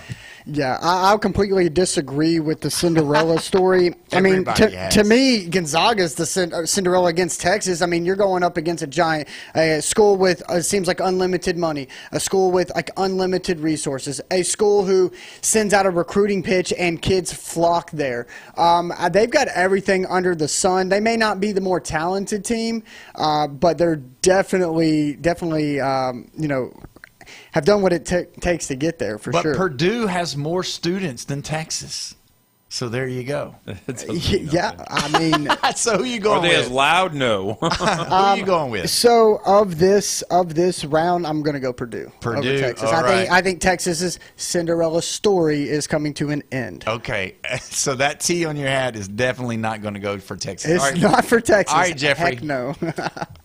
Yeah, I'll completely disagree with the Cinderella story. I mean, to me, Gonzaga's the Cinderella against Texas. I mean, you're going up against a school with, seems like unlimited money, a school with like unlimited resources, a school who sends out a recruiting pitch and kids flock there. They've got everything under the sun. They may not be the more talented team, but they're definitely, have done what it takes to get there, for sure. But Purdue has more students than Texas. So there you go. Yeah, I mean. So who you going with? Are they as loud? No. Who are you going with? So of this round, I'm going to go Purdue. Purdue, over Texas. all right. I think Texas's Cinderella story is coming to an end. Okay, so that T on your hat is definitely not going to go for Texas. It's not for Texas. All right, Jeffrey. Heck no.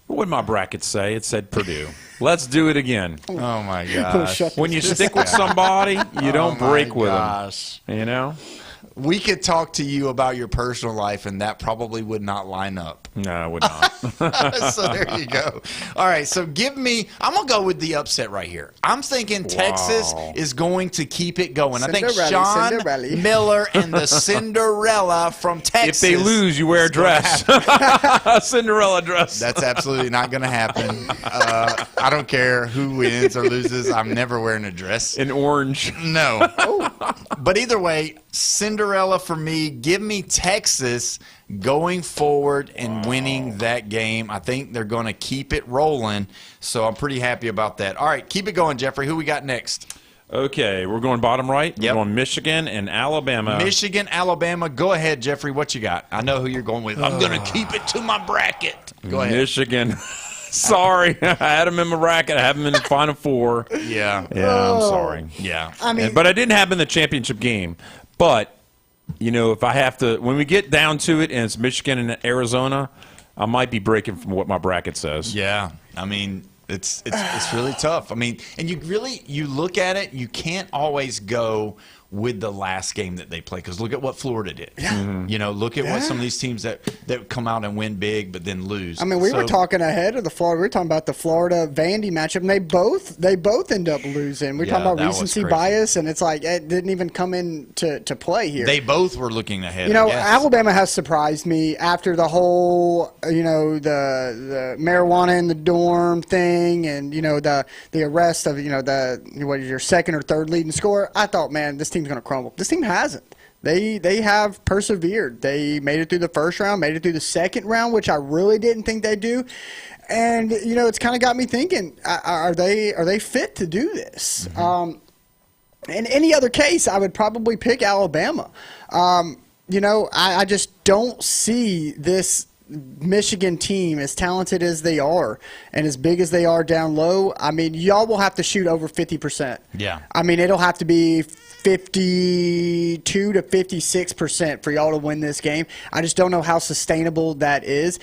What did my bracket say? It said Purdue. Let's do it again. Oh, my gosh. When you stick with somebody, you don't break with gosh. them. You know? We could talk to you about your personal life, and that probably would not line up. No, it would not. So there you go. All right, so I'm going to go with the upset right here. I'm thinking Texas is going to keep it going. I think Sean Miller and the Cinderella from Texas. If they lose, you wear a dress. A Cinderella dress. That's absolutely not going to happen. I don't care who wins or loses. I'm never wearing a dress. In orange. No. But either way, Cinderella for me. Give me Texas going forward and winning that game. I think they're going to keep it rolling, so I'm pretty happy about that. All right, keep it going, Jeffrey. Who we got next? Okay, we're going bottom right. Yep. We're going Michigan and Alabama. Michigan, Alabama. Go ahead, Jeffrey. What you got? I know who you're going with. I'm going to keep it to my bracket. Go ahead. Michigan. Sorry, I had them in my bracket. I have them in the Final Four. Yeah. I'm sorry. Yeah. I mean, but I didn't have them in the championship game. But, if I have to, when we get down to it and it's Michigan and Arizona, I might be breaking from what my bracket says. Yeah. I mean, it's really tough. I mean, and you look at it, you can't always go with the last game that they play, because look at what Florida did. Yeah. Mm-hmm. Look at what some of these teams that come out and win big but then lose. I mean, we were talking ahead of the Florida. We were talking about the Florida-Vandy matchup, and they both end up losing. We're talking about recency bias, and it's like it didn't even come in to play here. They both were looking ahead. Alabama has surprised me after the whole, the marijuana in the dorm thing, and the arrest of what is your second or third leading scorer. I thought, man, this team's going to crumble. This team hasn't. They have persevered. They made it through the first round, made it through the second round, which I really didn't think they'd do. And it's kind of got me thinking: are they fit to do this? In any other case, I would probably pick Alabama. I just don't see this Michigan team, as talented as they are and as big as they are down low. I mean, y'all will have to shoot over 50%. Yeah. I mean, it'll have to be 52 to 56% for y'all to win this game. I just don't know how sustainable that is.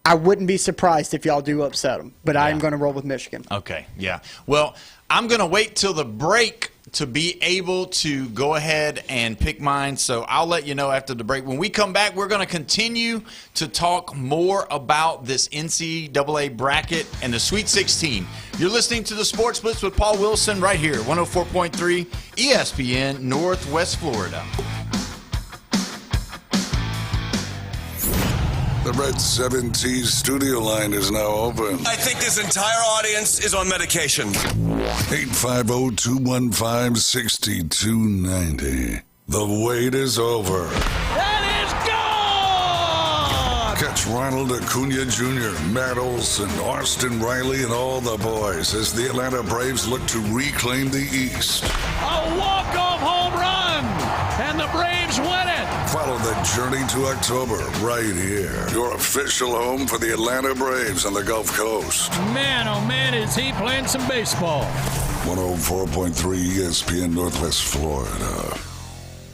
I wouldn't be surprised if y'all do upset them, but I'm going to roll with Michigan. Okay, yeah. Well, I'm going to wait till the break to be able to go ahead and pick mine, so I'll let you know after the break. When we come back, we're going to continue to talk more about this NCAA bracket and the Sweet 16. You're listening to the Sports Blitz with Paul Wilson right here, 104.3 ESPN, Northwest Florida. The Red 7T studio line is now open. I think this entire audience is on medication. 850-215-6290. The wait is over. That is gone! Catch Ronald Acuna Jr., Matt Olson, Austin Riley, and all the boys as the Atlanta Braves look to reclaim the East. A walk-off home run, and the Braves win it. Follow the journey to October right here. Your official home for the Atlanta Braves on the Gulf Coast. Man, oh man, is he playing some baseball. 104.3 ESPN Northwest Florida.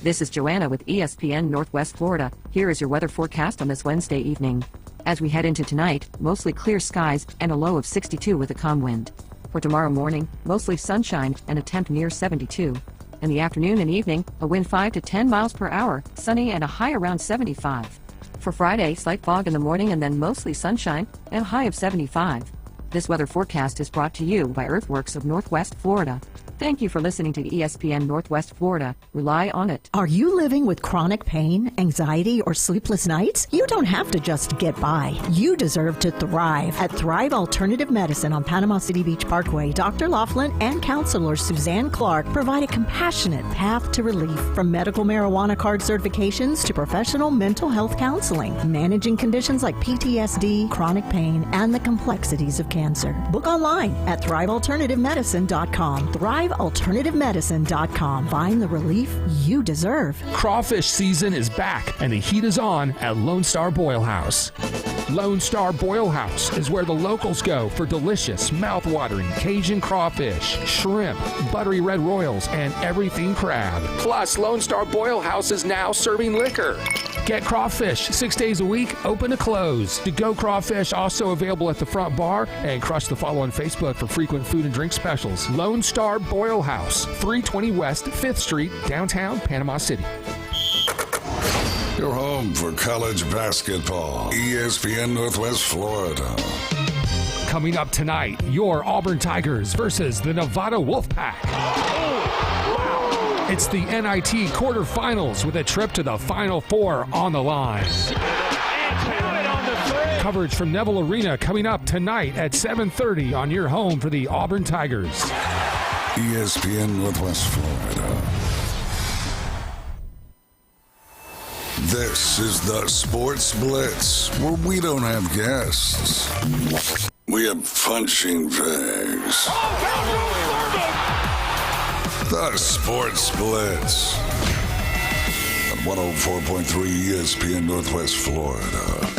This is Joanna with ESPN Northwest Florida. Here is your weather forecast on this Wednesday evening. As we head into tonight, mostly clear skies and a low of 62 with a calm wind. For tomorrow morning, mostly sunshine and a temp near 72. In the afternoon and evening, a wind 5 to 10 miles per hour, sunny and a high around 75. For Friday, slight fog in the morning and then mostly sunshine and a high of 75. This weather forecast is brought to you by Earthworks of Northwest Florida. Thank you for listening to ESPN Northwest Florida. Rely on it. Are you living with chronic pain, anxiety, or sleepless nights? You don't have to just get by. You deserve to thrive. At Thrive Alternative Medicine on Panama City Beach Parkway, Dr. Laughlin and counselor Suzanne Clark provide a compassionate path to relief, from medical marijuana card certifications to professional mental health counseling, managing conditions like PTSD, chronic pain, and the complexities of cancer. Book online at thrivealternativemedicine.com. thrivealternativemedicine.com. Find the relief you deserve. Crawfish season is back, and the heat is on at Lone Star Boil House. Lone Star Boil House is where the locals go for delicious, mouth-watering Cajun crawfish, shrimp, buttery red royals, and everything crab. Plus, Lone Star Boil House is now serving liquor. Get crawfish 6 days a week, open to close. To-go crawfish also available at the front bar, and crush the follow on Facebook for frequent food and drink specials. Lone Star Boil House, 320 West 5th Street, downtown Panama City. Your home for college basketball. ESPN Northwest Florida. Coming up tonight, your Auburn Tigers versus the Nevada Wolfpack. It's the NIT quarterfinals with a trip to the Final Four on the line. Coverage from Neville Arena coming up tonight at 7:30 on your home for the Auburn Tigers. ESPN Northwest Florida. This is the Sports Blitz, where we don't have guests. We have punching bags. The Sports Blitz on 104.3 ESPN Northwest Florida.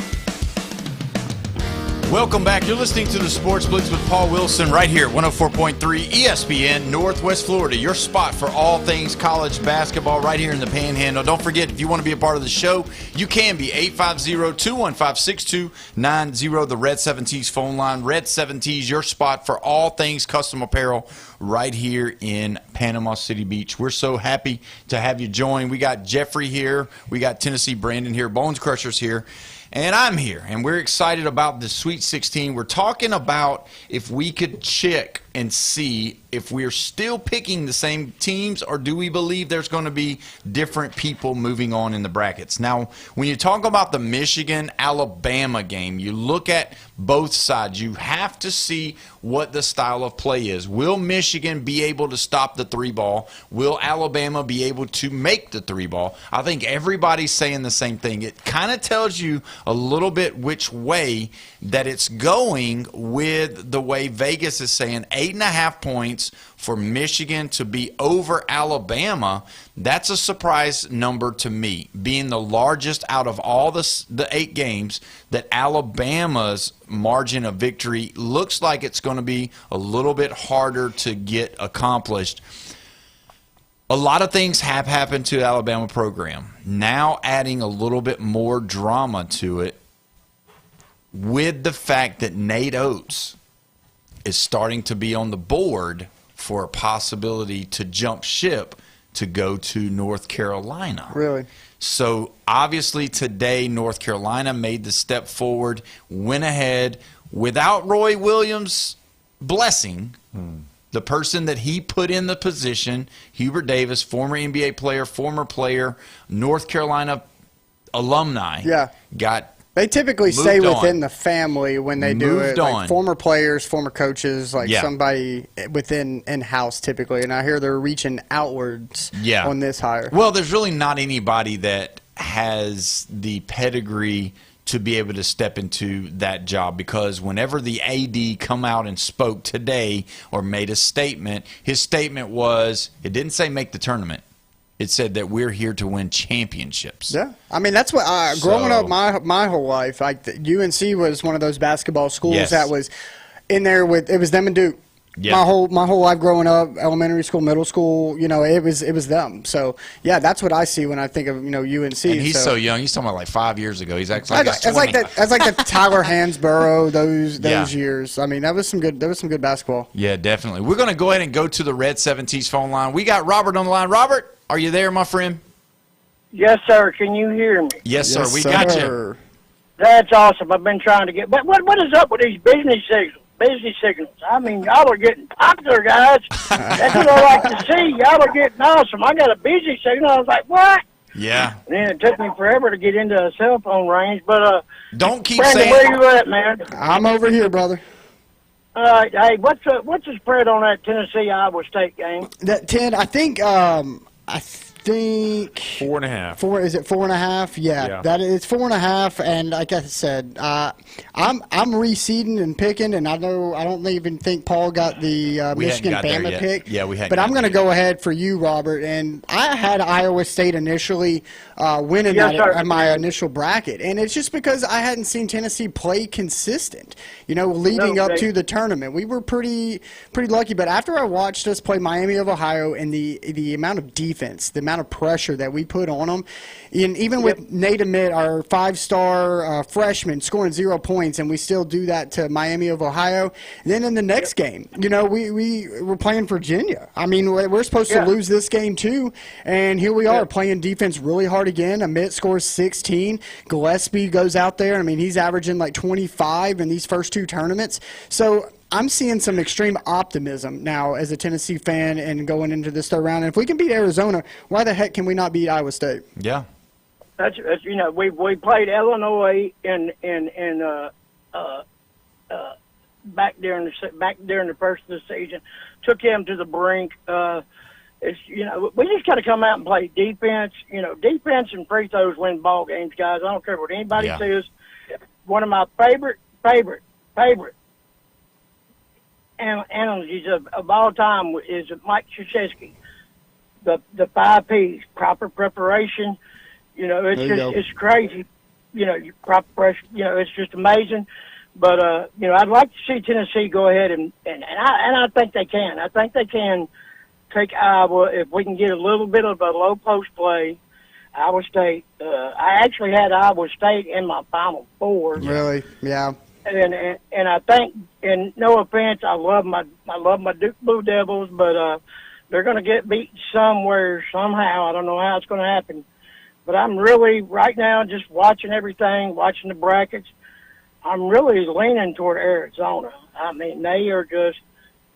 Welcome back. You're listening to the Sports Blitz with Paul Wilson right here at 104.3 ESPN Northwest Florida, your spot for all things college basketball right here in the Panhandle. Don't forget, if you want to be a part of the show, you can be 850-215-6290, the Red 7T's phone line. Red 7T's, your spot for all things custom apparel right here in Panama City Beach. We're so happy to have you join. We got Jeffrey here. We got Tennessee Brandon here. Bones Crusher's here. And I'm here, and we're excited about the Sweet 16. We're talking about if we could check and see if we're still picking the same teams, or do we believe there's going to be different people moving on in the brackets. Now, when you talk about the Michigan-Alabama game, you look at both sides. You have to see what the style of play is. Will Michigan be able to stop the three ball? Will Alabama be able to make the three ball? I think everybody's saying the same thing. It kind of tells you a little bit which way that it's going with the way Vegas is saying 8.5 points for Michigan to be over Alabama. That's a surprise number to me, being the largest out of all the 8 games, that Alabama's margin of victory looks like it's going to be a little bit harder to get accomplished. A lot of things have happened to the Alabama program. Now adding a little bit more drama to it with the fact that Nate Oates is starting to be on the board for a possibility to jump ship to go to North Carolina. Really? So obviously today North Carolina made the step forward, went ahead without Roy Williams' blessing. The person that he put in the position, Hubert Davis, former NBA player, North Carolina alumni, They typically stay within the family when they do it. Like former players, former coaches, somebody within in-house typically. And I hear they're reaching outwards on this hire. Well, there's really not anybody that has the pedigree to be able to step into that job, because whenever the AD come out and spoke today or made a statement, his statement was, it didn't say make the tournament. It said that we're here to win championships. Yeah. I mean, that's what growing up my whole life, UNC was one of those basketball schools that was in there with, it was them and Duke. my whole life growing up, elementary school, middle school, it was them. So yeah, that's what I see when I think of UNC. And he's so young. He's talking about like 5 years ago. He's actually that's like the Tyler Hansborough those years. I mean, that was some good basketball. Yeah, definitely. We're going to go ahead and go to the Red 17's phone line. We got Robert on the line. Robert, are you there, my friend? Yes, sir. Can you hear me? Yes, sir. We got you. That's awesome. I've been trying to get. But what is up with these business signals? I mean, y'all are getting popular, guys. That's what I like to see. Y'all are getting awesome. I got a busy signal. I was like, what? Yeah. And then it took me forever to get into a cell phone range. But don't keep Brandon, saying. Where you at, man? I'm over here, brother. Hey, what's the spread on that Tennessee Iowa State game? That 10, I think 4.5. Is it 4.5? Yeah. That is 4.5. And like I said, I'm reseeding and picking, and I don't even think Paul got the Michigan Bama pick. Yeah, we hadn't. But I'm going to go ahead for you, Robert. And I had Iowa State initially winning my initial bracket, and it's just because I hadn't seen Tennessee play consistent. Leading up to the tournament, we were pretty lucky. But after I watched us play Miami of Ohio and the amount of defense, the amount of pressure that we put on them, and even with Nate Emmett, our 5-star freshman, scoring 0 points, and we still do that to Miami of Ohio. And then in the next game, we were playing Virginia. I mean, we're supposed to lose this game too, and here we are playing defense really hard again. Emmett scores 16. Gillespie goes out there. I mean, he's averaging like 25 in these first 2 tournaments. So I'm seeing some extreme optimism now as a Tennessee fan and going into this third round. And if we can beat Arizona, why the heck can we not beat Iowa State? Yeah. That's we played Illinois back during the first of the season, took him to the brink. We just got to come out and play defense. Defense and free throws win ball games, guys. I don't care what anybody says. One of my favorite analogies of all time is Mike Krzyzewski. The 5 P's: proper preparation. It's crazy. Proper preparation. It's just amazing. But I'd like to see Tennessee go ahead and I think they can. I think they can take Iowa if we can get a little bit of a low post play. Iowa State. I actually had Iowa State in my Final Four. Really? Yeah. And I think, and no offense, I love my Duke Blue Devils, but they're going to get beat somewhere, somehow. I don't know how it's going to happen. But I'm really, right now, just watching everything, watching the brackets, I'm really leaning toward Arizona. I mean, they are just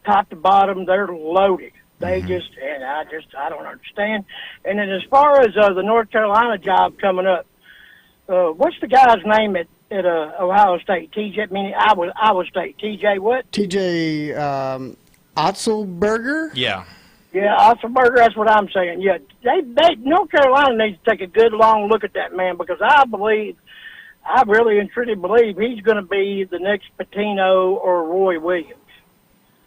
top to bottom, they're loaded. They I don't understand. And then as far as the North Carolina job coming up, what's the guy's name at Ohio State? Iowa State. TJ what? TJ Otzelberger? Yeah. Yeah, Otzelberger, that's what I'm saying. Yeah, they North Carolina needs to take a good long look at that man, because I really and truly believe he's going to be the next Pitino or Roy Williams.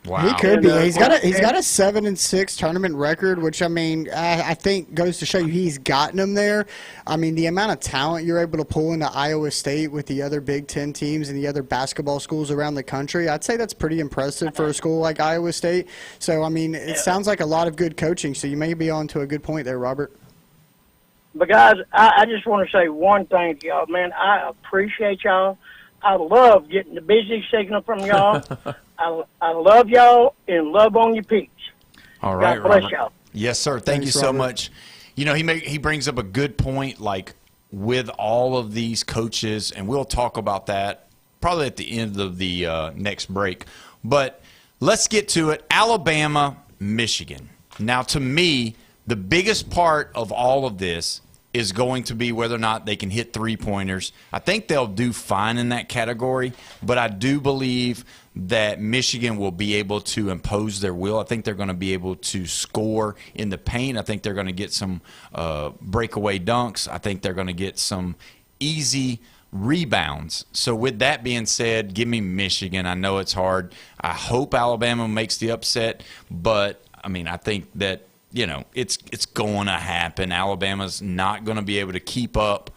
Wow. He could be. He's got a 7-6 tournament record, which I think goes to show you he's gotten them there. I mean, the amount of talent you're able to pull into Iowa State with the other Big Ten teams and the other basketball schools around the country, I'd say that's pretty impressive for a school like Iowa State. So, I mean, it sounds like a lot of good coaching. So you may be on to a good point there, Robert. But guys, I just want to say one thing to y'all, man. I appreciate y'all. I love getting the busy signal from y'all. I love y'all and love on your peeps. All right, God bless Robert. y'all. Yes, sir. Thank you so Robert. much. He brings up a good point, like with all of these coaches, and we'll talk about that probably at the end of the next break. But let's get to it. Alabama, Michigan. Now, to me, the biggest part of all of this is going to be whether or not they can hit three-pointers. I think they'll do fine in that category, but I do believe that Michigan will be able to impose their will. I think they're going to be able to score in the paint. I think they're going to get some breakaway dunks. I think they're going to get some easy rebounds. So with that being said, give me Michigan. I know it's hard. I hope Alabama makes the upset, but, I mean, I think that, it's going to happen. Alabama's not going to be able to keep up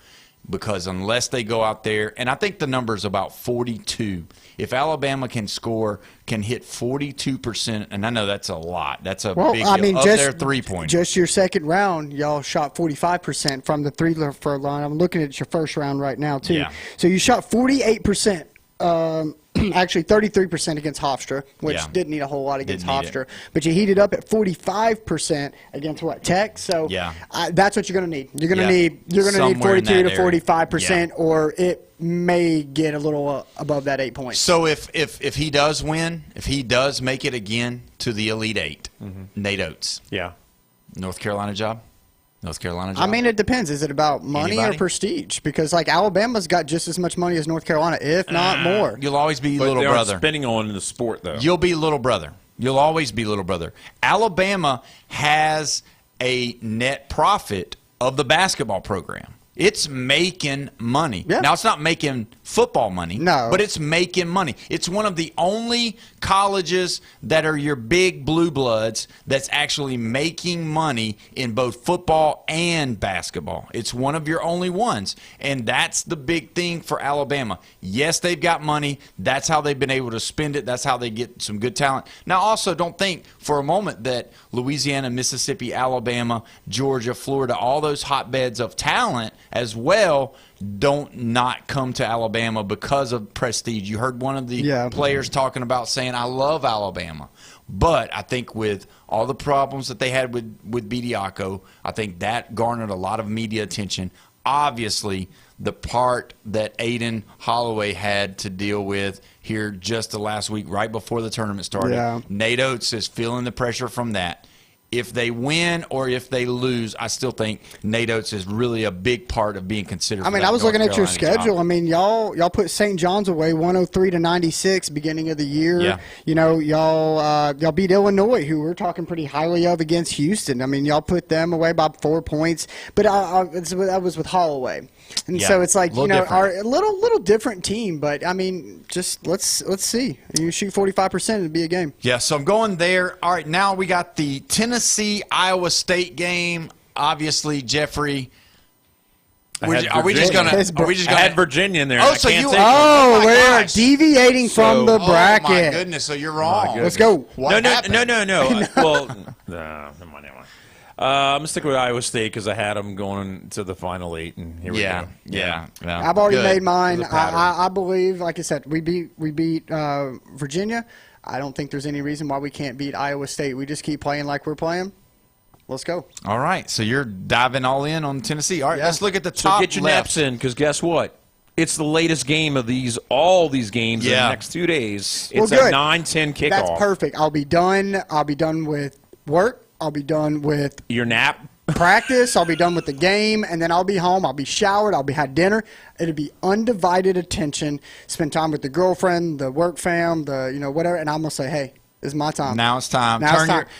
because unless they go out there, and I think the number is about 42. If Alabama can hit 42%, and I know that's a lot. That's a big deal of their three-pointers. Just your second round, y'all shot 45% from the three-throw line. I'm looking at your first round right now, too. Yeah. So you shot 48%. Actually 33% against Hofstra, which didn't need a whole lot against Hofstra. But you heated up at 45% against Tech. So that's what you're going to need. You're going to need 42 to 45%, or it may get a little above that 8 points. So if he does win, if he does make it again to the Elite Eight, Nate Oates, North Carolina job. I mean, it depends. Is it about money or prestige? Because Alabama's got just as much money as North Carolina, if not more. You'll always be little brother. brother. Spending on the sport, though. You'll be little brother. You'll always be little brother. Alabama has a net profit of the basketball program. It's making money. Yeah. Now, it's not making football money, but it's making money. It's one of the only colleges that are your big blue bloods that's actually making money in both football and basketball. It's one of your only ones, and that's the big thing for Alabama. Yes, they've got money. That's how they've been able to spend it. That's how they get some good talent. Now, also, don't think for a moment that Louisiana, Mississippi, Alabama, Georgia, Florida, all those hotbeds of talent as well don't not come to Alabama because of prestige. You heard one of the players talking about saying, I love Alabama. But I think with all the problems that they had with Bediako, I think that garnered a lot of media attention. Obviously, the part that Aiden Holloway had to deal with here just the last week, right before the tournament started, Nate Oates is feeling the pressure from that. If they win or if they lose, I still think Nate Oates is really a big part of being considered. I mean, I was looking at your schedule. I mean, y'all put St. John's away 103-96 beginning of the year. Yeah. You know, y'all beat Illinois, who we're talking pretty highly of, against Houston. I mean, y'all put them away by 4 points. But that was with Holloway. And so it's like, you know, a little different team. But, I mean, just let's see. You shoot 45%, it'd be a game. Yeah, so I'm going there. All right, now we got the Tennessee-Iowa State game. Obviously, Jeffrey, are we just going to – I had Virginia in there. Oh, so you – we're deviating from the bracket. Oh, my goodness, so you're wrong. Let's go. No. Well, no, never mind. I'm going to stick with Iowa State because I had them going to the Final Eight, and here we go. Yeah. I've already made mine. I believe, like I said, we beat Virginia. I don't think there's any reason why we can't beat Iowa State. We just keep playing like we're playing. Let's go. All right, so you're diving all in on Tennessee. All right, let's look at the top left. So get your naps in because guess what? It's the latest game of all these games in the next 2 days. It's a 9-10 kickoff. That's perfect. I'll be done. I'll be done with work. I'll be done with your nap practice. I'll be done with the game, and then I'll be home. I'll be showered. I'll be had dinner. It'll be undivided attention. Spend time with the girlfriend, the work fam, whatever. And I'm gonna say, hey, this is my time. Now it's time.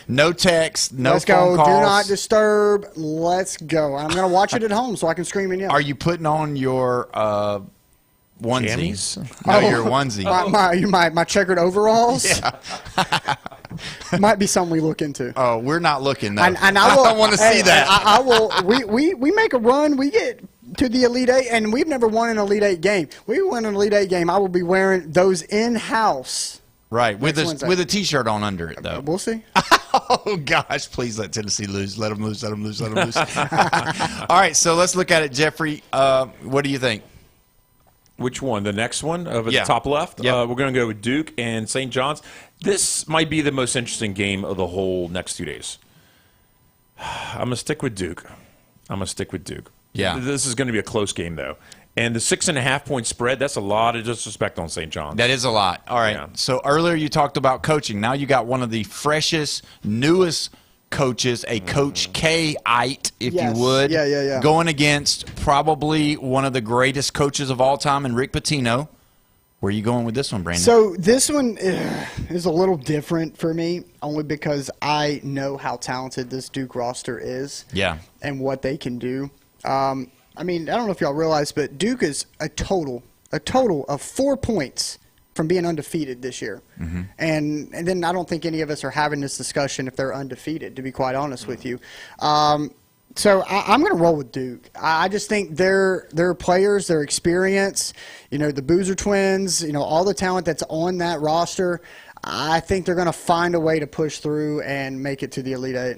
No text, no Let's phone go. calls. Do not disturb. Let's go. I'm gonna watch it at home so I can scream and yell. Are you putting on your onesies? No, your onesie. My checkered overalls. Yeah. Might be something we look into. Oh, we're not looking. Though. And I don't want to see that. I will. We make a run. We get to the Elite Eight, and we've never won an Elite Eight game. We win an Elite Eight game. I will be wearing those in-house. Right, with a T-shirt on under it, though. We'll see. Oh, gosh, please let Tennessee lose. Let them lose. All right, so let's look at it, Jeffrey. What do you think? Which one? The next one over the top left? Yep. We're going to go with Duke and St. John's. This might be the most interesting game of the whole next 2 days. I'm going to stick with Duke. Yeah. This is going to be a close game, though. And the 6.5-point spread, that's a lot of disrespect on St. John's. That is a lot. All right. Yeah. So earlier you talked about coaching. Now you got one of the freshest, newest coaches, a Coach K-ite, if you would. Yeah. Going against probably one of the greatest coaches of all time, and Rick Pitino. Where are you going with this one, Brandon? So this one is a little different for me, only because I know how talented this Duke roster is. Yeah. And what they can do. I mean, I don't know if y'all realize, but Duke is a total of 4 points from being undefeated this year. Mm-hmm. And then I don't think any of us are having this discussion if they're undefeated, to be quite honest with you. So I'm going to roll with Duke. I just think their players, their experience, the Boozer twins, all the talent that's on that roster, I think they're going to find a way to push through and make it to the Elite Eight.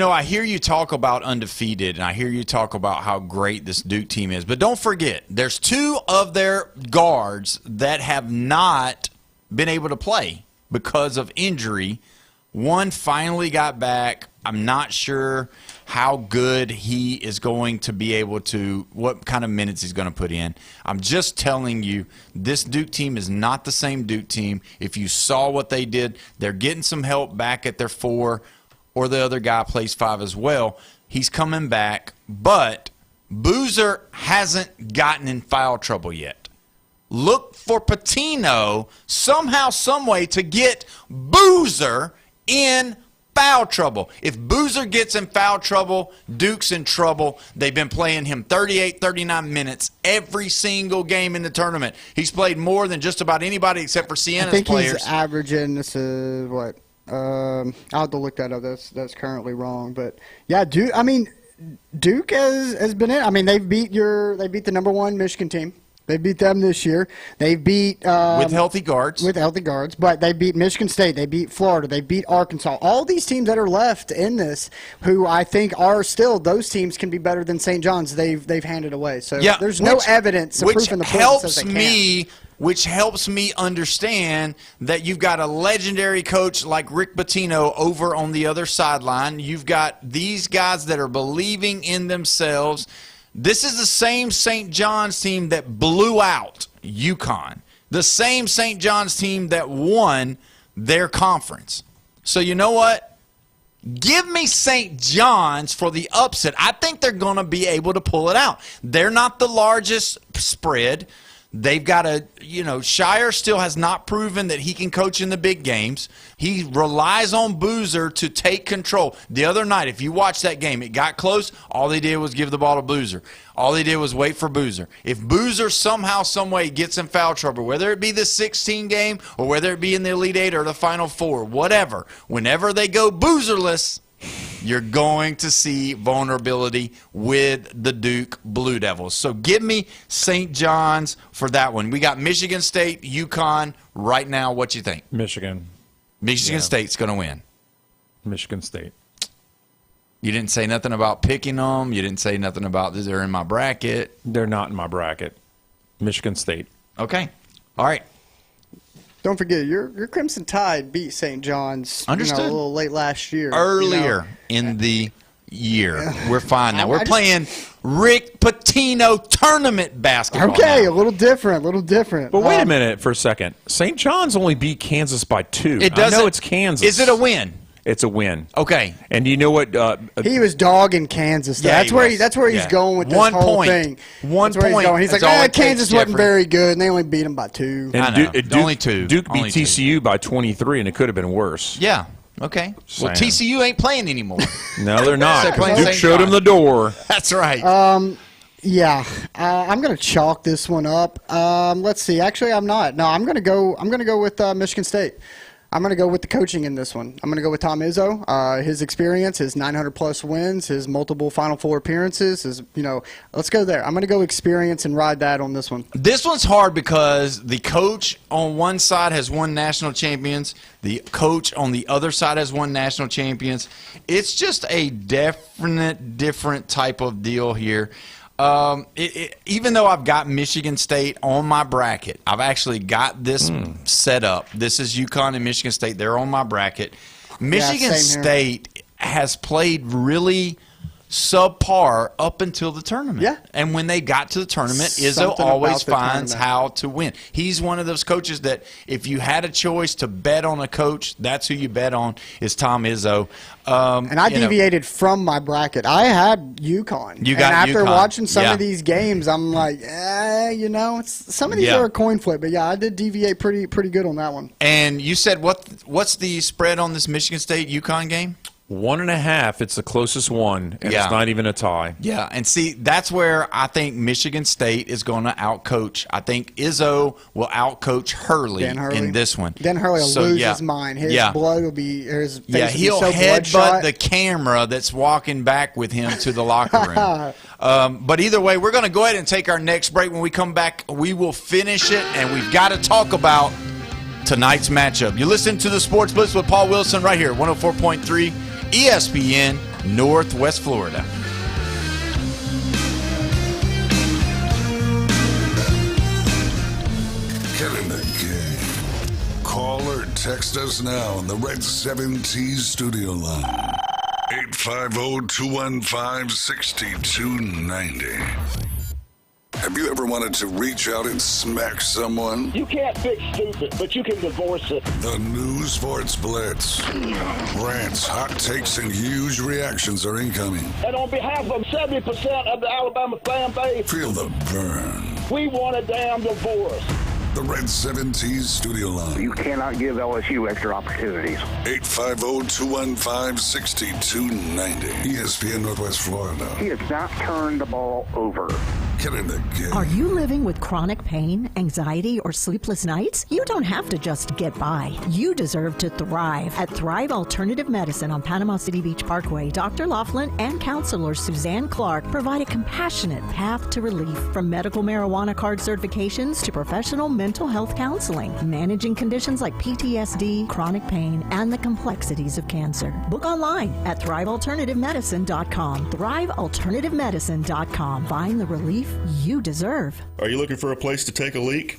I hear you talk about undefeated, and I hear you talk about how great this Duke team is. But don't forget, there's 2 of their guards that have not been able to play because of injury. One finally got back. I'm not sure how good he is going to be able to, what kind of minutes he's going to put in. I'm just telling you, this Duke team is not the same Duke team. If you saw what they did, they're getting some help back at their 4, or the other guy plays 5 as well. He's coming back, but Boozer hasn't gotten in foul trouble yet. Look for Pitino somehow, some way to get Boozer in foul trouble. If Boozer gets in foul trouble, Duke's in trouble. They've been playing him 38, 39 minutes every single game in the tournament. He's played more than just about anybody except for Sienna's players. He's averaging, this is what? I'll have to look that up. That's currently wrong. But, yeah, Duke has been in. I mean, they beat the number 1 Michigan team. They beat them this year. They beat with healthy guards. But they beat Michigan State. They beat Florida. They beat Arkansas. All these teams that are left in this, who I think are still, those teams can be better than St. John's. They've handed away. So there's no evidence, proof in the pudding that says they can't. Which helps me understand that you've got a legendary coach like Rick Pitino over on the other sideline. You've got these guys that are believing in themselves. This is the same St. John's team that blew out UConn. The same St. John's team that won their conference. So you know what? Give me St. John's for the upset. I think they're going to be able to pull it out. They're not the largest spread. They've got Shire still has not proven that he can coach in the big games. He relies on Boozer to take control. The other night, if you watch that game, it got close. All they did was give the ball to Boozer. All they did was wait for Boozer. If Boozer somehow, some way gets in foul trouble, whether it be the 16 game or whether it be in the Elite Eight or the Final Four, whatever, whenever they go Boozerless, you're going to see vulnerability with the Duke Blue Devils. So give me St. John's for that one. We got Michigan State, UConn right now. What you think? Michigan State's going to win. Michigan State. You didn't say nothing about picking them. You didn't say nothing about they're in my bracket. They're not in my bracket. Michigan State. Okay. All right. Don't forget, your Crimson Tide beat St. John's a little late last year. Earlier in the year. We're fine now. We're playing Rick Pitino tournament basketball. Okay, now. a little different. But wait a minute for a second. St. John's only beat Kansas by 2. I know it's Kansas. Is it a win? It's a win. Okay. And you know what? He was dogging Kansas. Yeah, that's where he's going with this whole thing. One point. He's like, Kansas wasn't very good, and they only beat him by 2. And only 2. Duke beat TCU by 23, and it could have been worse. Yeah. Okay. Well, TCU ain't playing anymore. No, they're not. Duke showed him the door. That's right. Yeah, I'm going to chalk this one up. Let's see. Actually, I'm not. No, I'm going to go with Michigan State. I'm going to go with the coaching in this one. I'm going to go with Tom Izzo. His experience, his 900-plus wins, his multiple Final Four appearances. Let's go there. I'm going to go experience and ride that on this one. This one's hard because the coach on one side has won national champions. The coach on the other side has won national champions. It's just a different type of deal here. Even though I've got Michigan State on my bracket, I've actually got this set up. This is UConn and Michigan State. They're on my bracket. Michigan State has played really subpar up until the tournament. Yeah. And when they got to the tournament, Izzo always finds how to win. He's one of those coaches that if you had a choice to bet on a coach, that's who you bet on is Tom Izzo. And I deviated from my bracket. I had UConn. You got and after UConn. watching some of these games, I'm like, some of these are a coin flip. But, I did deviate pretty good on that one. And you said what's the spread on this Michigan State-UConn game? 1.5. It's the closest one, and Yeah. it's not even a tie. Yeah, and see, that's where I think Michigan State is going to outcoach. I think Izzo will outcoach Hurley in this one. Dan Hurley will lose his mind. His blood will be his face will be he'll so headbutt bloodshot. the camera that's walking back with him to the locker room. But either way, we're going to go ahead and take our next break. When we come back, we will finish it, and we've got to talk about tonight's matchup. You listen to the Sports Blitz with Paul Wilson right here, 104.3 ESPN, Northwest Florida. Get in the game. Call or text us now on the Red 7T studio line. 850-215-6290. Have you ever wanted to reach out and smack someone? You can't fix stupid, but you can divorce it. The new Sports Blitz. Rants, hot takes, and huge reactions are incoming. And on behalf of 70% of the Alabama fan base, Feel the burn. we want a damn divorce. The Red 7T studio line. You cannot give LSU extra opportunities. 850-215-6290. ESPN Northwest Florida. He has not turned the ball over. Get in the game. Are you living with chronic pain, anxiety, or sleepless nights? You don't have to just get by. You deserve to thrive. At Thrive Alternative Medicine on Panama City Beach Parkway, Dr. Laughlin and counselor Suzanne Clark provide a compassionate path to relief, from medical marijuana card certifications to professional mental health counseling, managing conditions like PTSD, chronic pain, and the complexities of cancer. Book online at thrivealternativemedicine.com. thrivealternativemedicine.com. Find the relief you deserve. Are you looking for a place to take a leak?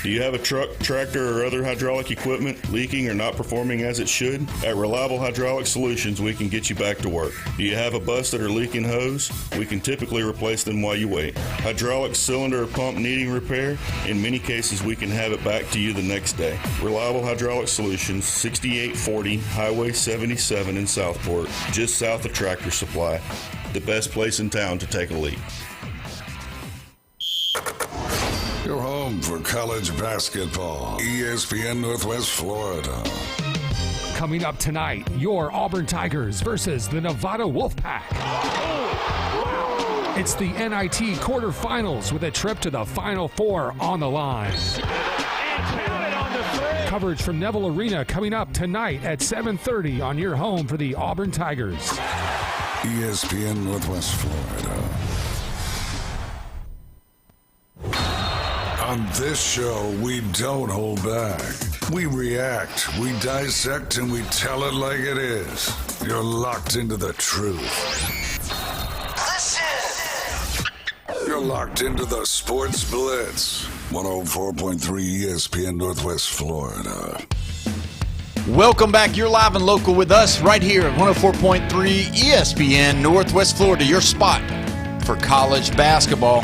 Do you have a truck, tractor, or other hydraulic equipment leaking or not performing as it should? At Reliable Hydraulic Solutions, we can get you back to work. Do you have a busted or leaking hose? We can typically replace them while you wait. Hydraulic cylinder or pump needing repair? In many cases, we can have it back to you the next day. Reliable Hydraulic Solutions, 6840 Highway 77 in Southport, just south of Tractor Supply. The best place in town to take a leak. Your home for college basketball. ESPN Northwest Florida. Coming up tonight, your Auburn Tigers versus the Nevada Wolfpack. It's the NIT quarterfinals with a trip to the Final Four on the line. Coverage from Neville Arena coming up tonight at 7:30 on your home for the Auburn Tigers. ESPN Northwest Florida. On this show, we don't hold back. We react, we dissect, and we tell it like it is. You're locked into the truth. Listen! You're locked into the Sports Blitz. 104.3 ESPN Northwest Florida. Welcome back. You're live and local with us right here at 104.3 ESPN Northwest Florida, your spot for college basketball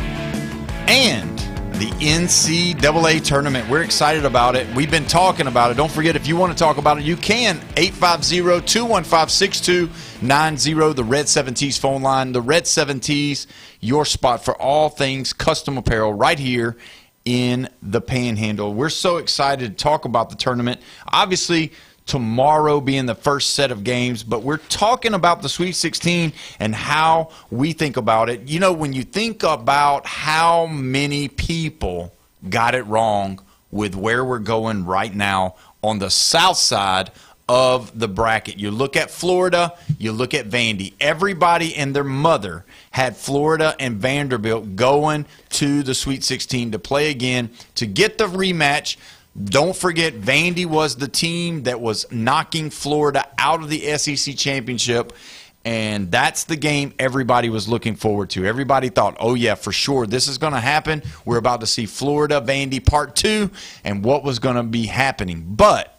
and the NCAA tournament. We're excited about it. We've been talking about it. Don't forget, if you want to talk about it, you can. 850-215-6290, the Red 7T's phone line. The Red 7T's, your spot for all things custom apparel right here in the Panhandle. We're so excited to talk about the tournament. Obviously, tomorrow being the first set of games, but we're talking about the Sweet 16 and how we think about it. You know, when you think about how many people got it wrong with where we're going right now on the south side of the bracket. You look at Florida, you look at Vandy. Everybody and their mother had Florida and Vanderbilt going to the Sweet 16 to play again, to get the rematch. Don't forget, Vandy was the team that was knocking Florida out of the SEC championship, and that's the game everybody was looking forward to. Everybody thought, oh, yeah, for sure, this is going to happen. We're about to see Florida, Vandy Part 2, and what was going to be happening. But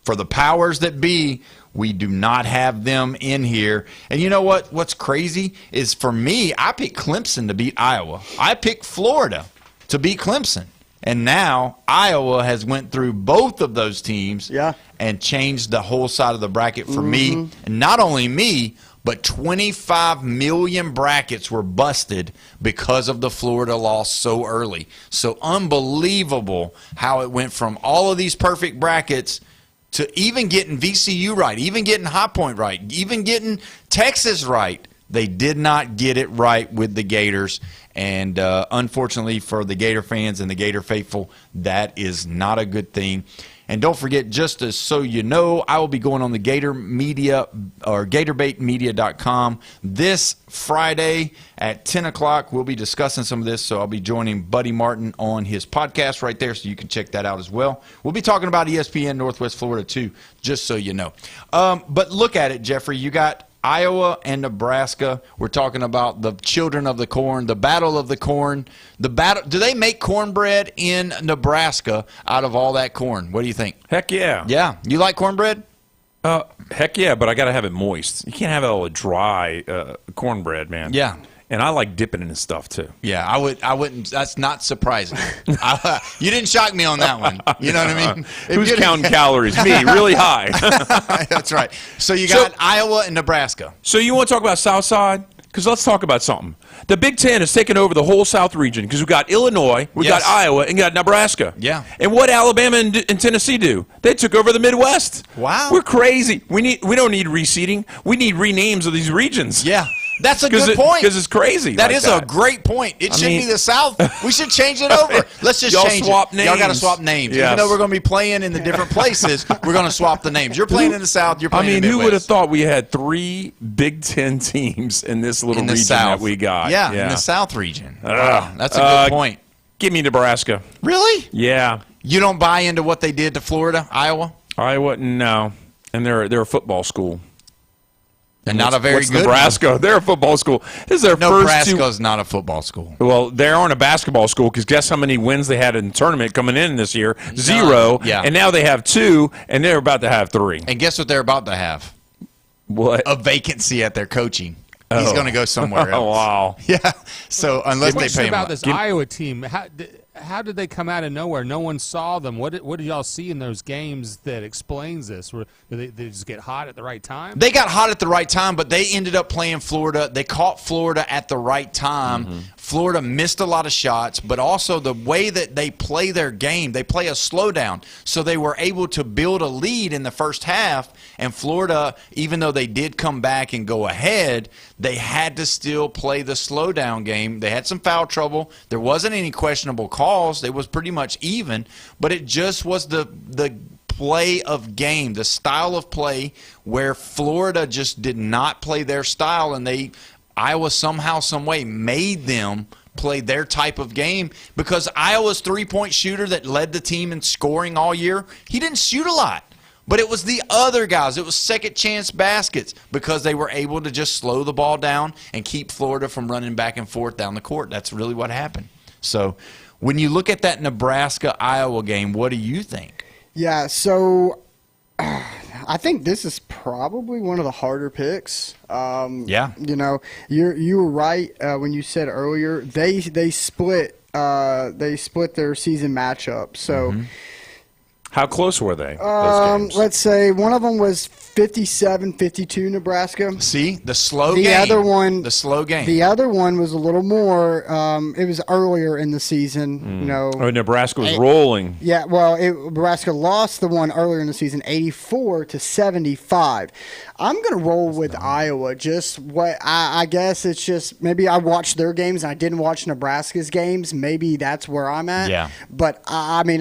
for the powers that be, we do not have them in here. And you know what? What's crazy is, for me, I picked Clemson to beat Iowa. I picked Florida to beat Clemson. And now Iowa has went through both of those teams and changed the whole side of the bracket for me. And not only me, but 25 million brackets were busted because of the Florida loss so early. So unbelievable how it went from all of these perfect brackets to even getting VCU right, even getting High Point right, even getting Texas right. They did not get it right with the Gators, and unfortunately for the Gator fans and the Gator faithful, that is not a good thing. And don't forget, just as so you know, I will be going on the Gator Media or GatorBaitMedia.com this Friday at 10 o'clock. We'll be discussing some of this, so I'll be joining Buddy Martin on his podcast right there, so you can check that out as well. We'll be talking about ESPN Northwest Florida too, just so you know. But look at it, Jeffrey. You got Iowa and Nebraska. We're talking about the children of the corn, the battle of the corn. Do they make cornbread in Nebraska out of all that corn? What do you think? Heck yeah. Yeah. You like cornbread? Heck yeah, but I got to have it moist. You can't have it all dry cornbread, man. Yeah. And I like dipping it in stuff too. Yeah, I wouldn't. That's not surprising. You didn't shock me on that one. You know what I mean? Who's counting calories? Me, really high. That's right. So you got Iowa and Nebraska. So you want to talk about Southside? Because let's talk about something. The Big Ten has taken over the whole South region because we've got Illinois, we've got Iowa, and got Nebraska. Yeah. And what Alabama and Tennessee do? They took over the Midwest. Wow. We're crazy. We don't need reseeding. We need renames of these regions. Yeah. That's a good point. Because it's crazy. That is a great point. It should be the South. We should change it over. Let's just change swap it. names. Y'all got to swap names. Yes. Even though we're going to be playing in the different places, we're going to swap the names. You're playing in the South. You're playing in the Midwest. Who would have thought we had 3 Big Ten teams in this little region South. that we got? Yeah, in the South region. Wow, that's a good point. Give me Nebraska. Really? Yeah. You don't buy into what they did to Florida, Iowa? Iowa, no. And they're a football school. And not a very good Nebraska. one. They're a football school. This is their first Nebraska's not a football school. Well, they aren't a basketball school because guess how many wins they had in the tournament coming in this year? 0. Yeah. And now they have 2, and they're about to have 3. And guess what they're about to have? What? A vacancy at their coaching. He's going to go somewhere else. Oh, wow. Yeah. So unless they pay him about this Iowa team, how did they come out of nowhere? No one saw them. What did y'all see in those games that explains this? Did they just get hot at the right time? They got hot at the right time, but they ended up playing Florida. They caught Florida at the right time. Mm-hmm. Florida missed a lot of shots, but also the way that they play their game, they play a slowdown. So they were able to build a lead in the first half, and Florida, even though they did come back and go ahead, they had to still play the slowdown game. They had some foul trouble. There wasn't any questionable calls. It was pretty much even, but it just was the play of game, the style of play where Florida just did not play their style, and Iowa somehow, some way made them play their type of game because Iowa's three-point shooter that led the team in scoring all year, he didn't shoot a lot. But it was the other guys. It was second-chance baskets because they were able to just slow the ball down and keep Florida from running back and forth down the court. That's really what happened. So when you look at that Nebraska-Iowa game, what do you think? Yeah, so I think this is probably one of the harder picks. Yeah. You know, you were right when you said earlier they split their season matchup. So. Mm-hmm. How close were they? Those games? Let's say one of them was 57-52 Nebraska. See, the slow game. The slow game. The other one was a little more. It was earlier in the season. You know, Nebraska was rolling. Yeah, well, Nebraska lost the one earlier in the season, 84-75. I'm gonna roll with Iowa. Just what I guess it's just maybe I watched their games and I didn't watch Nebraska's games. Maybe that's where I'm at. Yeah. But I mean,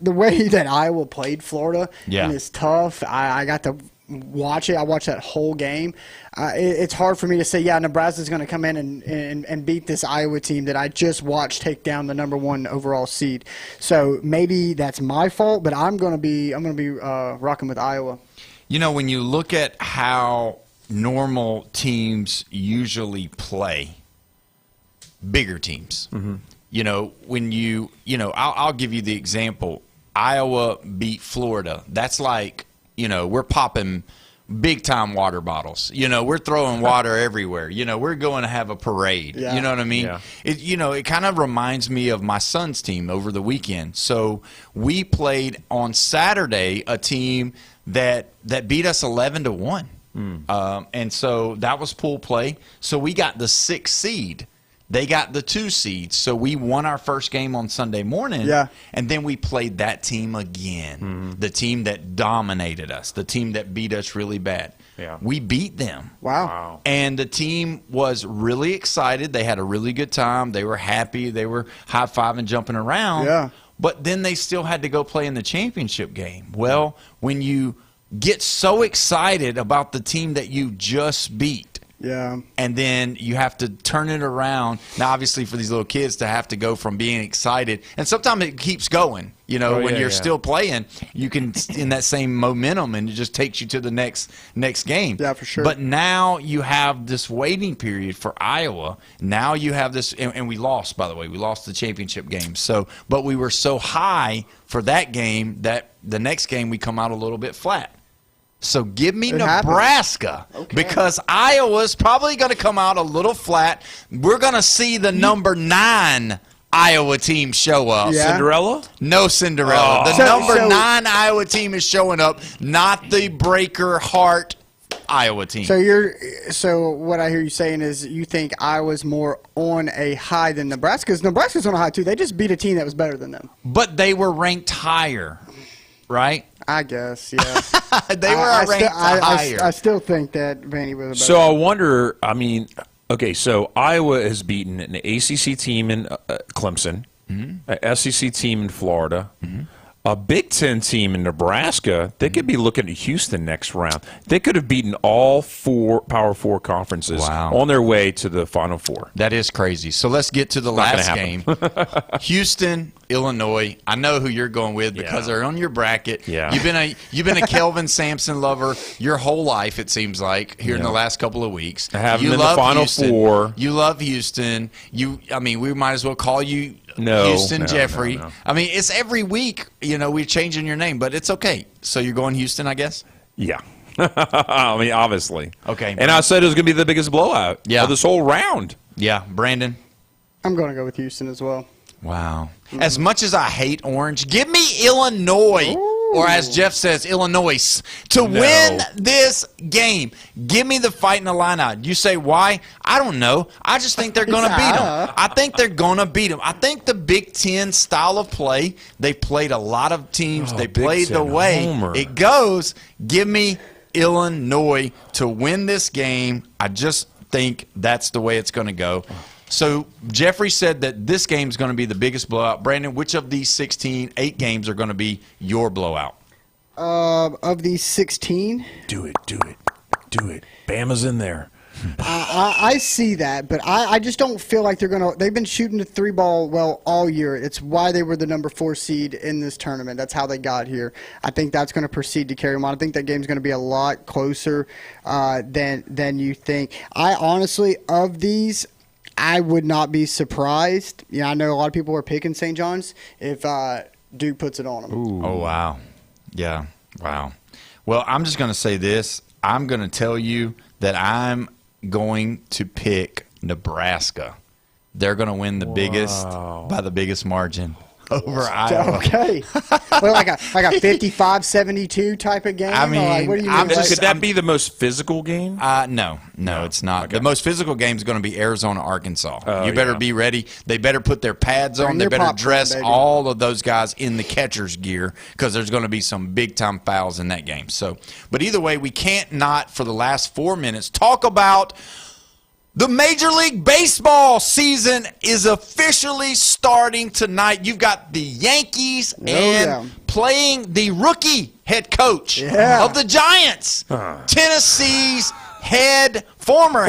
the way that Iowa played Florida and it's tough. I got to watch it. I watched that whole game. It's hard for me to say, Nebraska's going to come in and beat this Iowa team that I just watched take down the #1 overall seed. So maybe that's my fault, but I'm going to be rocking with Iowa. You know, when you look at how normal teams usually play, bigger teams. Mm-hmm. You know, when I'll give you the example. Iowa beat Florida. That's like, we're popping big-time water bottles. We're throwing water everywhere. We're going to have a parade. Yeah. You know what I mean? Yeah. It kind of reminds me of my son's team over the weekend. So we played on Saturday a team that beat us 11-1. And so that was pool play. So we got the 6th seed. They got the 2 seeds, so we won our first game on Sunday morning. Yeah. And then we played that team again, the team that dominated us, the team that beat us really bad. Yeah. We beat them. Wow. And the team was really excited. They had a really good time. They were happy. They were high-fiving, jumping around. Yeah. But then they still had to go play in the championship game. Well, when you get so excited about the team that you just beat, yeah, and then you have to turn it around. Now, obviously, for these little kids to have to go from being excited, and sometimes it keeps going. You know, when you're still playing, you can in that same momentum, and it just takes you to the next game. Yeah, for sure. But now you have this waiting period for Iowa. Now you have this, and we lost, by the way. We lost the championship game. So, but we were so high for that game that the next game we come out a little bit flat. So give me Nebraska because Iowa's probably going to come out a little flat. We're going to see the number 9 Iowa team show up. Yeah. Cinderella? No Cinderella. The number 9 Iowa team is showing up, not the breaker heart Iowa team. So what I hear you saying is you think Iowa's more on a high than Nebraska. Because Nebraska's on a high too. They just beat a team that was better than them. But they were ranked higher, right? I guess, yeah. They were ranked higher. I still think that Vandy was a better. So I wonder, I mean, okay, so Iowa has beaten an ACC team in Clemson, an SEC team in Florida, a Big Ten team in Nebraska. They could be looking at Houston next round. They could have beaten all 4 Power 4 conferences on their way to the Final Four. That is crazy. So let's get to the last game. Houston, Illinois. I know who you're going with because they're on your bracket. Yeah. You've been a Kelvin Sampson lover your whole life, it seems like, here in the last couple of weeks. I have them in the Final Four. You love Houston. I mean, we might as well call you Houston Jeffrey. No. I mean, it's every week, we're changing your name, but it's okay. So you're going Houston, I guess? Yeah. I mean, obviously. Okay. And I said it was going to be the biggest blowout of this whole round. Yeah. Brandon? I'm going to go with Houston as well. Wow. As much as I hate Orange, give me Illinois. Or as Jeff says, Illinois, to win this game. Give me the Fighting Illini. You say why? I don't know. I just think they're going to beat them. I think they're going to beat them. I think the Big Ten style of play, they played a lot of teams. They played the way it goes. Give me Illinois to win this game. I just think that's the way it's going to go. So Jeffrey said that this game is going to be the biggest blowout. Brandon, which of these 8 games are going to be your blowout? Of these 16? Do it. Bama's in there. I see that, but I just don't feel like they're going to – they've been shooting the 3-ball well all year. It's why they were the number 4 seed in this tournament. That's how they got here. I think that's going to proceed to carry them on. I think that game's going to be a lot closer than you think. I honestly, of these – I would not be surprised. I know a lot of people are picking St. John's if Duke puts it on them. Ooh. Oh, wow. Yeah. Wow. Well, I'm just going to say this. I'm going to tell you that I'm going to pick Nebraska. They're going to win the biggest by the biggest margin over Iowa. Okay. Well, like a 55-72 type of game? I mean, what do you mean? Could that be the most physical game? No, it's not. Okay. The most physical game is going to be Arizona-Arkansas. You better be ready. They better put their pads on. They better dress all of those guys in the catcher's gear because there's going to be some big-time fouls in that game. So, but either way, we can't not, for the last 4 minutes, talk about the Major League Baseball season is officially starting tonight. You've got the Yankees playing the rookie head coach of the Giants, Tennessee's former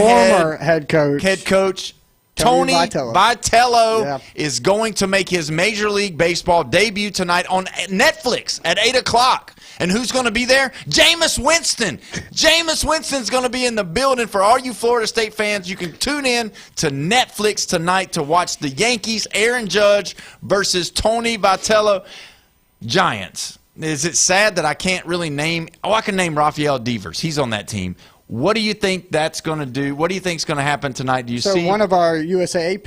head coach Tony Vitello is going to make his Major League Baseball debut tonight on Netflix at 8 o'clock. And who's going to be there? Jameis Winston. Jameis Winston's going to be in the building. For all you Florida State fans, you can tune in to Netflix tonight to watch the Yankees, Aaron Judge versus Tony Vitello. Giants. Is it sad that I can't really name – I can name Rafael Devers. He's on that team. What do you think that's going to do? What do you think is going to happen tonight? Do you see? So one of our USA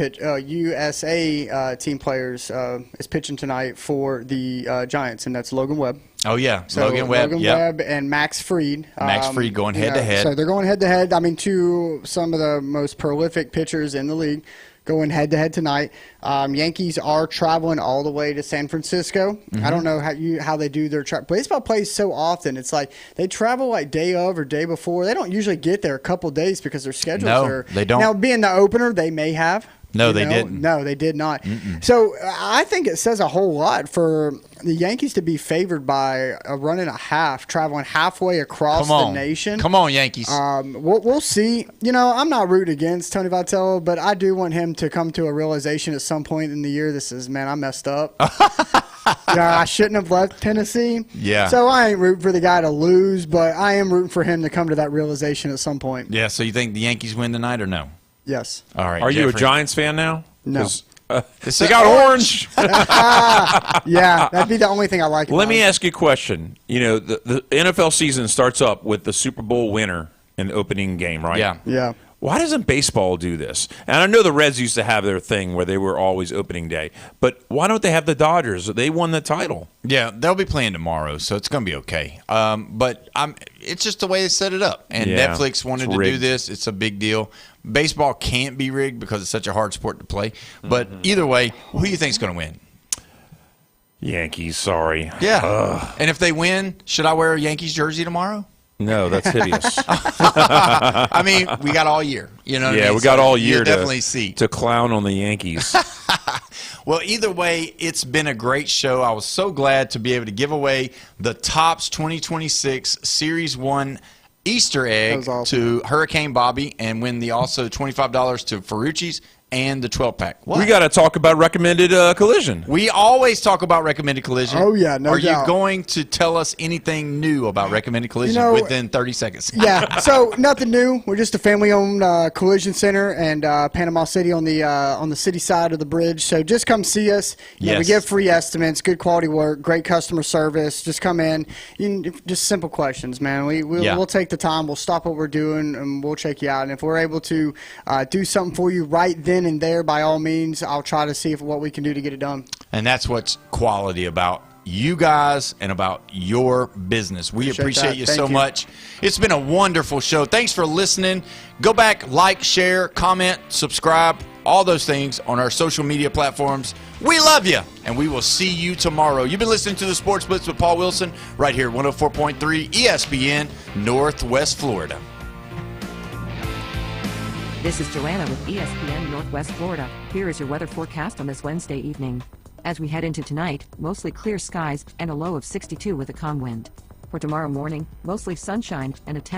team players is pitching tonight for the Giants, and that's Logan Webb. Oh, yeah. So Logan Webb and Max Fried. Max Fried going head-to-head. So they're going head-to-head. I mean, two some of the most prolific pitchers in the league going head-to-head tonight. Yankees are traveling all the way to San Francisco. I don't know how they do their travel. Baseball plays so often. It's like they travel like day of or day before. They don't usually get there a couple days because their schedules are. They don't. Now, being the opener, they may have. No, they didn't. No, they did not. So I think it says a whole lot for the Yankees to be favored by a run and a half, traveling halfway across the nation. Come on, Yankees. We'll see. I'm not rooting against Tony Vitello, but I do want him to come to a realization at some point in the year. I messed up. I shouldn't have left Tennessee. Yeah. So I ain't rooting for the guy to lose, but I am rooting for him to come to that realization at some point. Yeah. So you think the Yankees win tonight or no? Yes. All right. Are you a Jeffrey? Giants fan now? No. They got orange. Yeah, that'd be the only thing I like. Let me ask you a question. The NFL season starts up with the Super Bowl winner in the opening game, right? Yeah. Yeah. Why doesn't baseball do this? And I know the Reds used to have their thing where they were always opening day, but why don't they have the Dodgers? They won the title. Yeah, they'll be playing tomorrow, so it's going to be okay. But it's just the way they set it up. And Yeah, Netflix wanted to do this. It's a big deal. Baseball can't be rigged because it's such a hard sport to play. But either way, who do you think is going to win? Yankees, sorry. Yeah. Ugh. And if they win, should I wear a Yankees jersey tomorrow? No, that's hideous. I mean, we got all year. You know what I mean? We got all You'll year definitely see. to clown on the Yankees. Well, either way, it's been a great show. I was so glad to be able to give away the Topps 2026 Series 1 Easter egg to Hurricane Bobby and win the also $25 to Ferrucci's and the 12-pack. We got to talk about recommended collision. We always talk about recommended collision. Oh, yeah, no Are doubt. you going to tell us anything new about recommended collision within 30 seconds? Yeah, so nothing new. We're just a family-owned collision center and Panama City on the city side of the bridge. So just come see us. We give free estimates, good quality work, great customer service. Just come in. Just simple questions, man. We'll take the time. We'll stop what we're doing, and we'll check you out. And if we're able to do something for you right then and there, by all means, I'll try to see what we can do to get it done. And that's what's quality about you guys and about your business. We appreciate you so much. It's been a wonderful show. Thanks for listening. Go back, like, share, comment, subscribe, all those things on our social media platforms. We love you, and we will see you tomorrow. You've been listening to the Sports Blitz with Paul Wilson right here at 104.3 ESPN, Northwest Florida. This is Joanna with ESPN Northwest Florida. Here is your weather forecast on this Wednesday evening. As we head into tonight, mostly clear skies and a low of 62 with a calm wind. For tomorrow morning, mostly sunshine and a